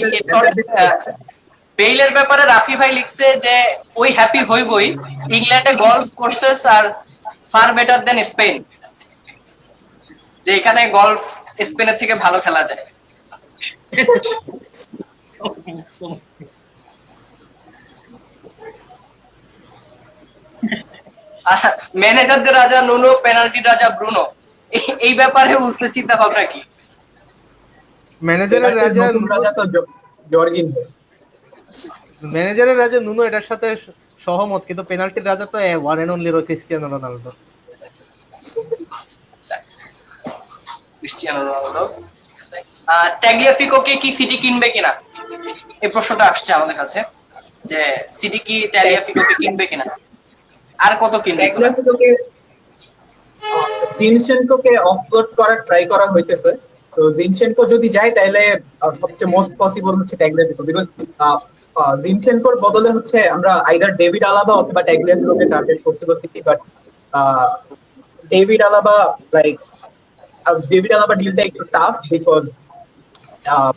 বেইলের ব্যাপারে রাফি ভাই লিখছে যে ওই হ্যাপি হইবই, ইংল্যান্ডে গলফ কোর্সেস আর ফার বেটার দেন স্পেন, যে এখানে গলফ স্পেনের থেকে ভালো খেলা যায়। ম্যানেজারদের রাজা নুনো, পেনাল্টি রাজা ব্রুনো, এই ব্যাপারে উলসের চিন্তা ভাবনা কি? ম্যানেজারের রাজা নতুন রাজা তো জর্গিনহো। ম্যানেজারের রাজা নুনো এটার সাথে সহমত, কিন্তু পেনাল্টির রাজা তো one and only Cristiano Ronaldo. Cristiano Ronaldo. ট্যাগলিয়াফিকোকে কি সিটি কিনবে কিনা, এই প্রশ্নটা আসছে আমাদের কাছে, যে সিটি কি ট্যাগলিয়াফিকোকে কিনবে কিনা, আর কত কিনবে? জিনচেনকোকে অফলোড করার ট্রাই করা হইতেছে, তো জিনচেনকো যদি যায় তাহলে সবচেয়ে মোস্ট পসিবল হচ্ছে ট্যাগলিয়াফিকো, বিকজ জিনচেনকোর বদলে হচ্ছে আমরা আইদার ডেভিড আলাবা অথবা ট্যাগলিয়াফিকোকে টার্গেট করছিল সিটি, বাট ডেভিড আলাবা ডিলটা একটু টাফ বিকজ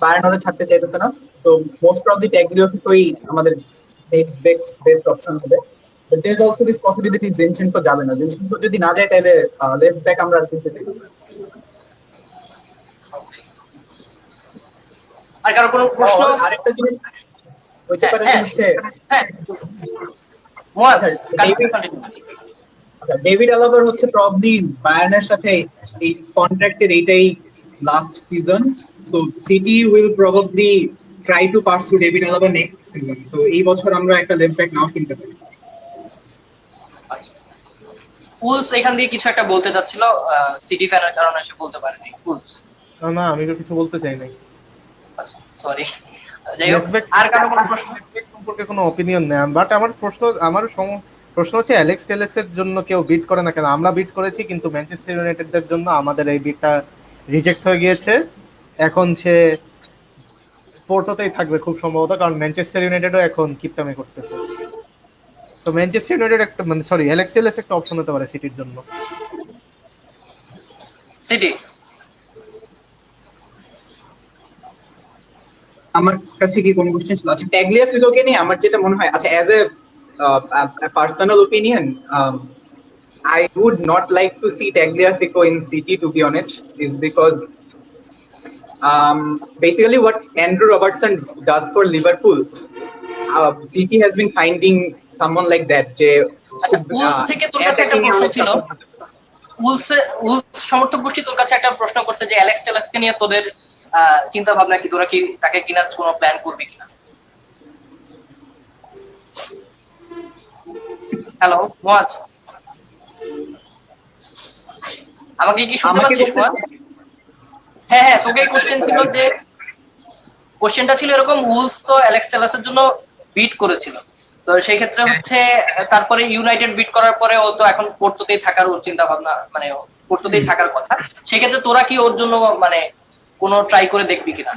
বায়ার্ন ছাড়তে চাইতেছে না, তো মোস্ট প্রবাবলি ট্যাগলিয়াফিকোই আমাদের বেস্ট অপশন হবে। But there's also this possibility Zinchenko যাবে না, জিনচেনকো যদি না যায় তাহলে লেফট ব্যাক আমরা আর কিনতেছি। আর কারো কোনো প্রশ্ন? আরেকটা জিনিস হইতে পারে যে হচ্ছে ডেভিড আলাবার হচ্ছে প্রবাবলি বায়ার্নের সাথে এই কন্ট্রাক্টের এইটাই last season, so city will probably try to পারসু David Alaba next season, so এই বছর আমরা একটা লেফট ব্যাক নাও কিনতে পারি। উলস এখান দিয়ে কিছু একটা বলতে চাচ্ছিল, সিটি ফ্যানের কারণে সে বলতে পারেনি। উলস না, আমি তো কিছু বলতে চাই নাই। আচ্ছা, সরি। যাই হোক, আর কারো কোনো প্রশ্ন? সম্পর্কে কোনো অপিনিয়ন নেই, বাট আমার প্রশ্ন হচ্ছে অ্যালেক্স টেলেসের জন্য কেউ বিট করে না কেন? আমরা বিট করেছি, কিন্তু ম্যানচেস্টার ইউনাইটেডদের জন্য আমাদের এই বিটটা রিজেক্ট হয়ে গিয়েছে। এখন সে পোর্টোতেই থাকবে খুব সম্ভবত, কারণ ম্যানচেস্টার ইউনাইটেডও এখন কিপটামি করতেছে। তো ম্যানচেস্টার ইউনাইটেড একটা, মানে সরি, অ্যালেক্স টেলেস একটা অপশন হতে পারে সিটির জন্য। সিটি আমার কাছে কি কোন কোশ্চেন ছিল? আচ্ছা, ট্যাগলিয়াফিকোকে নিয়ে আমার যেটা মনে হয়, আচ্ছা as a personal opinion, I would not like to see Tagliafico in City, to be honest, is because basically what Andrew Robertson does for Liverpool, City has been finding someone like that. আচ্ছা, উলস থেকে তোর কাছে একটা প্রশ্ন ছিল। উলস সমর্থক গোষ্ঠী তোর কাছে একটা প্রশ্ন করছে যে অ্যালেক্স টেলাসকে নিয়ে তোদের চিন্তা ভাবনা কি, তোরা কি তাকে কেনার কোনো প্ল্যান করবি কিনা? হ্যালো মুয়াজ, আমাকে কি শুনতে পাচ্ছিস মুয়াজ? হ্যাঁ, তোকে কোশ্চেন ছিল, যে কোশ্চেনটা ছিল এরকম, উলস তো অ্যালেক্স টেলাসের জন্য বিট করেছিল, তো সেই ক্ষেত্রে হচ্ছে তারপরে ইউনাইটেড বিট করার পরে ও তো এখন পোর্টোতেই থাকার ওর চিন্তা ভাবনা, মানে পোর্টোতেই থাকার কথা। সেই ক্ষেত্রে তোরা কি ওর জন্য মানে কোনো ট্রাই করে দেখবি কিনা?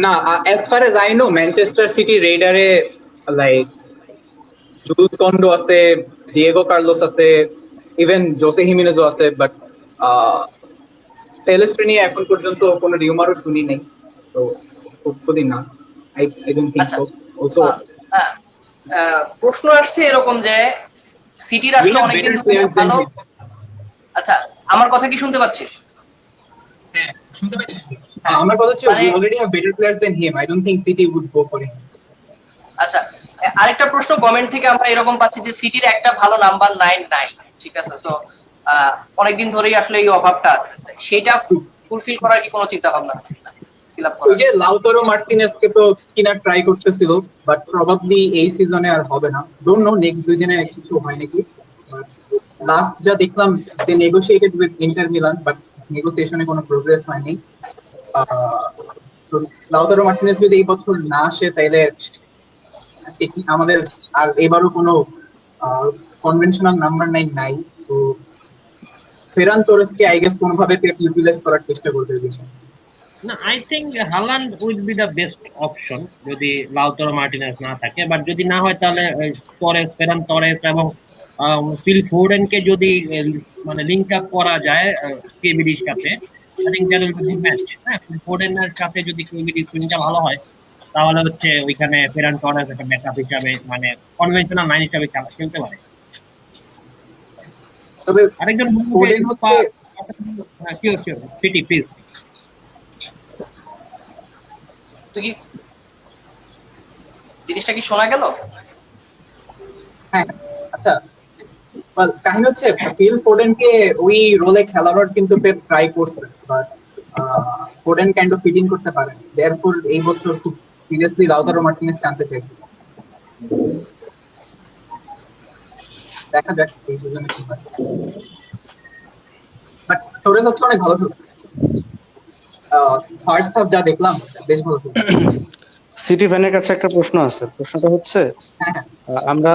না, as far as I know, Manchester City রেডারে লাইক জুলস কন্ডো আছে, ডিয়েগো কার্লোস আছে, ইভেন জোসে হিমেনেজও আছে, বাট টেলেসকে নিয়ে এখন পর্যন্ত কোনো রিউমারও শুনি নাই। তো হোপফুলি না, I don't think so. Also প্রশ্ন আসছে এরকম যে সিটির আসলে অনেকদিন ধরে ভালো। আচ্ছা, আমার কথা কি শুনতে পাচ্ছিস? হ্যাঁ, শুনতে পাচ্ছি। আমার কথা হচ্ছে we already have better players than him. I don't think City would go for him. আচ্ছা, আরেকটা প্রশ্ন কমেন্ট থেকে আমরা এরকম পাচ্ছি যে সিটির একটা ভালো নাম্বার 9 নাই, ঠিক আছে? সো অনেকদিন ধরেই আসলে এই অভাবটা আছে, সেটা ফুলফিল করার কি কোনো চিন্তা ভাবনা আছে কিনা? ওই যে লাউতারো মার্টিনেজকে তো কিনা ট্রাই করতেছিল, বাট প্রবাবলি এই সিজনে আর হবে না। ডোন্ট নো নেক্সট 2 দিনে কিছু হয় নাকি। লাস্ট যা দেখলাম, they negotiated with Inter Milan, but নেগোসিয়েশনে কোনো প্রোগ্রেস হয়নি। সো লাউতারো মার্টিনেজ যদি এই বছর না আসে, তাইলে আমাদের আর এবারও কোনো কনভেনশনাল নাম্বার 9 নাই। সো ফেরান তোরেসকে আই গেস কোনোভাবে পেপ ইউটিলাইজ করার চেষ্টা করবে বেশি। না, I think Haaland will be the best option যদি লাউতারো মার্টিনেজ না থাকে। বাট যদি না হয় তাহলে টরেস, ফেরান টরেস এবং ফিল ফোর্ডেনকে যদি মানে লিংক আপ করা যায় কেবিডির সাথে, I think that will be good match. হ্যাঁ, ফিল ফোর্ডেনের সাথে যদি কেবিডি সুইংটা ভালো হয়, তাহলে হচ্ছে ওইখানে ফেরান টরেস একটা ব্যাকআপ হিসাবে, মানে কনভেনশনাল 9 হিসাবে খেলতে পারে। তবে আরেকজন ফোর্ডেন হচ্ছে কি হচ্ছে সিটি প্লিজ। তুই কি জিনিসটা কি শোনা গেল? হ্যাঁ, আচ্ছা, কাহিনী হচ্ছে ফিল ফোর্ডেনকে ওই রোলে খেলানোর কিন্তু পেপ ট্রাই করছে, but Foden kind of fit in করতে পারে। দেয়ারফর এই বছর খুব সিরিয়াসলি লাউতারো মার্টিনেজ টানতে চাইছে। দেখা যাক এই সিজনে কি হয়। বাট তোরেস হচ্ছে অনেক ভালো খেলছে। ফার্স্ট হাফ যা দেখলাম, বেশ ভালো খেলছে। সিটি ফ্যানের কাছে একটা প্রশ্ন আছে। প্রশ্নটা হচ্ছে, আমরা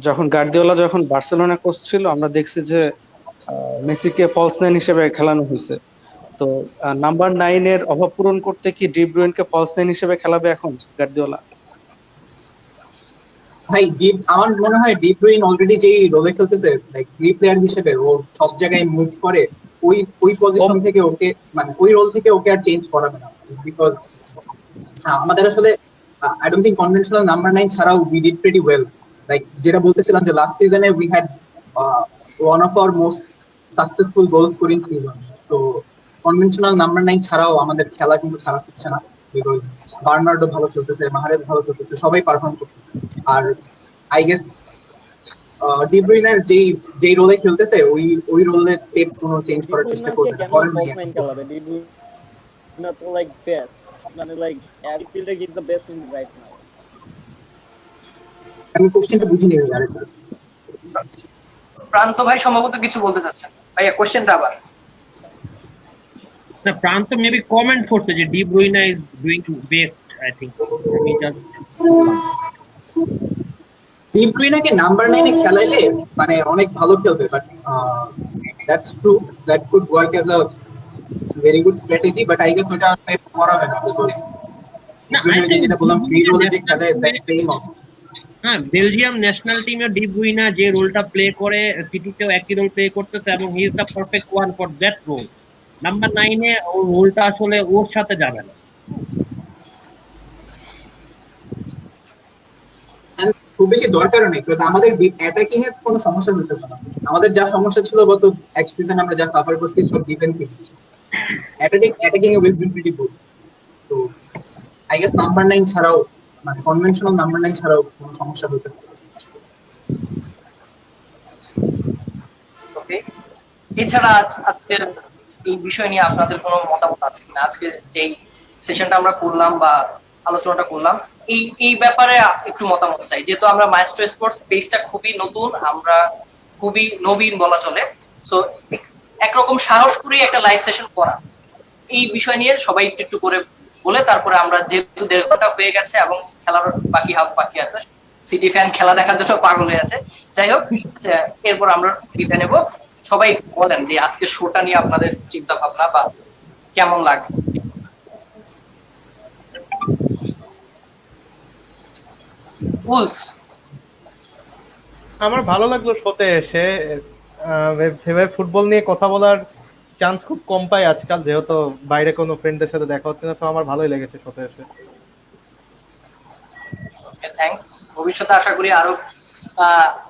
যখন গার্দিওলা যখন বার্সেলোনা কোচ ছিল, আমরা দেখছি যে মেসিকে ফলস 9 হিসেবে খেলানো হয়েছে। তো নাম্বার 9 এর অভাব পূরণ করতে কি ডি ব্রুইনকে ফলস 9 হিসেবে খেলাবে এখন গার্দিওলা? ভাই, আমার মনে হয় ডি ব্রুইন অলরেডি যেই রোলে খেলতেছে, লাইক ফ্রি প্লেয়ার হিসেবে ও সব জায়গায় মুভ করে, ওই পজিশন থেকে ওকে, মানে ওই রোল থেকে ওকে আর চেঞ্জ করাবে না। বিকজ আমাদের আসলে I don't think conventional number 9 ছাড়াও we did pretty well. Like যেটা বলতেছিলাম যে লাস্ট সিজনে we had one of our most successful goal scoring season. So conventional number 9 ছাড়াও আমাদের খেলা কিন্তু খারাপ হচ্ছে না, বিকজ বার্নার্ডো ভালো খেলতেছে, মাহারেজ ভালো খেলতেছে, সবাই পারফর্ম করতেছে। আর আই গেস ডি ব্রুইনের যেই রোলে খেলতেছে, ওই রোলে পেপ কোনো চেঞ্জ করার চেষ্টা করবে না, করেন না। ডি ব্রুইন তো লাইক বেস্ট, মানে লাইক এভরি ফিল্ডে give the best in right now. আমি কোশ্চেনটা বুঝিনি আরেকবার। প্রান্ত ভাই সম্ভবত কিছু বলতে চাচ্ছেন। ভাইয়া কোশ্চেনটা আবার। না, প্রান্ত মেবি কমেন্ট করছে যে De Bruyne is doing best, I think. আমি জাস্ট ডিপ গ্রিনাকে নাম্বার 9 এ খেলাইলে মানে অনেক ভালো খেলবে, but that's true, that could work as a very good strategy, but I guess ওটা করাবে না, বিকজ না, ডিপ গ্রিনা যেটা বললাম ফ্রি রোলে যে খেলে দ্যাটস সেম। হ্যাঁ, বেলজিয়াম ন্যাশনাল টিমে ডি ব্রুইনা যে রোলটা প্লে করে সিটিতেও একই রোল প্লে করতেছে এবং he is the perfect one for that role. Number 9 এ ওর রোলটা আসলে ওর সাথে যাবে না। And খুব বেশি দরকারও নেই, কারণ আমাদের অ্যাটাকিং এর কোনো সমস্যা হচ্ছে না। আমাদের যা সমস্যা ছিল গত এক সিজন আমরা যা সাফার করছি সব defensive, attacking A will be pretty good. So I guess number 9 ছাড়াও মানে কনভেনশনাল নাম্বার 9 ছাড়াও কোনো সমস্যা হতে পারে। ওকে, এছাড়া আজকের এই বিষয় নিয়ে আপনাদের কোনো মতামত আছে কিনা? আজকে যেই সেশনটা আমরা করলাম বা আলোচনাটা করলাম, এই ব্যাপারে একটু মতামত চাই, যেহেতু আমরা মাইস্ট্রো স্পোর্টস পেজটা খুবই নতুন, আমরা খুবই নবীন বলা চলে। সো একরকম সাহস করে একটা লাইভ সেশন করা, এই বিষয় নিয়ে সবাই একটু একটু করে বলে তারপরে আমরা, যেহেতু 1.5 ঘন্টা হয়ে গেছে এবং খেলার হাফ বাকি আছে, সিটি ফ্যান খেলা দেখার জন্য পাগল হয়ে আছে, যাই হোক এরপর আমরা বিদায় নেব। সবাই বলেন যে আজকে শোটা নিয়ে আপনাদের চিন্তা ভাবনা বা কেমন লাগে। উলস, আমার ভালো লাগলো শোতে এসে। ভেবে ফুটবল নিয়ে কথা বলার চান্স খুব কম পাই আজকাল, যেহেতু বাইরে কোনো ফ্রেন্ডদের সাথে দেখা হচ্ছে না। তো আমার ভালোই লেগেছে শোতে এসে। থ্যাঙ্কস। ভবিষ্যতে আশা করি আরো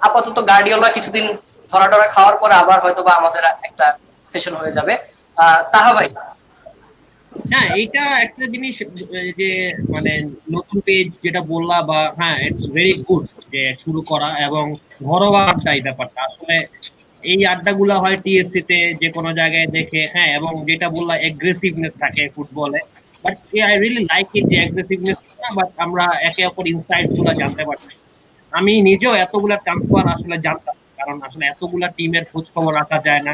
আপাতত গার্ডিওলা কিছুদিন ধরা টরা খাওয়ার পরে আবার হয়তো বা আমাদের একটা সেশন হয়ে যাবে। তাহা ভাই, হ্যাঁ, এইটা একটা জিনিস যে মানে নতুন পেজ যেটা বললা, বা হ্যাঁ ইটস ভেরি গুড যে শুরু করা, এবং ঘরোয়া আড্ডা এই ব্যাপারটা আসলে এই আড্ডাগুলো হয় টিএসসি তে যে কোনো জায়গায় দেখে। হ্যাঁ, এবং যেটা বললা এগ্রেসিভনেস থাকে ফুটবলে, but I really like it যে এগ্রেসিভনেস, বাট আমরা একে অপর ইনসাইড গুলো জানতে পারছি। আমি নিজেও এতগুলা ট্রান্সফার আসলে জানতাম না, কারণ আসলে এতগুলা টিমের খোঁজ খবর রাখা যায় না।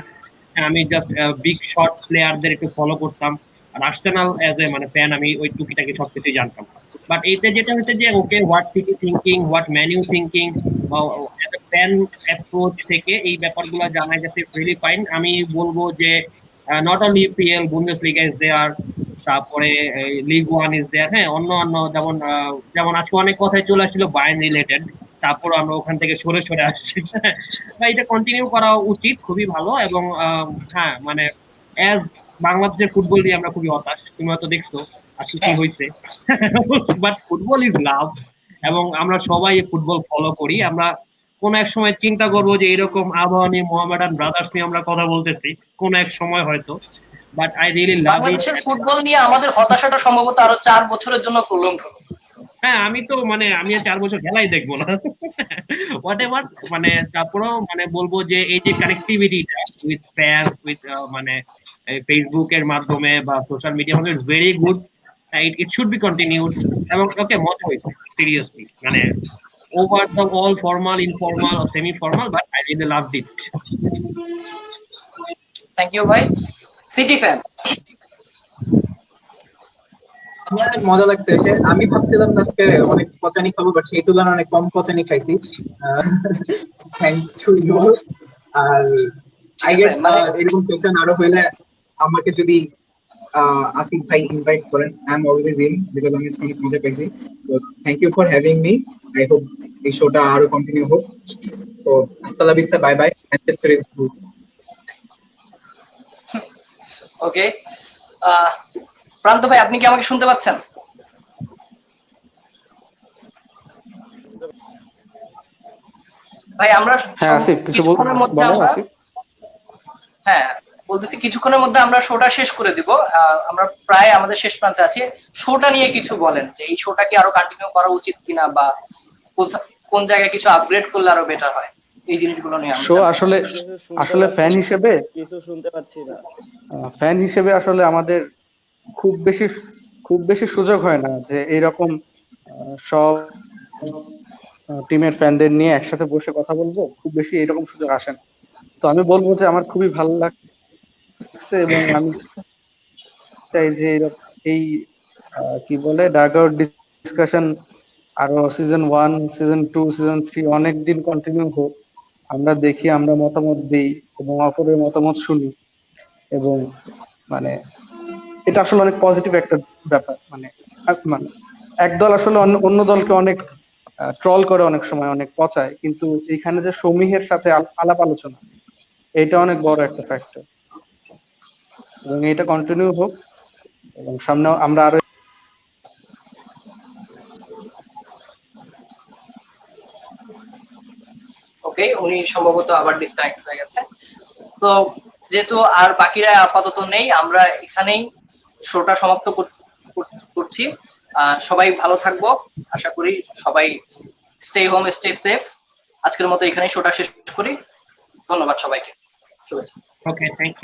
হ্যাঁ, আমি জাস্ট বিগ শট প্লেয়ারদের একটু ফলো করতাম, আর আর্সেনাল এজ এ মানে ফ্যান আমি ওই টুকিটাকি সবকিছুই জানতাম। বাট এইটা যেটা হচ্ছে যে okay what city thinking, what Man U thinking, fan approach থেকে এই ব্যাপারগুলো জানা গেছে, রিয়েলি ফাইন। আমি বলবো যে not only PL, Bundesliga is there, তারপরে লিগ ওয়ান ইজ দেয়ার। হ্যাঁ, অন্য যেমন যেমন আজকে অনেক কথাই চলে আসছিল বায়ার্ন রিলেটেড, তারপর আমরা ওখান থেকে সরে সরে আসছি। বা এটা কন্টিনিউ করা উচিত, খুবই ভালো। এবং হ্যাঁ মানে অ্যাজ বাংলাদেশের ফুটবল নিয়ে আমরা খুবই হতাশ, তুমি হয়তো দেখছো আজকে কি হয়েছে। বাট ফুটবল ইজ লাভ, এবং আমরা সবাই ফুটবল ফলো করি। আমরা কোন এক সময় চিন্তা করবো যে এরকম আবহাওয়া নিয়ে, মোহামেডান ব্রাদার্স নিয়ে আমরা কথা বলতেছি কোন এক সময় হয়তো। বাট আই রিয়েলি লাভ ইট। বাংলাদেশের ফুটবল নিয়ে আমাদের হতাশাটা সম্ভবত আরো 4 বছরের জন্য প্রলং হবে। হ্যাঁ, আমি তো মানে আমি আর 4 বছর খেলাই দেখবো না। হোয়াট এভার, মানে তারপরেও মানে বলবো যে এই যে কানেক্টিভিটিটা উইথ ফ্যান্স, উইথ মানে ফেসবুকের মাধ্যমে বা সোশ্যাল মিডিয়ার মাধ্যমে, it's very good. It should be continued. এবং ওকে, মজা হয়েছে সিরিয়াসলি, মানে over the all formal, informal, semi formal, but I really loved it. Thank you ভাই। সিটি ফ্যান, আমার অনেক মজা লাগছে এসে। আমি ভাবছিলাম আজকে অনেক পচানি খাবো, বাট সেই তুলনায় অনেক কম পচানি খাইছি, থ্যাঙ্কস টু ইউ। আর আই গেস এরকম সেশন আরো হইলে আমাকে যদি আসিফ ভাই ইনভাইট করেন, I am always in, because আমি অনেক মজা পাইছি। So thank you for having me. I hope এই শোটা আরো কন্টিনিউ হোক। সো hasta la vista, bye bye, Manchester is good. Okay. Pranto ভাই, আপনি কি আমাকে শুনতে পাচ্ছেন? ভাই আমরা হ্যাঁ আসিফ, কিছু কিছুক্ষণের মধ্যে বলো আমরা, আসিফ। হ্যাঁ বলতেছি কিছুক্ষণের মধ্যে আমরা শোটা শেষ করে দিব। আমরা প্রায় আমাদের শেষ প্রান্তে আছি। শোটা নিয়ে কিছু বলেন যে এই শোটা কি আরো কন্টিনিউ করা উচিত কিনা, বা কোন জায়গায় কিছু আপগ্রেড করলে আরো বেটার হয়, এই জিনিসগুলো নিয়ে শো আসলে ফ্যান হিসেবে, কিছু শুনতে পাচ্ছি না। ফ্যান হিসেবে আসলে আমাদের খুব বেশি সুযোগ হয় না যে এইরকম সব টিমের ফ্যানদের নিয়ে একসাথে বসে কথা বলবো। খুব বেশি এরকম সুযোগ আসে না। তো আমি বলবো যে আমার খুবই ভালো লাগছে, এবং আমি চাই যে এই কি বলে ডাগ আউট ডিসকাশন আরো সিজন 1, সিজন 2, সিজন 3 অনেক দিন কন্টিনিউ হোক, আমরা দেখি, আমরা মতামত দিই এবং অপরের মতামত শুনি, এবং মানে এটা আসলে অনেক পজিটিভ একটা ব্যাপার। মানে মানে এক দল আসলে অন্য দলকে অনেক ট্রল করে, অনেক সময় অনেক পচায়, কিন্তু এখানে যে সমীহের সাথে আলাপ আলোচনা, এটা অনেক বড় একটা ফ্যাক্টর, এবং এটা কন্টিনিউ হোক, এবং সামনে আমরা আরো ওকে, উনি সম্ভবত আবার ডিসকানেক্ট হয়ে গেছে। তো যেহেতু আর বাকিরা আপাতত নেই, আমরা এখানেই শোটা সমাপ্ত করছি। সবাই ভালো থাকবো, আশা করি সবাই স্টে হোম, স্টে সেফ। আজকের মতো এখানেই শোটা শেষ করি। ধন্যবাদ সবাইকে, শুভেচ্ছা। ওকে, থ্যাংক ইউ।